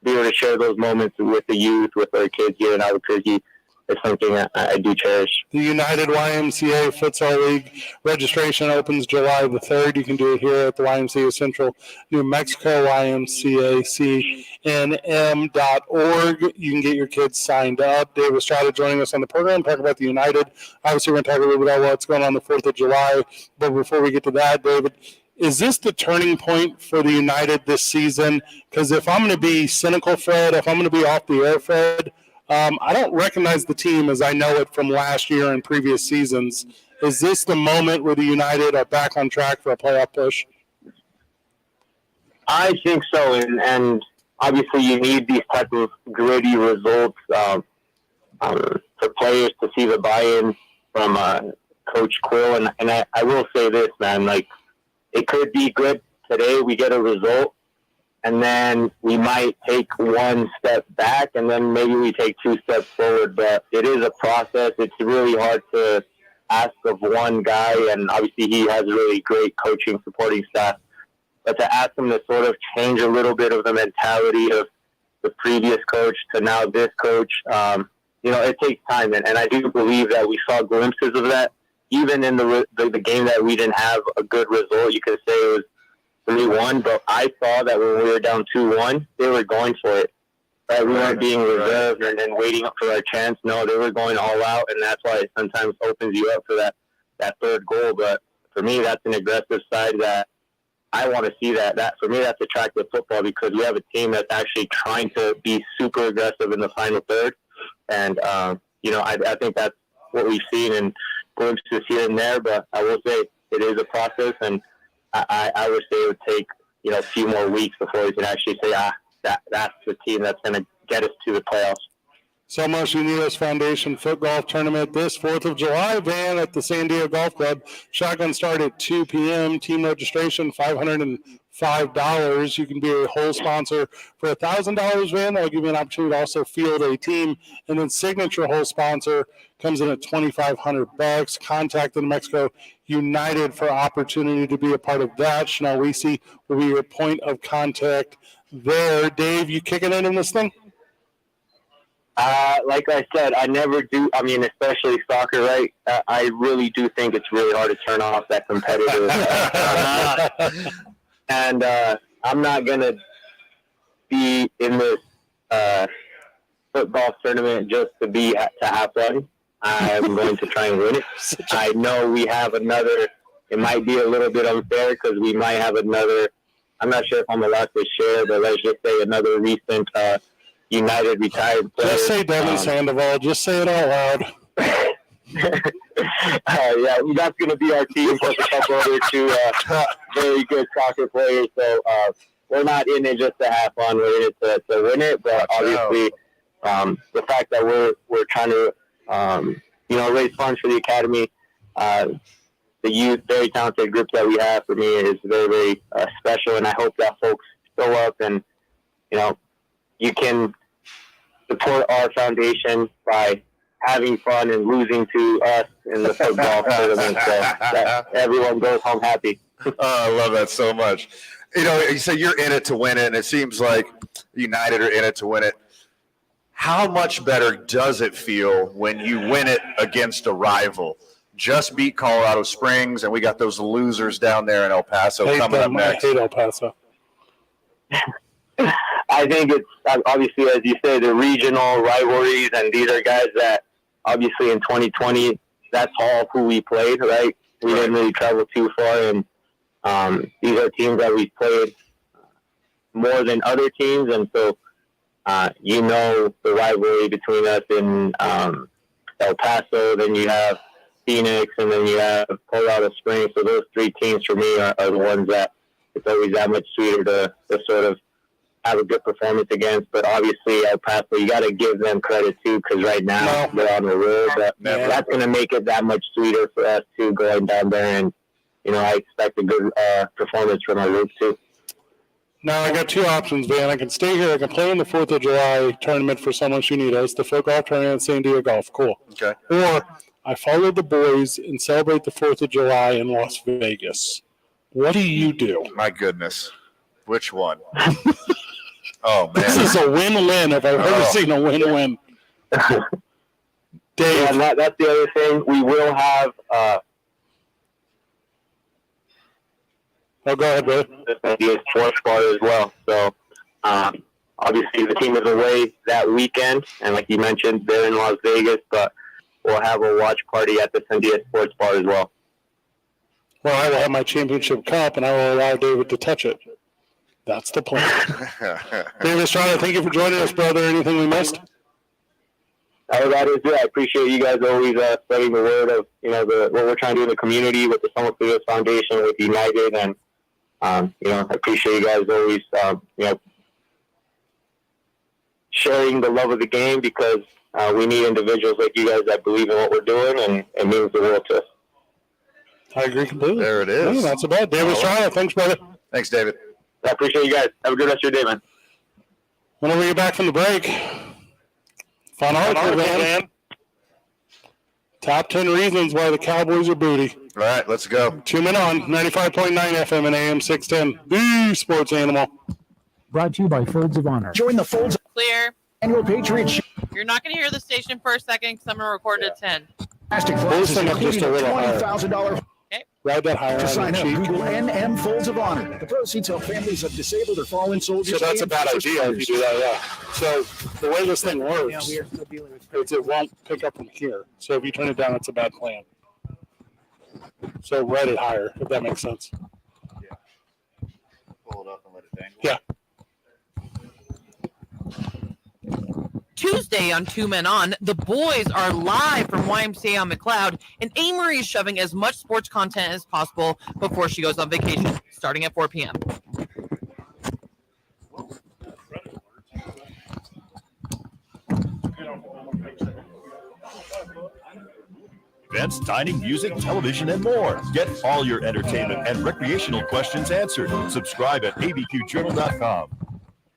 be able to share those moments with the youth, with our kids here in Albuquerque, it's something I do cherish. The United YMCA Futsal League registration opens July the 3rd. You can do it here at the YMCA Central New Mexico, YMCACNM.org. You can get your kids signed up. Dave Estrada joining us on the program, talking about the United. Obviously, we're going to talk a little bit about what's going on the 4th of July. But before we get to that, David, Is this the turning point for the United this season? Because if I'm going to be cynical, Fred, if I'm going to be off the air, Fred, I don't recognize the team as I know it from last year and previous seasons. Is this the moment where the United are back on track for a playoff push? I think so, and obviously you need these type of gritty results for players to see the buy-in from Coach Quill. And I will say this, man, like, it could be good today. We get a result, and then we might take one step back, and then maybe we take two steps forward. But it is a process. It's really hard to ask of one guy, and obviously he has a really great coaching supporting staff. But to ask him to sort of change a little bit of the mentality of the previous coach to now this coach, it takes time. And I do believe that we saw glimpses of that. Even in the game that we didn't have a good result, you could say it was 3-1, but I saw that when we were down 2-1, they were going for it. Right? We weren't being reserved and then waiting up for our chance. No, they were going all out, and that's why it sometimes opens you up for that third goal. But for me, that's an aggressive side that I want to see. That for me, that's attractive football, because we have a team that's actually trying to be super aggressive in the final third. And, I think that's what we've seen in glimpses here and there, but I will say it is a process, and I would say it would take a few more weeks before we can actually say that's the team that's going to get us to the playoffs. Somos Unidos Foundation Foot Golf Tournament this 4th of July, Van, at the San Diego Golf Club. Shotgun start at 2 p.m. Team registration $505. You can be a whole sponsor for $1,000, Van. That'll give you an opportunity to also field a team. And then signature whole sponsor comes in at $2,500. Contact the New Mexico United for opportunity to be a part of that. Chanel Weesey will be your point of contact there. Dave, you kicking it in this thing? Like I said, I never do. I mean, especially soccer, right? I really do think it's really hard to turn off that competitive. And I'm not going to be in this football tournament just to have fun. I'm going to try and win it. I know we have another. It might be a little bit unfair because we might have another. I'm not sure if I'm allowed to share, but let's just say another recent United retired player. Just say Devin Sandoval. Just say it out loud. Yeah, that's going to be our team plus a couple other two very good soccer players. So we're not in it just to have fun. We're in it to win it. But obviously, the fact that we're trying to raise funds for the academy, the youth, very talented group that we have, for me is very, very special. And I hope that folks show up and you can support our foundation by having fun and losing to us in the football tournament, so that everyone goes home happy. Oh, I love that so much. You say you're in it to win it, and it seems like United are in it to win it. How much better does it feel when you win it against a rival? Just beat Colorado Springs, and we got those losers down there in El Paso coming up next. I hate El Paso. I think it's obviously, as you say, the regional rivalries, and these are guys that obviously in 2020, that's all of who we played, right? We didn't really travel too far, and these are teams that we played more than other teams, and so the rivalry between us and El Paso, then you have Phoenix, and then you have Colorado Springs. So those three teams for me are the ones that it's always that much sweeter to sort of have a good performance against. But obviously El Paso, you got to give them credit too, because right now they're on the road. But that's going to make it that much sweeter for us too, going down there. And I expect a good performance from our group too. Now I got two options, Van. I can stay here. I can play in the 4th of July tournament for Somos Unidos, the foot golf tournament at San Diego Golf. Cool. Okay. Or I follow the boys and celebrate the 4th of July in Las Vegas. What do you do? My goodness. Which one? Oh, man. This is a win-win if I've ever seen a win-win. Dave. Yeah, that's the other thing. We will have go ahead, brother. The sports bar as well. So obviously the team is away that weekend, and like you mentioned, they're in Las Vegas, but we'll have a watch party at the Sandia Sports Bar as well. where I will have my championship cup and I will allow David to touch it. That's the plan. David Estrada, thank you for joining us, brother. Anything we missed? Oh, that is it. I appreciate you guys always spreading the word of what we're trying to do in the community with the Summer Studios Foundation, with United, and I appreciate you guys always sharing the love of the game, because we need individuals like you guys that believe in what we're doing, and it means the world to us. I agree completely. There it is. Yeah, that's about it. David Estrada, thanks, brother. Thanks, David. I appreciate you guys. Have a good rest of your day, man. Whenever we get back from the break, fun article, man. Top 10 reasons why the Cowboys are booty. All right, let's go. 2 men on 95.9 FM and AM 610. The Sports Animal. Brought to you by Folds of Honor. Join the Folds Clear. Annual Patriot Show. You're not going to hear the station for a second because I'm going to record at 10. Plastic Folds boxes, up just a little higher. $20,000. Okay. Ride that higher. To on sign the up, cheek. Google NM Folds of Honor. The proceeds help families of disabled or fallen soldiers. So that's a and bad first idea if you do that, yeah. So the way this thing works, Yeah, we are still dealing with is it won't pick up from here. So if you turn it down, it's a bad plan. So ride it higher, if that makes sense. Pull it up and let it dangle. Yeah. Tuesday on 2 Men On, the boys are live from YMCA on McLeod, and Amory is shoving as much sports content as possible before she goes on vacation, starting at 4 p.m. Events, dining, music, television, and more. Get all your entertainment and recreational questions answered. Subscribe at abqjournal.com.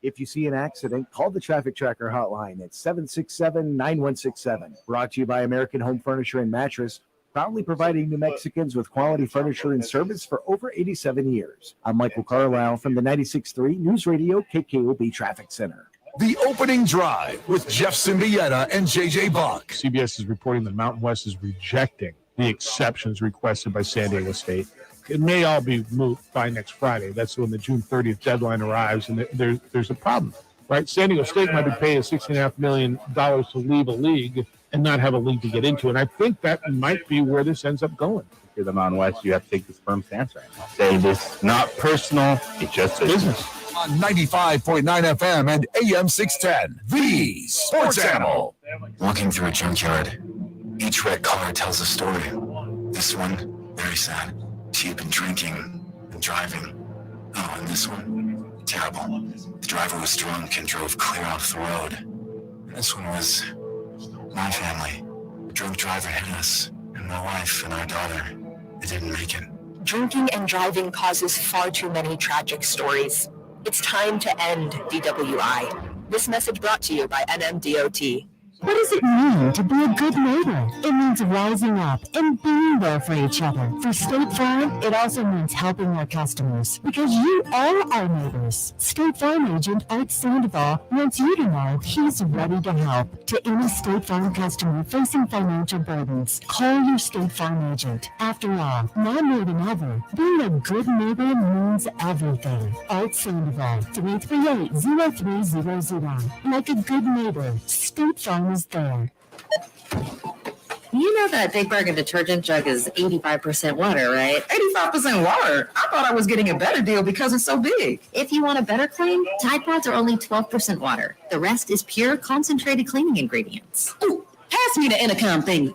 If you see an accident, call the Traffic Tracker hotline at 767-9167. Brought to you by American Home Furniture and Mattress, proudly providing New Mexicans with quality furniture and service for over 87 years. I'm Michael Carlisle from the 96.3 News Radio KKOB Traffic Center. The Opening Drive with Jeff Symbieta and JJ Buck. CBS is reporting that Mountain West is rejecting the exceptions requested by San Diego State. It may all be moot by next Friday. That's when the June 30th deadline arrives, and there's a problem, right? San Diego State might be paying $16.5 million to leave a league and not have a league to get into, and I think that might be where this ends up going. If you're the Mountain West, you have to take this firm stance right now. Say this not personal, it's just business. On 95.9 FM and AM 610, the Sports Animal. Walking through a junkyard, each red car tells a story. This one, very sad. She had been drinking and driving. Oh, and this one, terrible. The driver was drunk and drove clear off the road. This one was my family. The drunk driver hit us, and my wife and our daughter. They didn't make it. Drinking and driving causes far too many tragic stories. It's time to end DWI. This message brought to you by NMDOT. What does it mean to be a good neighbor? It means rising up and being there for each other. For State Farm, it also means helping our customers, because you are our neighbors. State Farm agent Art Sandoval wants you to know he's ready to help. To any State Farm customer facing financial burdens, call your State Farm agent. After all, now more than ever, being a good neighbor means everything. Art Sandoval, 338-0300. Like a good neighbor, State Farm is there. You know that Big Bargain detergent jug is 85% water, right? 85% water? I thought I was getting a better deal because it's so big. If you want a better clean, Tide Pods are only 12% water. The rest is pure, concentrated cleaning ingredients. Ooh, pass me the intercom thing.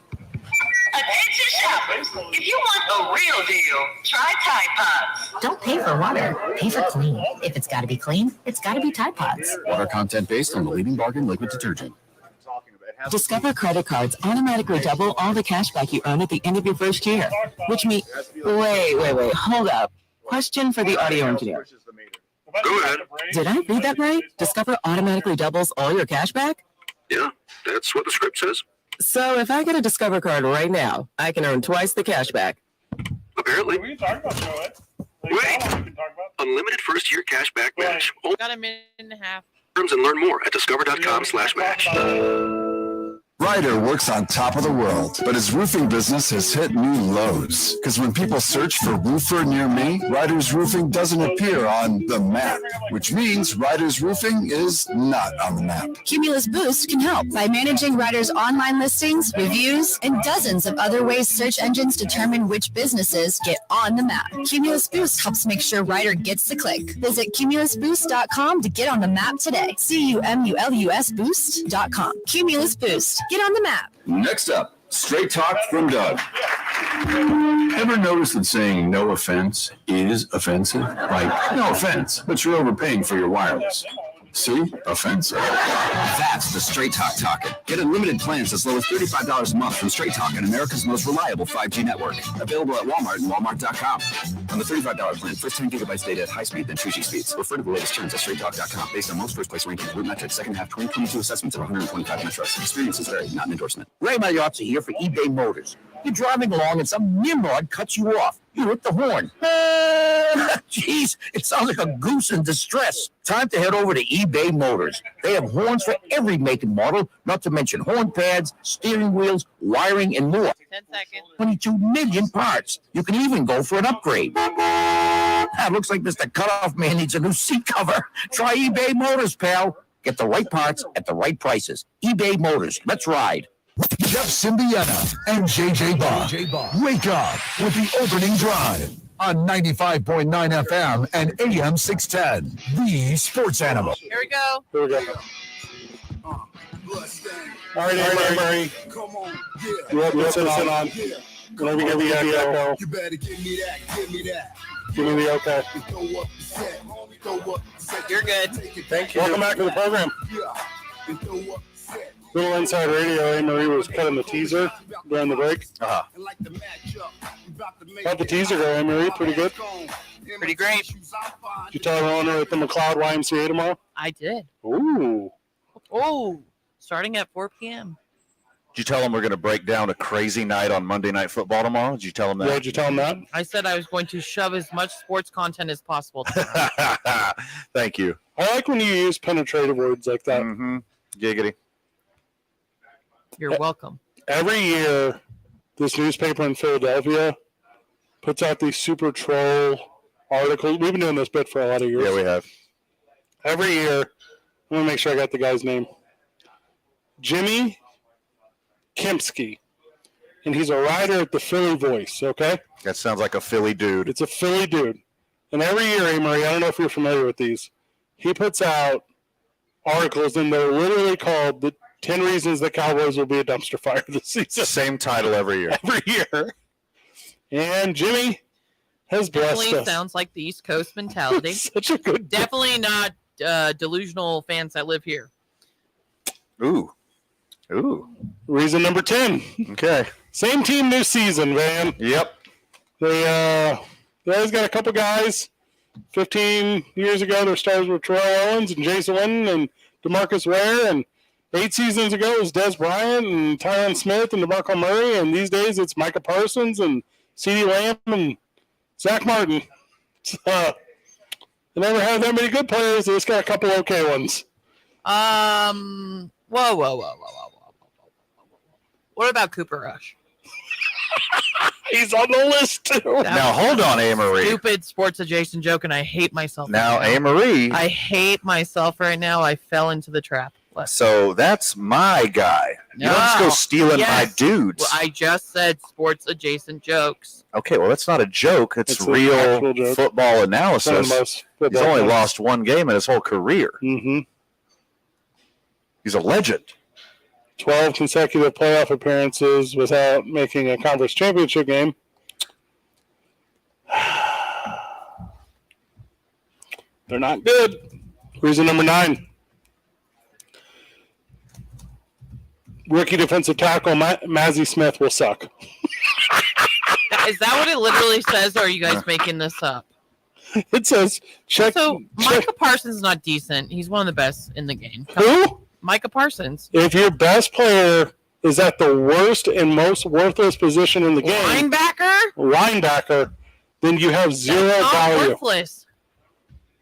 Attention shoppers, if you want a real deal, try Tide Pods. Don't pay for water, pay for clean. If it's got to be clean, it's got to be Tide Pods. Water content based on the leading bargain liquid detergent. Discover credit cards automatically double all the cash back you earn at the end of your first year, which means... Wait, hold up. Question for the audio engineer. Go ahead. Did I read that right? Discover automatically doubles all your cash back? Yeah, that's what the script says. So if I get a Discover card right now, I can earn twice the cash back. Apparently. Wait, unlimited first year cash back match. Got a minute and a half. Terms and learn more at discover.com/match. Ryder works on top of the world, but his roofing business has hit new lows. Because when people search for roofer near me, Ryder's Roofing doesn't appear on the map, which means Ryder's Roofing is not on the map. Cumulus Boost can help by managing Ryder's online listings, reviews, and dozens of other ways search engines determine which businesses get on the map. Cumulus Boost helps make sure Ryder gets the click. Visit cumulusboost.com to get on the map today. CUMULUS Boost.com. Cumulus Boost. Get on the map. Next up, Straight Talk from Doug. Ever notice that saying no offense is offensive? Like, no offense, but you're overpaying for your wireless. See? Offensive. That's the Straight Talk talking. Get unlimited plans as low as $35 a month from Straight Talk on America's most reliable 5G network. Available at Walmart and Walmart.com. On the $35 plan, first 10 gigabytes data at high speed, then 2G speeds. Refer to the latest terms at StraightTalk.com. Based on most first place rankings, root metrics, second half 2022 assessments of 125 metros. Experiences vary, not an endorsement. Ray Magliozzi here for eBay Motors. You're driving along and some nimrod cuts you off. You hit the horn. Jeez, it sounds like a goose in distress. Time to head over to eBay Motors. They have horns for every make and model, not to mention horn pads, steering wheels, wiring, and more. 10 seconds. 22 million parts. You can even go for an upgrade. Looks like Mr. Cutoff Man needs a new seat cover. Try eBay Motors, pal. Get the right parts at the right prices. eBay Motors. Let's ride. Jeff Symbieta and JJ Bach. Wake up with the opening drive on 95.9 FM and AM 610. The Sports Animal. Here we go. Here we go. All right, Murray. You have this on. Whenever you get the echo. You better give me that. Give me the okay. You're good. Thank you. Welcome back to the program. Little Inside Radio, Anne-Marie was cutting the teaser during the break. Uh-huh. How'd the teaser go, Anne-Marie? Pretty good? Pretty great. Did you tell everyone at the McLeod YMCA tomorrow? I did. Ooh. Oh, starting at 4 p.m. Did you tell them we're going to break down a crazy night on Monday Night Football tomorrow? Did you tell them that? Yeah, did you tell them that? I said I was going to shove as much sports content as possible. Thank you. I like when you use penetrative words like that. Mm-hmm. Giggity. You're welcome. Every year, this newspaper in Philadelphia puts out these super troll articles. We've been doing this bit for a lot of years. Yeah, we have. Every year, I want to make sure I got the guy's name. Jimmy Kempski. And he's a writer at the Philly Voice, okay? That sounds like a Philly dude. It's a Philly dude. And every year, Amory, I don't know if you're familiar with these, he puts out articles, and they're literally called the 10 Reasons the Cowboys will be a dumpster fire this season. Same title every year. Every year. And Jimmy has blessed Definitely us. sounds like the East Coast mentality. Such a good. Definitely not delusional fans that live here. Ooh. Reason number 10. Okay. Same team this season, man. Yep. They always got a couple guys. 15 years ago, their stars were Terrell Owens and Jason Witten and DeMarcus Ware, and 8 seasons ago it was Des Bryant and Tyron Smith and DeMarco Murray, and these days it's Micah Parsons and CeeDee Lamb and Zach Martin. They never had that many good players. They just got a couple okay ones. Whoa. What about Cooper Rush? He's on the list too. Now hold on, Amory. Stupid sports adjacent joke, and I hate myself. Now, right Amory. I hate myself right now. I fell into the trap. So that's my guy. You don't just go stealing my dudes. Well, I just said sports adjacent jokes. Okay, well, that's not a joke. It's an real actual joke. football analysis. He's only games. lost one game in his whole career. Mm-hmm. He's a legend. 12 consecutive playoff appearances without making a conference championship game. They're not good. Reason number 9. Rookie defensive tackle Mazzie Smith will suck. Is that what it literally says, or are you guys making this up? It says check. So Micah Parsons is not decent. He's one of the best in the game. Who? Micah Parsons. If your best player is at the worst and most worthless position in the game, linebacker, then you have zero value. Worthless.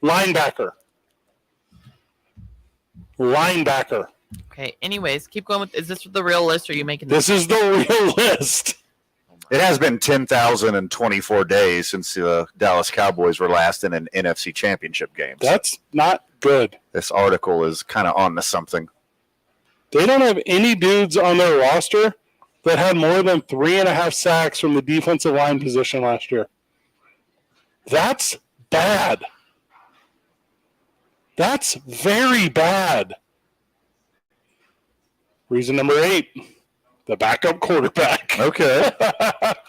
Linebacker. Okay. Anyways, keep going with. Is this the real list, or are you making This is the real list. It has been 10,024 days since the Dallas Cowboys were last in an NFC Championship game. That's not good. This article is kind of on to something. They don't have any dudes on their roster that had more than 3.5 sacks from the defensive line position last year. That's bad. That's very bad. Reason number 8, the backup quarterback. Okay.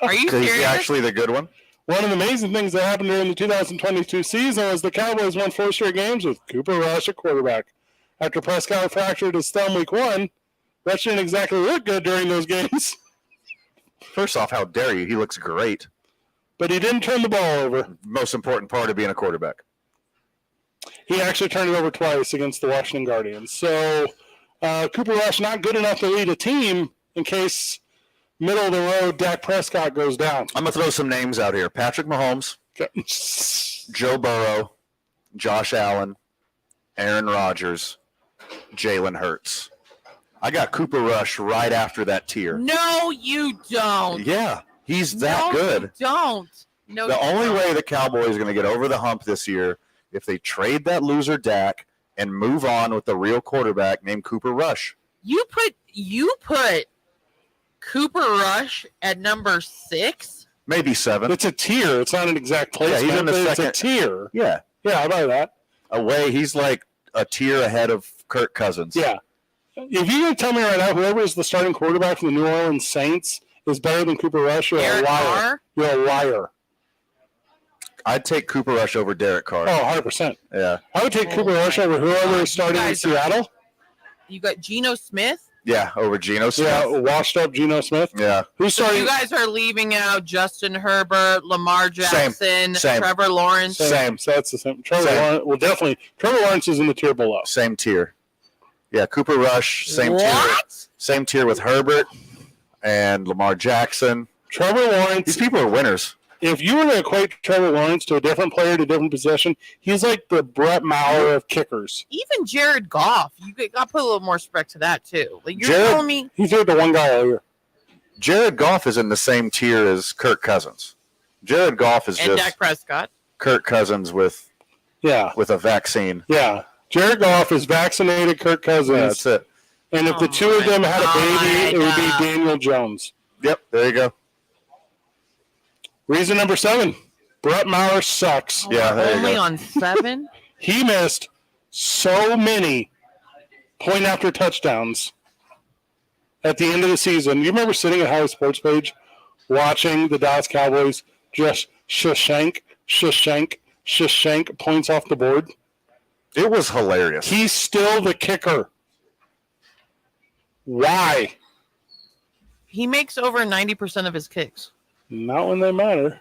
Are you Is serious? he actually the good one? One of the amazing things that happened during the 2022 season was the Cowboys won 4 straight games with Cooper Rush at quarterback. After Prescott fractured his thumb week 1, Rush didn't exactly look good during those games. First off, how dare you? He looks great. But he didn't turn the ball over. Most important part of being a quarterback. He actually turned it over twice against the Washington Guardians. So Cooper Rush not good enough to lead a team in case middle of the road Dak Prescott goes down. I'm going to throw some names out here. Patrick Mahomes, Joe Burrow, Josh Allen, Aaron Rodgers, Jalen Hurts. I got Cooper Rush right after that tier. No, you don't. Yeah, he's that good. You don't. No. The you only don't. way the Cowboys are going to get over the hump this year if they trade that loser Dak and move on with the real quarterback named Cooper Rush. You put Cooper Rush at number 6. Maybe 7. It's a tier. It's not an exact placement. Yeah, he's in the but second. It's a tier. Yeah. Yeah, I buy that. Away, he's like a tier ahead of Kirk Cousins. Yeah. If you're going to tell me right now whoever is the starting quarterback for the New Orleans Saints is better than Cooper Rush, you're a liar. You're a liar. I'd take Cooper Rush over Derek Carr. Oh, 100%. Yeah. I would take Cooper Rush over whoever is starting in Seattle. You got Geno Smith. Yeah, over Geno Smith. Yeah, washed up Geno Smith. Yeah. Who's So starting? you guys are leaving out Justin Herbert, Lamar Jackson, Same. Trevor Lawrence. Same. So that's the same. Trevor Lawrence. Well, definitely. Trevor Lawrence is in the tier below. Same tier. Yeah, Cooper Rush, same tier. Same tier with Herbert and Lamar Jackson. Trevor Lawrence. These people are winners. If you were to equate Trevor Lawrence to a different player, to a different possession, he's like the Brett Maher of kickers. Even Jared Goff. You got to put a little more respect to that too. Like you're Jared- telling me He's the one guy all year. Jared Goff is in the same tier as Kirk Cousins. Jared Goff is and just Dak Prescott. Kirk Cousins with a vaccine. Yeah. Jared Goff is vaccinated Kirk Cousins. Yeah, that's it. And if the two of them had a baby, it would be Daniel Jones. Yep, there you go. Reason number 7, Brett Maher sucks. Yeah, there you Only go. on 7. He missed so many point after touchdowns at the end of the season. You remember sitting at Howard Sports Page watching the Dallas Cowboys just shank points off the board? It was hilarious. He's still the kicker. Why? He makes over 90% of his kicks. Not when they matter.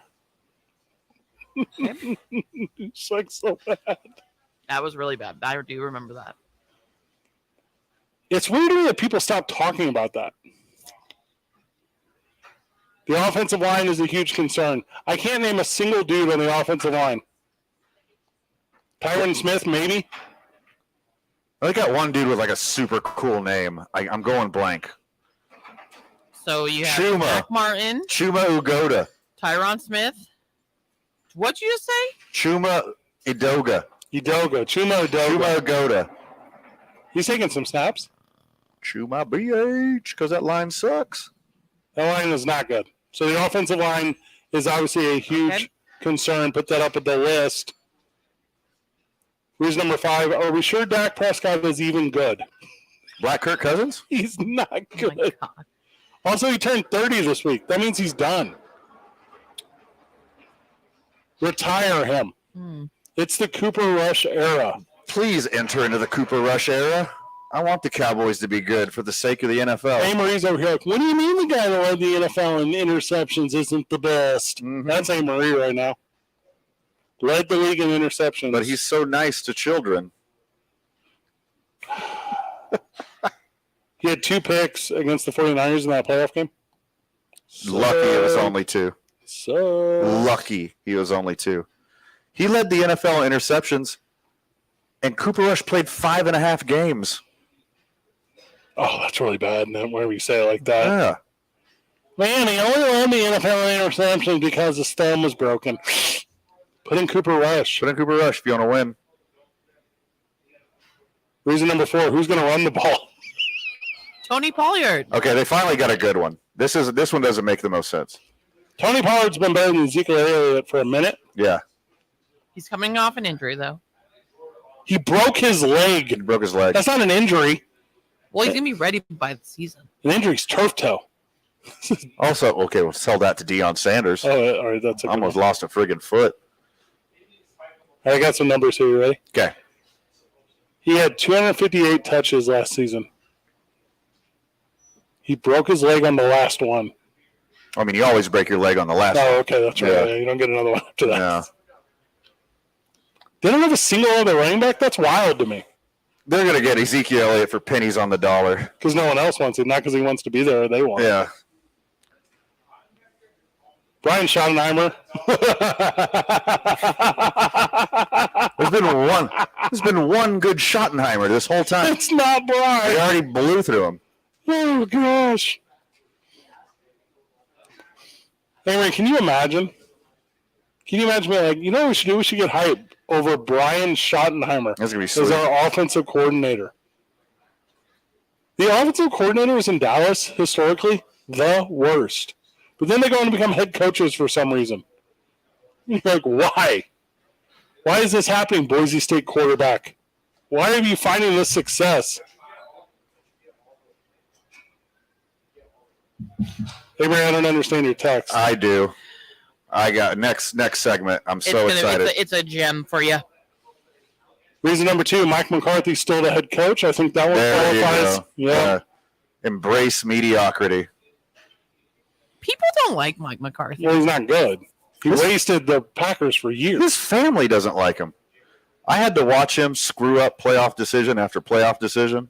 It's like so bad. That was really bad. I do remember that. It's weird to me that people stop talking about that. The offensive line is a huge concern. I can't name a single dude on the offensive line. Tyron Smith, maybe. I got one dude with like a super cool name. I'm going blank. So you have Chuma. Zach Martin, Chuma Ugoda. Tyron Smith. What'd you just say? Chuma Idoga. Chuma Ugoda. He's taking some snaps. Chuma BH, because that line sucks. That line is not good. So the offensive line is obviously a huge concern. Put that up at the list. Reason number 5, are we sure Dak Prescott is even good? Black Kirk Cousins? He's not good. Oh my God. Also, he turned 30 this week. That means he's done. Retire him. It's the Cooper Rush era. Please enter into the Cooper Rush era. I want the Cowboys to be good for the sake of the NFL. A. Marie's over here like, what do you mean the guy that led the NFL in interceptions isn't the best? That's A. Marie right now. Led the league in interceptions. But he's so nice to children. He had 2 picks against the 49ers in that playoff game. Lucky it was only 2. So Lucky he was only 2. He led the NFL in interceptions, and Cooper Rush played 5.5 games. Oh, that's really bad. Whenever you say it like that. Yeah. Man, he only won the NFL interceptions because his thumb was broken. Put in Cooper Rush. Put in Cooper Rush if you want to win. Reason number 4, who's going to run the ball? Tony Pollard. Okay, they finally got a good one. This one doesn't make the most sense. Tony Pollard's been better than Ezekiel Elliott for a minute. Yeah. He's coming off an injury, though. He broke his leg. He broke his leg. That's not an injury. Well, he's going to be ready by the season. An injury's turf toe. Also, okay, we'll sell that to Deion Sanders. Oh, all right, that's a good almost one. lost a friggin' foot. I got some numbers here. You ready? Okay. He had 258 touches last season. He broke his leg on the last one. I mean, you always break your leg on the last one. Oh, okay, that's right. Yeah. Yeah, you don't get another one after that. Yeah. They don't have a single other running back? That's wild to me. They're going to get Ezekiel Elliott for pennies on the dollar. Because no one else wants him, not because he wants to be there or they want him. Yeah. Brian Schottenheimer. There's been one good Schottenheimer this whole time. It's not Brian. They already blew through him. Oh, gosh. Anyway, can you imagine? Can you imagine me like, you know what we should do? We should get hype over Brian Schottenheimer That's gonna be as sweet. our offensive coordinator. The offensive coordinators in Dallas, historically, the worst. But then they go on to become head coaches for some reason. You're like, why? Why is this happening, Boise State quarterback? Why are you finding this success? Hey, Ray, I don't understand your text. I do. I got next segment. I'm so excited. It's a gem for you. Reason number 2, Mike McCarthy's still the head coach. I think that one There you qualifies. go. Yeah. Embrace mediocrity. People don't like Mike McCarthy. Well, he's not good. He wasted the Packers for years. His family doesn't like him. I had to watch him screw up playoff decision after playoff decision.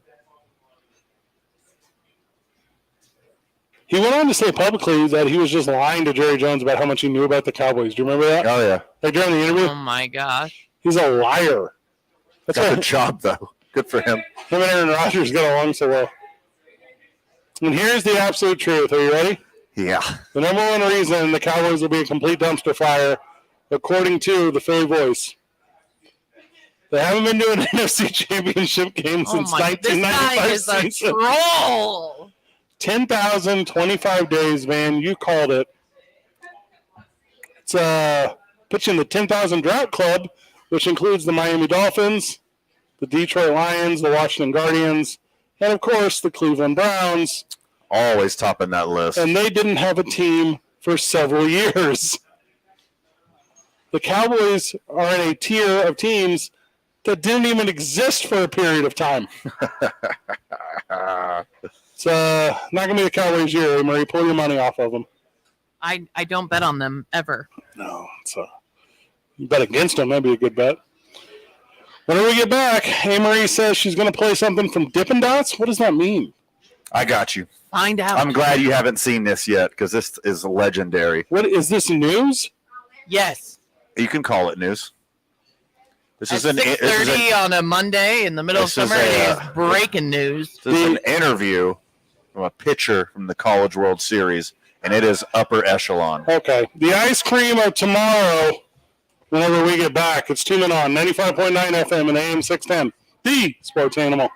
He went on to say publicly that he was just lying to Jerry Jones about how much he knew about the Cowboys. Do you remember that? Oh, yeah. Like during the interview? Oh, my gosh. He's a liar. That's Got why the job, though. Good for him. him and Aaron Rodgers get along so well. And here's the absolute truth. Are you ready? Yeah. The number one reason the Cowboys will be a complete dumpster fire, according to the Philly Voice. They haven't been doing an NFC Championship game since This guy 1995 is a season. troll. 10,025 days, man. You called it. It's put you in the 10,000 drought club, which includes the Miami Dolphins, the Detroit Lions, the Washington Guardians, and, of course, the Cleveland Browns. Always topping that list. And they didn't have a team for several years. The Cowboys are in a tier of teams that didn't even exist for a period of time. It's not going to be the Cowboys' year, Murray. Pull your money off of them. I don't bet on them ever. No, you bet against them. That'd be a good bet. Whenever we get back, Marie says she's going to play something from Dippin' Dots. What does that mean? I got you. Find out. I'm glad you haven't seen this yet because this is legendary. What is this news? Yes. You can call it news. This At is an 6:30 on a Monday in the middle of this is summer. It a- is breaking news. This is an interview from a pitcher from the College World Series, and it is upper echelon. Okay. The ice cream of tomorrow, whenever we get back, it's tuning on 95.9 FM and AM 610, the sports animal.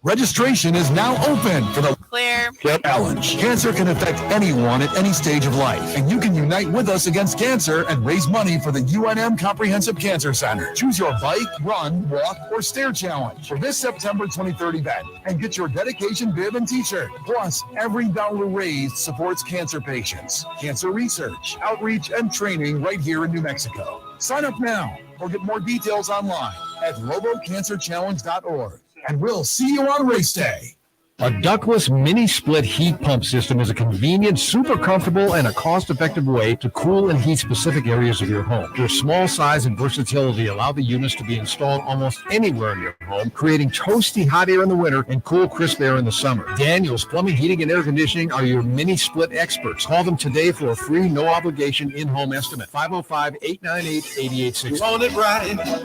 Registration is now open for the Clear. Challenge. Cancer can affect anyone at any stage of life, and you can unite with us against cancer and raise money for the UNM Comprehensive Cancer Center. Choose your bike, run, walk, or stair challenge for this September 23rd event and get your dedication bib and t-shirt. Plus, every dollar raised supports cancer patients, cancer research, outreach, and training right here in New Mexico. Sign up now or get more details online at robocancerchallenge.org. And we'll see you on race day. A ductless mini split heat pump system is a convenient, super comfortable, and a cost-effective way to cool and heat specific areas of your home. Their small size and versatility allow the units to be installed almost anywhere in your home, creating toasty hot air in the winter and cool, crisp air in the summer. Daniels Plumbing, Heating, and Air Conditioning are your mini split experts. Call them today for a free, no-obligation in-home estimate. 505-898-8860. You want it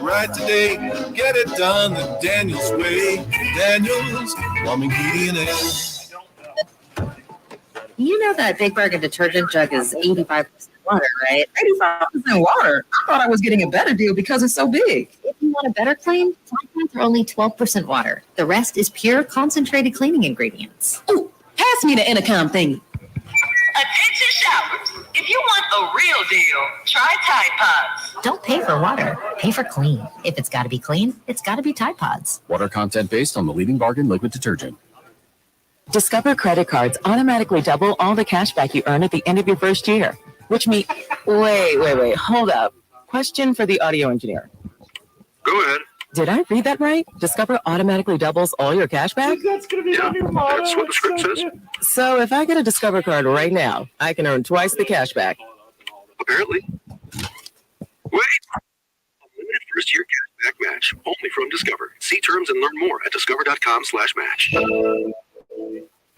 right today. Get it done the Daniels way. Daniels plumbing, heating, and air. You know that Big Bargain detergent jug is 85% water, right? 85% water? I thought I was getting a better deal because it's so big. If you want a better clean, Tide Pods are only 12% water. The rest is pure concentrated cleaning ingredients. Ooh, pass me the intercom thing. Attention shoppers. If you want a real deal, try Tide Pods. Don't pay for water, pay for clean. If it's got to be clean, it's got to be Tide Pods. Water content based on the leading bargain liquid detergent. Discover credit cards automatically double all the cash back you earn at the end of your first year, which means, wait, hold up. Question for the audio engineer. Go ahead. Did I read that right? Discover automatically doubles all your cash back? That's what the script says. So if I get a Discover card right now, I can earn twice the cash back. Apparently. Wait. Unlimited first-year cashback match. Only from Discover. See terms and learn more at discover.com/match.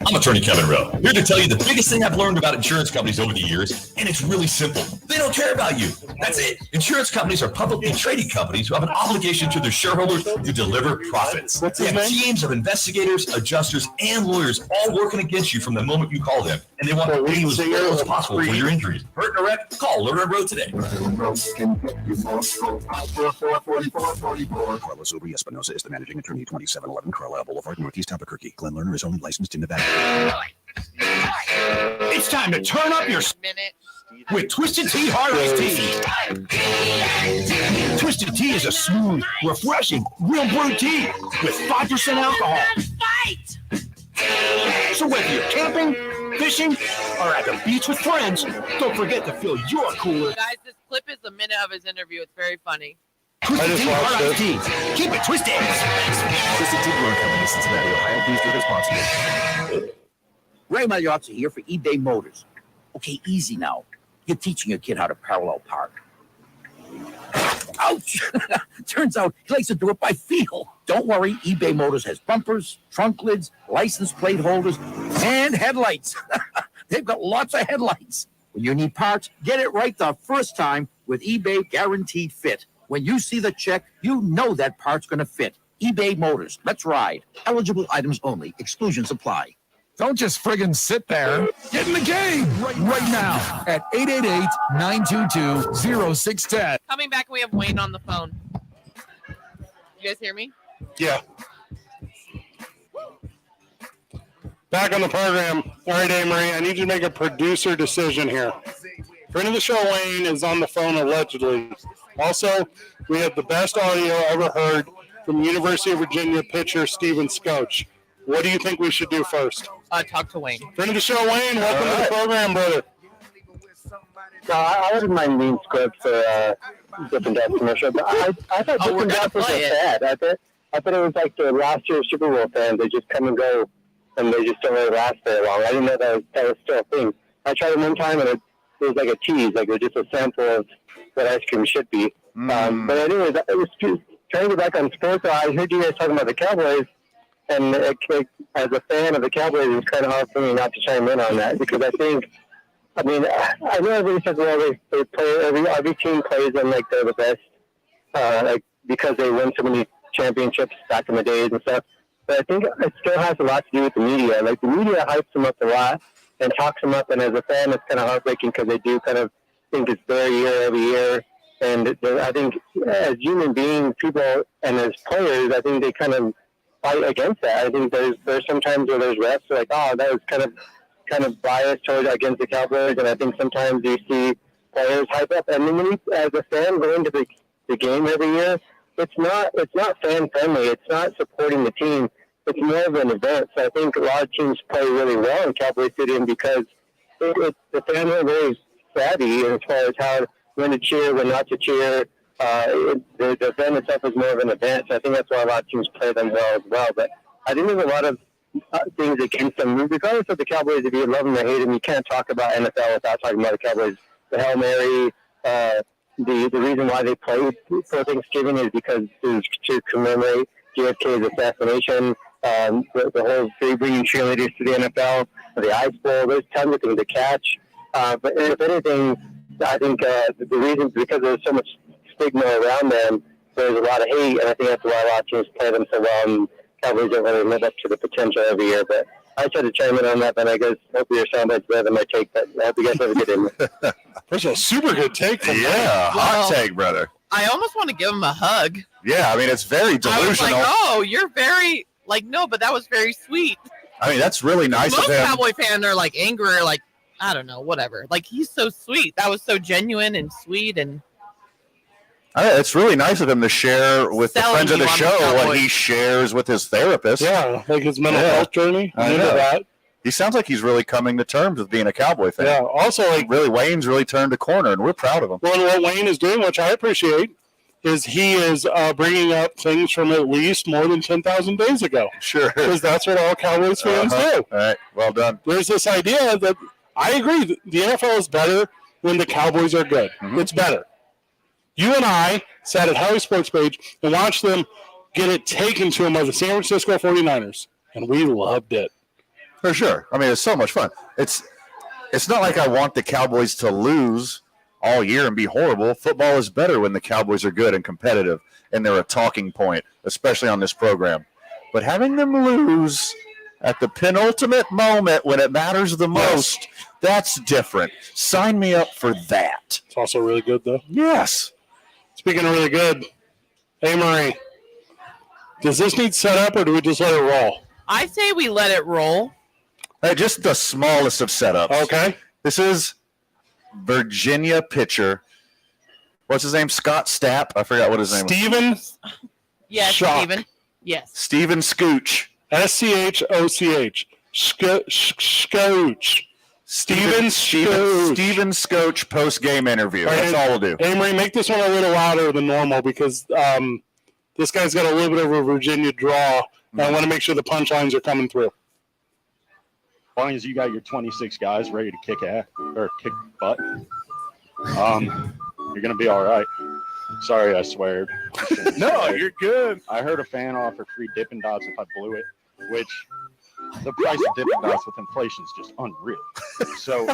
I'm attorney Kevin Rowe, here to tell you the biggest thing I've learned about insurance companies over the years, and it's really simple. They don't care about you. That's it. Insurance companies are publicly traded companies who have an obligation to their shareholders to deliver profits. They have teams of investigators, adjusters, and lawyers all working against you from the moment you call them, and they want to pay you as little as possible for your injuries. Hurt in a wreck? Call Lerner and Rowe today. Carlos Obri Espinosa is the managing attorney, 2711 Carlisle Boulevard, Northeast Albuquerque. Glenn Lerner is only licensed in Nevada. It's time to turn up your with Twisted Tea Hard Iced Tea. Twisted Tea is a smooth, refreshing, real brewed tea with 5% alcohol. So whether you're camping, fishing, or at the beach with friends, don't forget to fill your cooler. Guys, this clip is a minute of his interview. It's very funny. Twisted Tea Hard Iced Tea. Keep it twisted. Twisted Tea Brewing Company, Cincinnati, Ohio. Please do responsibly. Ray Magliozzi here for eBay Motors. Okay, easy now. You're teaching your kid how to parallel park. Ouch! Turns out he likes to do it by feel. Don't worry, eBay Motors has bumpers, trunk lids, license plate holders, and headlights. They've got lots of headlights. When you need parts, get it right the first time with eBay Guaranteed Fit. When you see the check, you know that part's going to fit. eBay Motors. Let's ride. Eligible items only. Exclusions apply. Don't just friggin' sit there. Get in the game right now at 888-922-0610. Coming back, we have Wayne on the phone. You guys hear me? Yeah. Back on the program. All right, Amory, I need you to make a producer decision here. Friend of the show, Wayne, is on the phone allegedly. Also, we have the best audio ever heard from University of Virginia pitcher Steven Scotch. What do you think we should do first? Talk to Wayne. Friend of the show, Wayne. Welcome to the program, brother. No, I wouldn't mind being script for Dippin' Dots commercial, but I thought Dippin' Dots was so sad. I thought it was like the last year Super Bowl fans. They just come and go, and they just don't really last very long. I didn't know that was still a thing. I tried it one time, and it was like a tease, like it was just a sample of what ice cream should be. But anyways, it was just trying to get back on sports. I heard you guys talking about the Cowboys. And as a fan of the Cowboys, it's kind of hard for me not to chime in on that because I know everybody says, well, they play, every team plays them like they're the best, like because they win so many championships back in the days and stuff. But I think it still has a lot to do with the media. Like the media hypes them up a lot and talks them up, and as a fan, it's kind of heartbreaking because they do kind of think it's their year every year. And I think as human beings, people, and as players, I think they kind of fight against that. I think there's sometimes where there's refs like, oh, that was kind of biased towards against the Cowboys, and I think sometimes you see players hype up. And when you, as a fan, go into the game every year, it's not fan friendly. It's not supporting the team. It's more of an event. So I think a lot of teams play really well in Cowboy Stadium because the fans are very savvy as far as when to cheer, when not to cheer. The event itself is more of an event, so I think that's why a lot of teams play them well as well. But I think there's a lot of things against them. Regardless of the Cowboys, if you love them or hate them, you can't talk about NFL without talking about the Cowboys. The Hail Mary, the reason why they play for Thanksgiving is because it was to commemorate JFK's assassination. The whole bringing cheerleaders to the NFL, the Ice Bowl, there's tons of things to catch. But if anything, I think the reason because there's so much stigma around them, there's a lot of hate, and I think that's why a lot of teams play them so well. And Cowboys don't really live up to the potential every year. But I tried to chime in on that, but I guess hopefully your soundbite's better than my take. But I hope you guys have a good day. First of all, super good take from Yeah, hot take, brother. I almost want to give him a hug. Yeah, I mean, it's very I was delusional. like, oh, you're very, like, no, but that was very sweet. I mean, that's really nice Most of him. Cowboy fans are, like, angry or, like, I don't know, whatever. Like, he's so sweet. That was so genuine and sweet. And It's really nice of him to share with the Selling friends of the you on the show what Cowboys. he shares with his therapist. Yeah, like his mental health journey. I Into know. that. He sounds like he's really coming to terms with being a Cowboy fan. Yeah, also, like, really, Wayne's really turned a corner, and we're proud of him. Well, what Wayne is doing, which I appreciate, is he is bringing up things from at least more than 10,000 days ago. Sure. Because that's what all Cowboys fans do. All right, well done. There's this idea that I agree, the NFL is better when the Cowboys are good. Mm-hmm. It's better. You and I sat at Howie Sports Page and watched them get it taken to them by the San Francisco 49ers, and we loved it. For sure. I mean, it's so much fun. It's not like I want the Cowboys to lose all year and be horrible. Football is better when the Cowboys are good and competitive, and they're a talking point, especially on this program. But having them lose at the penultimate moment when it matters the most, that's different. Sign me up for that. It's also really good, though. Yes. Speaking of really good, hey, Marie, does this need set up or do we just let it roll? I say we let it roll. Just the smallest of setups. Okay. This is Virginia pitcher. What's his name? Scott Stapp? I forgot what his name was. Yes, Shock. Steven. Yes. Steven Scooch. Schoch. Scooch. Steven Scooch post-game interview. That's all we'll do. Hey, Marie, make this one a little louder than normal because this guy's got a little bit of a Virginia draw, and I want to make sure the punchlines are coming through. As long as you got your 26 guys ready to kick ass or kick butt, you're gonna be all right. Sorry, I sweared. No, you're good. I heard a fan offer free Dippin' Dots if I blew it, which the price of Dippin' Dots with inflation is just unreal. So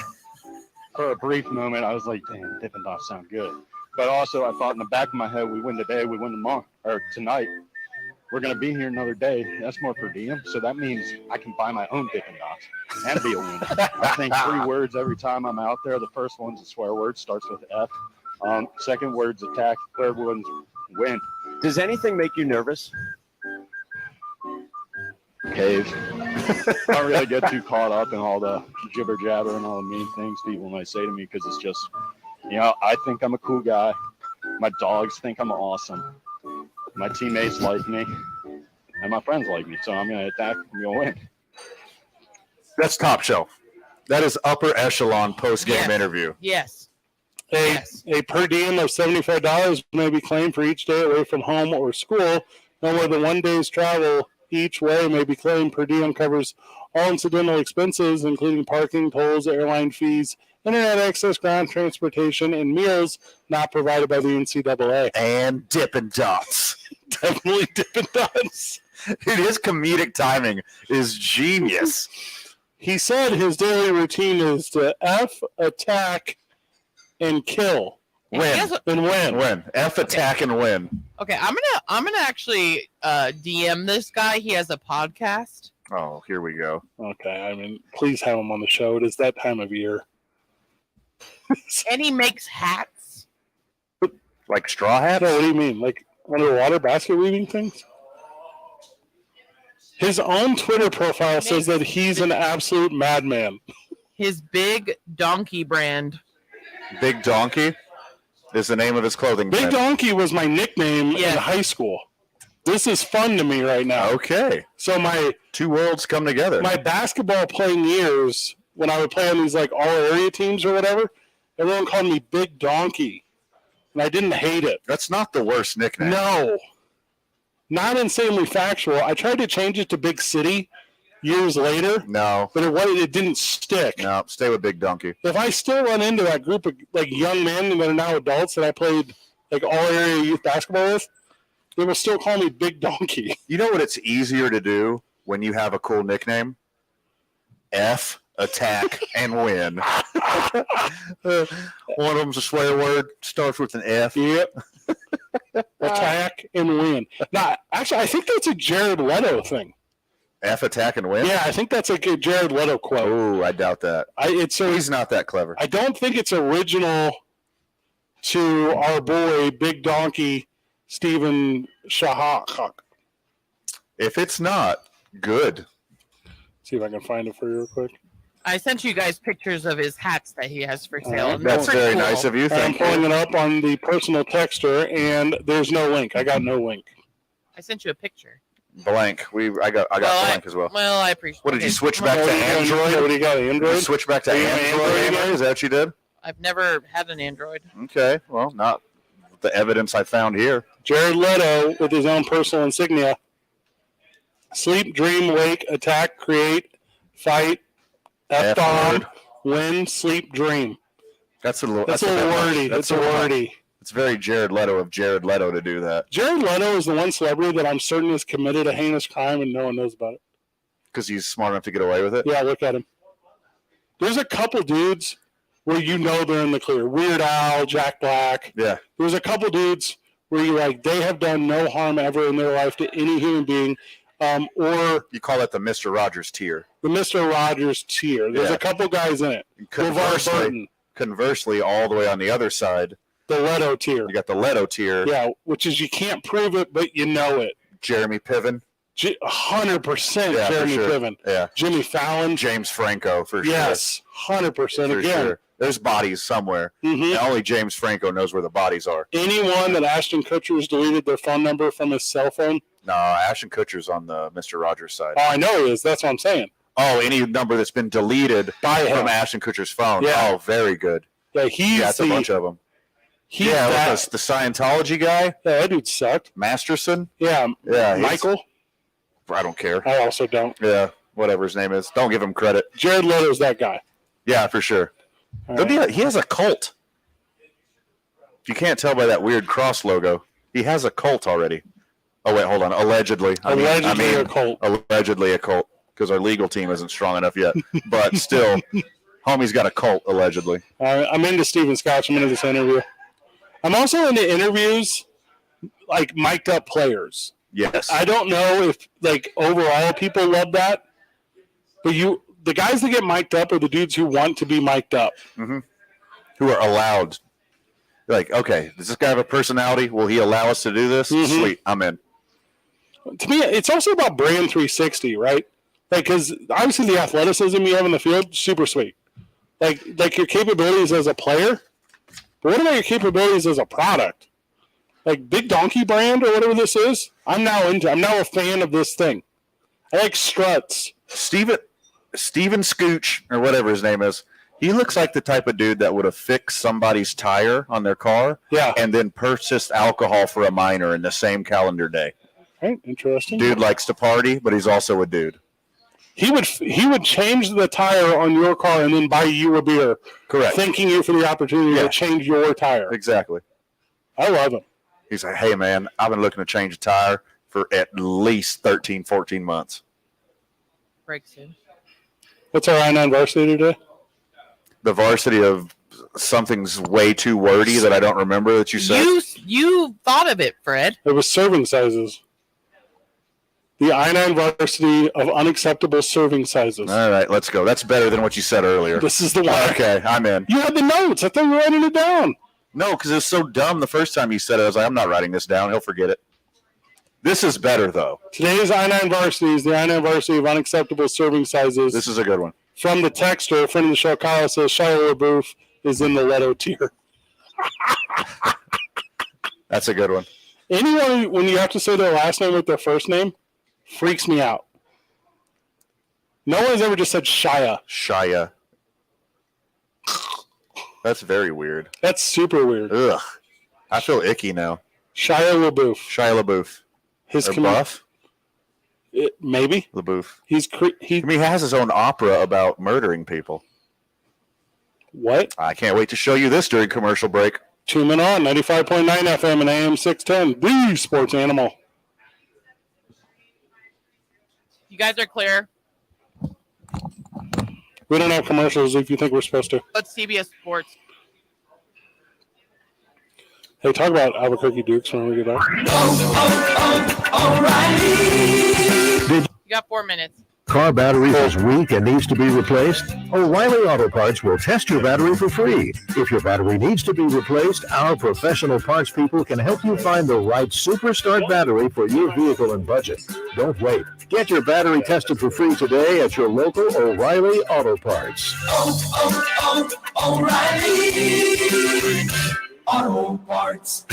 for a brief moment, I was like, "Damn, Dippin' Dots sound good." But also, I thought in the back of my head, we win today, we win tomorrow or tonight. We're going to be here another day. That's more per diem. So that means I can buy my own Dippin' Dots and be a winner. I think 3 words every time I'm out there. The first one's a swear word, starts with F. Second word's attack. Third one's win. Does anything make you nervous? Cave. I don't really get too caught up in all the jibber jabber and all the mean things people might say to me because it's just, I think I'm a cool guy. My dogs think I'm awesome. My teammates like me, and my friends like me. So I'm going to attack and go win. That's top shelf. That is upper echelon post-game interview. Yes. A per diem of $75 may be claimed for each day away from home or school. No more than 1 day's travel each way may be claimed. Per diem covers all incidental expenses, including parking, tolls, airline fees, internet access, ground transportation, and meals not provided by the NCAA. And Dippin' Dots. Definitely Dippin' Dots. Dude, his comedic timing is genius. He said his daily routine is to F, attack, and kill. Win. And win. Win. F, attack, and win. Okay, I'm gonna actually DM this guy. He has a podcast. Oh, here we go. Okay, I mean, please have him on the show. It is that time of year. And he makes hats. Like straw hats? No, what do you mean? Like underwater basket weaving things? His own Twitter profile says that he's an absolute madman. His Big Donkey brand. Big Donkey is the name of his clothing Big brand. Donkey was my nickname in high school. This is fun to me right now. Okay. So my 2 worlds come together. My basketball playing years, when I would play on these like all area teams or whatever, everyone called me Big Donkey. And I didn't hate it. That's not the worst nickname. No. Not insanely factual. I tried to change it to Big City years later. No. But it didn't stick. No, stay with Big Donkey. If I still run into that group of like young men that are now adults that I played like all area youth basketball with, they will still call me Big Donkey. You know what it's easier to do when you have a cool nickname? F, attack, and win. One of them's a swear word, starts with an F. Yep. attack, and win. Now, actually, I think that's a Jared Leto thing. F attack and win? Yeah, I think that's a good Jared Leto quote. Oh, I doubt that. He's not that clever. I don't think it's original to our boy, Big Donkey, Steven Shahak. If it's not, good. See if I can find it for you real quick. I sent you guys pictures of his hats that he has for sale. and That's they're pretty very cool. nice of you. I'm Thank pulling you. it up on the personal texter, and there's no link. I got no link. I sent you a picture. Blank. I got blank as well. Well, I appreciate. What did you okay. switch back to Android? What do you got? Android? You switch back to Are you on Android? Android? Is that what you did? I've never had an Android. Okay. Well, not the evidence I found here. Jared Leto with his own personal insignia. Sleep, dream, wake, attack, create, fight, F-bomb, win, sleep, dream. That's a little. That's a little wordy. That's a wordy. It's very Jared Leto of Jared Leto to do that. Jared Leto is the one celebrity that I'm certain has committed a heinous crime and no one knows about it. Because he's smart enough to get away with it? Yeah, look at him. There's a couple dudes where you know they're in the clear. Weird Al, Jack Black. Yeah. There's a couple dudes where you're like, they have done no harm ever in their life to any human being. Or you call it the Mr. Rogers tier. The Mr. Rogers tier. There's Yeah. a couple guys in it. Conversely, all the way on the other side, the Leto tier. You got the Leto tier. Yeah, which is you can't prove it, but you know it. Jeremy Piven. 100% Yeah, for Jeremy sure. Piven. Yeah. Jimmy Fallon. James Franco, for sure. Yes, 100% For again. sure. There's bodies somewhere. Mhm. And only James Franco knows where the bodies are. Anyone that Ashton Kutcher's deleted their phone number from his cell phone? No, Ashton Kutcher's on the Mr. Rogers side. Oh, I know he is. That's what I'm saying. Oh, any number that's been deleted By him. from Ashton Kutcher's phone. Yeah. Oh, very good. Yeah, he's that's a bunch of them. Yeah, with the Scientology guy. Yeah, that dude sucked. Masterson. Yeah, Yeah, he's- Michael. I don't care. I also don't. Yeah, whatever his name is. Don't give him credit. Jared Leto's that guy. Yeah, for sure. He has a cult. You can't tell by that weird cross logo. He has a cult already. Oh, wait, hold on. Allegedly. Allegedly a cult. Allegedly a cult, because our legal team isn't strong enough yet. But still, homie's got a cult, allegedly. I'm into Steven Scotch. I'm into this interview. I'm also into interviews like mic'd up players. Yes. I don't know if like overall people love that, but the guys that get mic'd up are the dudes who want to be mic'd up. Mm-hmm. Who are allowed. Like, okay, does this guy have a personality? Will he allow us to do this? Mhm. Sweet, I'm in. To me, it's also about brand 360, right? Like, because obviously the athleticism you have in the field, super sweet. Like your capabilities as a player, but what about your capabilities as a product? Like Big Donkey brand or whatever this is, I'm now a fan of this thing. I like struts. Steven Scooch, or whatever his name is, he looks like the type of dude that would have fixed somebody's tire on their car and then purchased alcohol for a minor in the same calendar day. Right, interesting. Dude likes to party, but he's also a dude. He would change the tire on your car and then buy you a beer. Correct. Thanking you for the opportunity to change your tire. Exactly. I love him. He's like, hey, man, I've been looking to change a tire for at least 13, 14 months. Break soon. What's our I-9 varsity today? The varsity of something's way too wordy that I don't remember that you said. You thought of it, Fred. It was serving sizes. The I-9 varsity of unacceptable serving sizes. All right, let's go. That's better than what you said earlier. This is the one. Okay, I'm in. You had the notes. I thought you were writing it down. No, because it was so dumb the first time you said it. I was like, I'm not writing this down. He'll forget it. This is better, though. Today's I-9 varsity is the I-9 varsity of unacceptable serving sizes. This is a good one. From the texter, friend of the show, Kyle says Shia LaBeouf is in the Leto tier. That's a good one. Anyone, when you have to say their last name with their first name, freaks me out. No one's ever just said Shia. Shia. That's very weird. That's super weird. Ugh. I feel icky now. Shia LaBeouf. Shia LaBeouf. His or Buff? Maybe. LaBeouf. He has his own opera about murdering people. What? I can't wait to show you this during commercial break. Tune in on 95.9 FM and AM 610, the sports animal. You guys are clear. We don't have commercials if you think we're supposed to. But CBS Sports. Hey, talk about Albuquerque Dukes when we get back. You got 4 minutes. Car battery is weak and needs to be replaced? O'Reilly Auto Parts will test your battery for free. If your battery needs to be replaced, our professional parts people can help you find the right Superstart battery for your vehicle and budget. Don't wait. Get your battery tested for free today at your local O'Reilly Auto Parts. O'Reilly Auto Parts.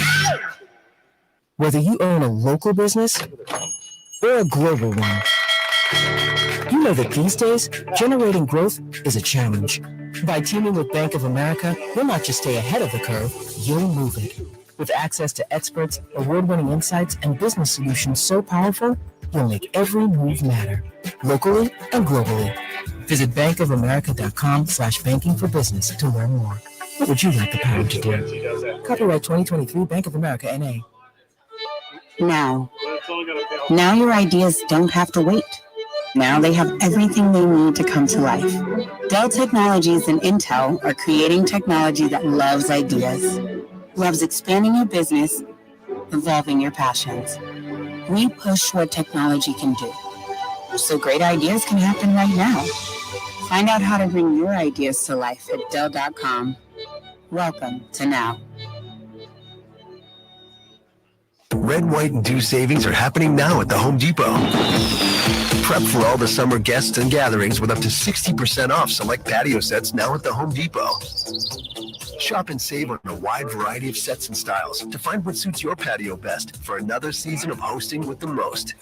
Whether you own a local business or a global one, you know that these days, generating growth is a challenge. By teaming with Bank of America, you'll not just stay ahead of the curve, you'll move it. With access to experts, award-winning insights, and business solutions so powerful, you'll make every move matter, locally and globally. Visit bankofamerica.com/banking for business to learn more. What would you like the power to do? Copyright 2023 Bank of America, N.A. Now your ideas don't have to wait. Now they have everything they need to come to life. Dell Technologies and Intel are creating technology that loves ideas, loves expanding your business, evolving your passions. We push what technology can do, so great ideas can happen right now. Find out how to bring your ideas to life at Dell.com. Welcome to Now. Red, white, and dew savings are happening now at the Home Depot. Prep for all the summer guests and gatherings with up to 60% off select patio sets now at the Home Depot. Shop and save on a wide variety of sets and styles to find what suits your patio best for another season of hosting with the most.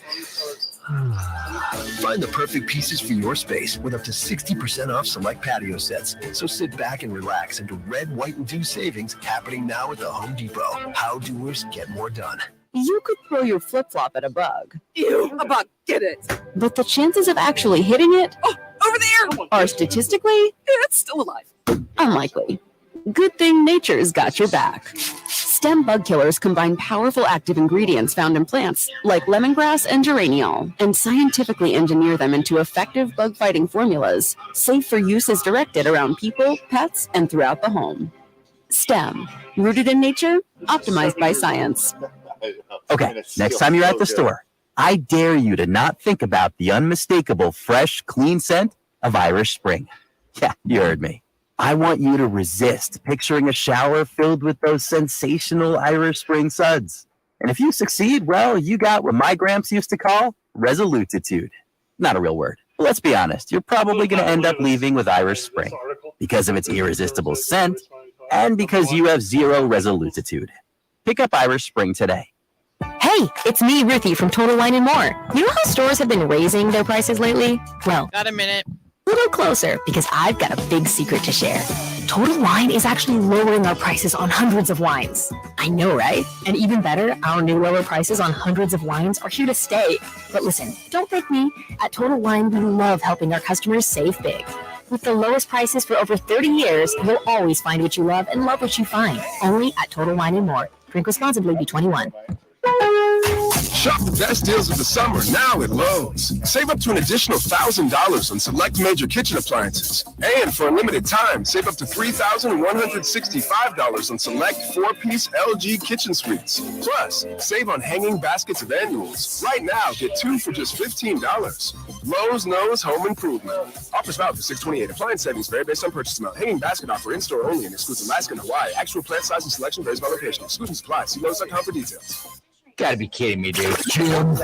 Find the perfect pieces for your space with up to 60% off select patio sets. So sit back and relax into red, white, and dew savings happening now at the Home Depot. How doers get more done. You could throw your flip-flop at a bug. Ew, a bug, get it. But the chances of actually hitting it Over there! are statistically It's still alive. unlikely. Good thing nature's got your back. Stem bug killers combine powerful active ingredients found in plants like lemongrass and geraniol and scientifically engineer them into effective bug-fighting formulas, safe for use as directed around people, pets, and throughout the home. Stem, rooted in nature, optimized by science. Okay, next time you're at the store, I dare you to not think about the unmistakable fresh, clean scent of Irish Spring. Yeah, you heard me. I want you to resist picturing a shower filled with those sensational Irish Spring suds. And if you succeed, well, you got what my gramps used to call resolutitude. Not a real word. But let's be honest, you're probably going to end up leaving with Irish Spring because of its irresistible scent and because you have zero resolutitude. Pick up Irish Spring today. Hey, it's me, Ruthie from Total Wine & More. You know how stores have been raising their prices lately? Well, Got a minute. a little closer because I've got a big secret to share. Total Wine is actually lowering our prices on hundreds of wines. I know, right? And even better, our new lower prices on hundreds of wines are here to stay. But listen, don't thank me. At Total Wine, we love helping our customers save big. With the lowest prices for over 30 years, you'll always find what you love and love what you find. Only at Total Wine & More. Drink responsibly, be 21. Shop the best deals of the summer now at Lowe's. Save up to an additional $1,000 on select major kitchen appliances. And for a limited time, save up to $3,165 on select 4-piece LG kitchen suites. Plus, save on hanging baskets of annuals. Right now, get 2 for just $15. Lowe's knows home improvement. Offers valid for 6/28. Appliance savings vary based on purchase amount. Hanging basket offer in-store only and excludes Alaska and Hawaii. Actual plant size and selection varies by location. Exclusions apply. See Lowe's.com for details. Gotta be kidding me, dude. Jim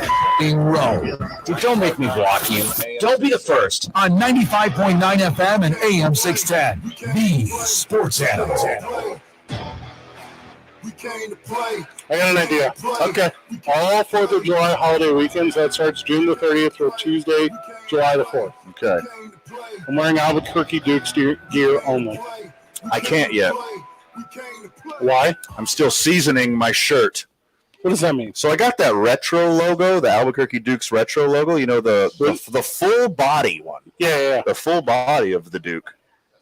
Rowe. Dude, don't make me block you. Don't be the first. On 95.9 FM and AM 610, the Sports Animal. I got an idea. Okay. All 4th of July holiday weekends, that starts June the 30th through Tuesday, July the 4th. Okay. I'm wearing Albuquerque Dukes gear only. I can't yet. Why? I'm still seasoning my shirt. What does that mean? So I got that retro logo, the Albuquerque Dukes retro logo. You know, the full body one. Yeah. The full body of the Duke.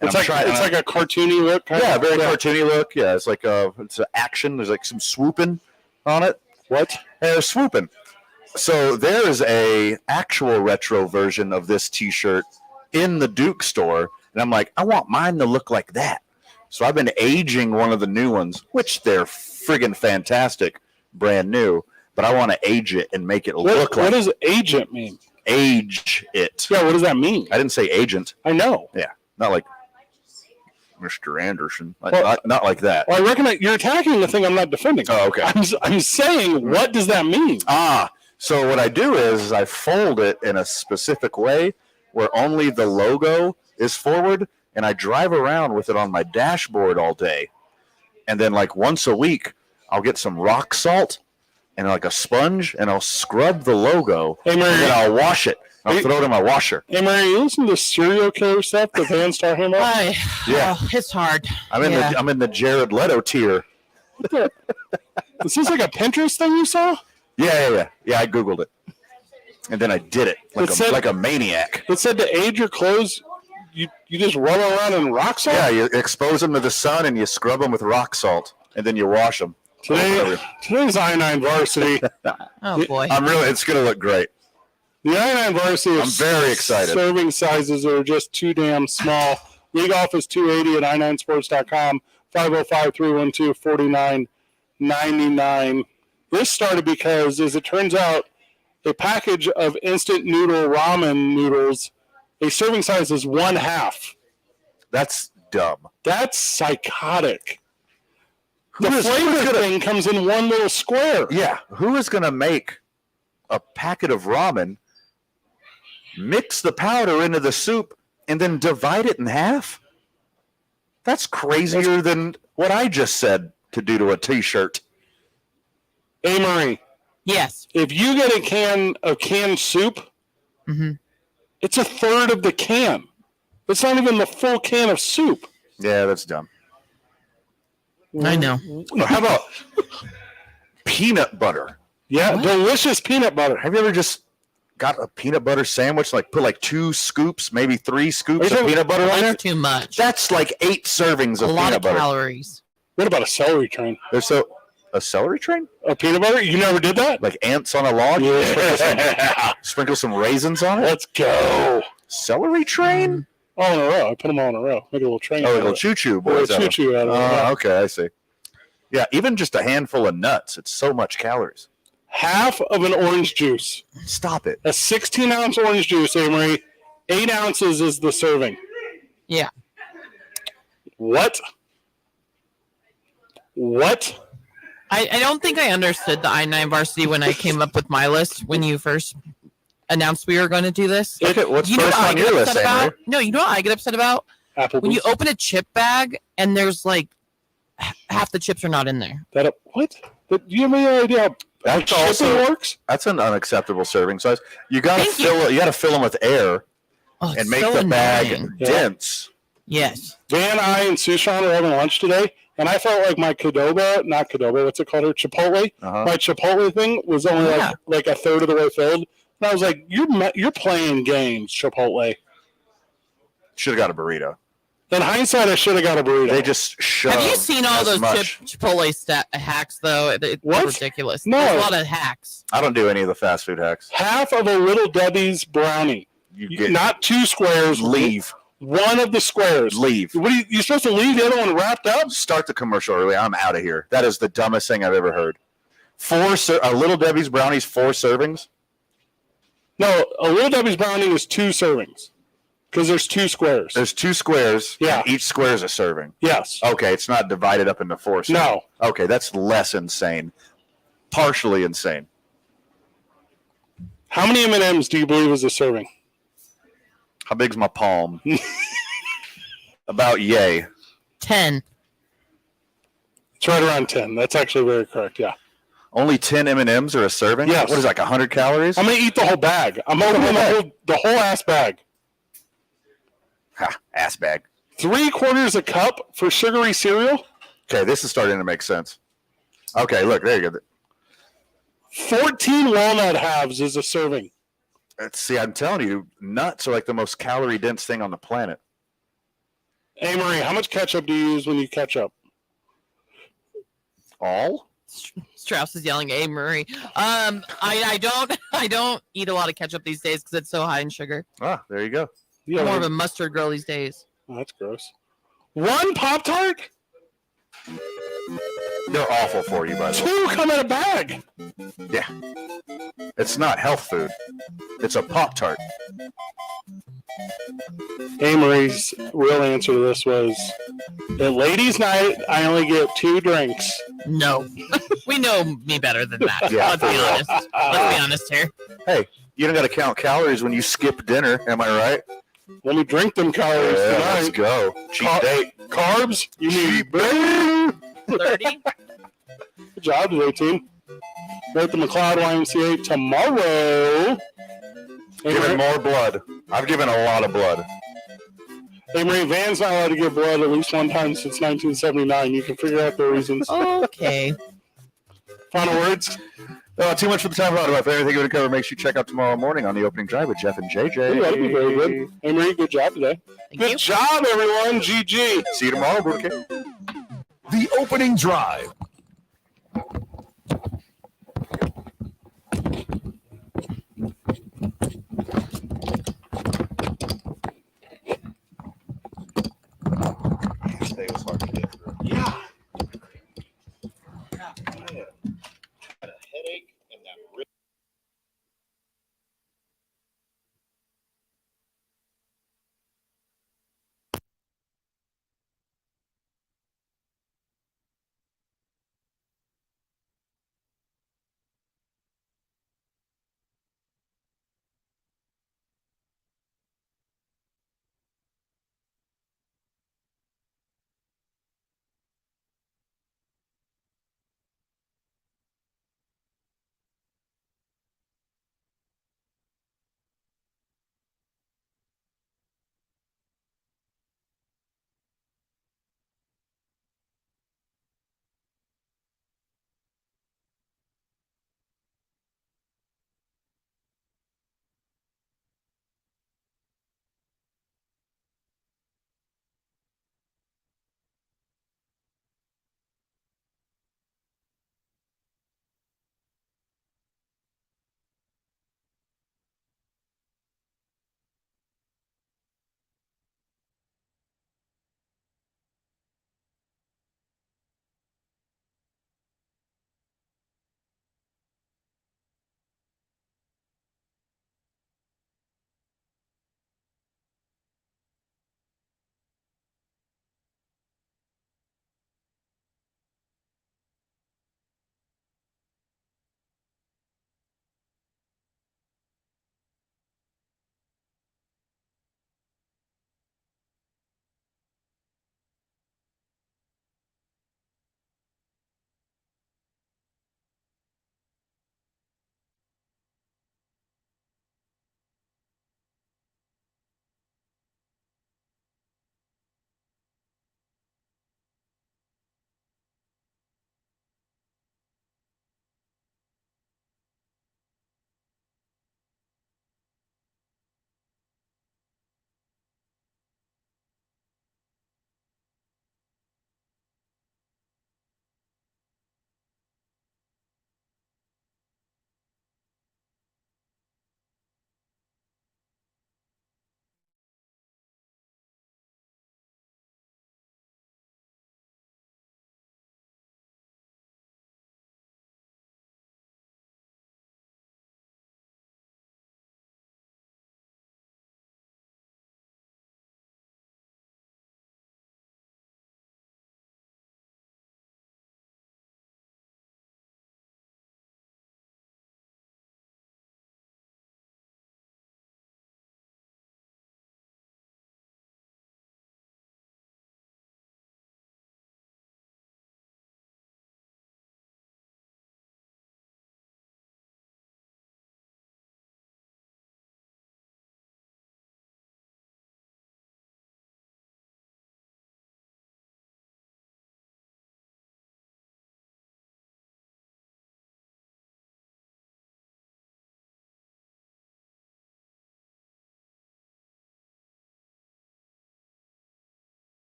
And It's like a cartoony look. Yeah, very cartoony look. Yeah, it's like it's an action. There's like some swooping on it. What? And they're swooping. So there is a actual retro version of this T-shirt in the Duke store, and I'm like, I want mine to look like that. So I've been aging one of the new ones, which they're friggin' fantastic, brand new. But I want to age it and make it look like. What does agent mean? Age it. Yeah, what does that mean? I didn't say agent. I know. Yeah, not like Mr. Anderson. Not like that. Well, I recognize you're attacking the thing I'm not defending. Oh, okay. I'm saying, what does that mean? So what I do is I fold it in a specific way where only the logo is forward, and I drive around with it on my dashboard all day. And then like once a week, I'll get some rock salt and like a sponge, and I'll scrub the logo, and then I'll wash it. I'll throw it in my washer. Hey, Mary, you listen to serial killer stuff the Van's talking about? Yeah. It's hard. I'm in the Jared Leto tier. What the? Is this like a Pinterest thing you saw? Yeah, I Googled it. And then I did it like a maniac. It said to age your clothes, you just run around in rock salt? Yeah, you expose them to the sun and you scrub them with rock salt, and then you wash them. Today's I-9 varsity. Oh, boy. It's going to look great. The I-9 varsity. I'm very excited. Serving sizes are just too damn small. League office 280 at i9sports.com, 505-312-4999. This started because, as it turns out, a package of instant noodle ramen noodles, a serving size is 1/2. That's dumb. That's psychotic. The flavor thing comes in one little square. Yeah. Who is going to make a packet of ramen, mix the powder into the soup, and then divide it in half? That's crazier than what I just said to do to a T-shirt. Hey, Marie. Yes. If you get a can of canned soup, it's a third of the can. It's not even the full can of soup. Yeah, that's dumb. I know. How about peanut butter? Yeah, delicious peanut butter. Have you ever just got a peanut butter sandwich, like put like 2 scoops, maybe 3 scoops of peanut butter on there? That's too much. That's like 8 servings of lot peanut of butter. calories. What about a celery train? A celery train? A peanut butter? You never did that? Like ants on a log? Yeah. Sprinkle some raisins on it? Let's go. Celery train? All in a row. I put them all in a row. Make a little train. Oh, a little choo-choo, boys. Choo-choo out of it. Okay, I see. Yeah, even just a handful of nuts, it's so much calories. Half of an orange juice. Stop it. A 16-ounce orange juice, Amory. 8 ounces is the serving. Yeah. What? I don't think I understood the I-9 varsity when I came up with my list when you first announced we were going to do this. Okay, what's You know first what I on get your upset list, about? Amory? No, you know what I get upset about? When you open a chip bag and there's like half the chips are not in there. What? Do you have any idea how shipping works? That's an unacceptable serving size. You got to fill them with air and make the bag dense. Yes. Van, I, and Sushan were having lunch today, and I felt like my what's it called? Chipotle. My Chipotle thing was only like a third of the way filled. And I was like, you're playing games, Chipotle. Should have got a burrito. In hindsight, I should have got a burrito. They just shoved. Have you seen all those Chipotle hacks, though? It's ridiculous. No. There's a lot of hacks. I don't do any of the fast food hacks. Half of a Little Debbie's brownie. Not 2 squares. Leave. One of the squares. Leave. What are you supposed to leave the other one wrapped up? Start the commercial early. I'm out of here. That is the dumbest thing I've ever heard. A Little Debbie's brownies, 4 servings? No, a Little Debbie's brownie is 2 servings. Because there's 2 squares. There's 2 squares. Yeah. And each square is a serving. Yes. Okay, it's not divided up into 4 servings. No. Okay, that's less insane. Partially insane. How many M&Ms do you believe is a serving? How big's my palm? About yay. 10. It's right around 10. That's actually very correct, yeah. Only 10 M&Ms are a serving? Yes. What is it, like 100 calories? I'm going to eat the whole bag. I'm opening the whole ass bag. Ha, ass bag. 3/4 a cup for sugary cereal. Okay, this is starting to make sense. Okay, look, there you go. 14 walnut halves is a serving. See, I'm telling you, nuts are like the most calorie-dense thing on the planet. Hey, Marie, how much ketchup do you use when you ketchup? All? Strauss is yelling, "Hey, Murray." I don't eat a lot of ketchup these days because it's so high in sugar. Ah, there you go. Yeah, I'm more of a mustard girl these days. Oh, that's gross. 1 Pop-Tart? They're awful for you, by the way. 2 come in a bag. Yeah. It's not health food. It's a Pop-Tart. Amory's real answer to this was, at ladies' night, I only get 2 drinks. No. We know me better than that. Yeah, Let's be honest. Let's be honest here. Hey, you don't got to count calories when you skip dinner. Am I right? Let me drink them calories Yeah, tonight. let's go. Cheap date. Carbs? You need baby. 30. Good job today, team. We're at the McLeod YMCA tomorrow. Giving more blood. I've given a lot of blood. Hey, Marie, Van's not allowed to give blood at least one time since 1979. You can figure out the reasons. Okay. Final words? Too much for the time. If anything you would cover, make sure you check out tomorrow morning on the opening drive with Jeff and JJ. Ooh, that'd be very good. Hey, Marie, good job today. Good job, everyone. GG. See you tomorrow, Burke. The opening drive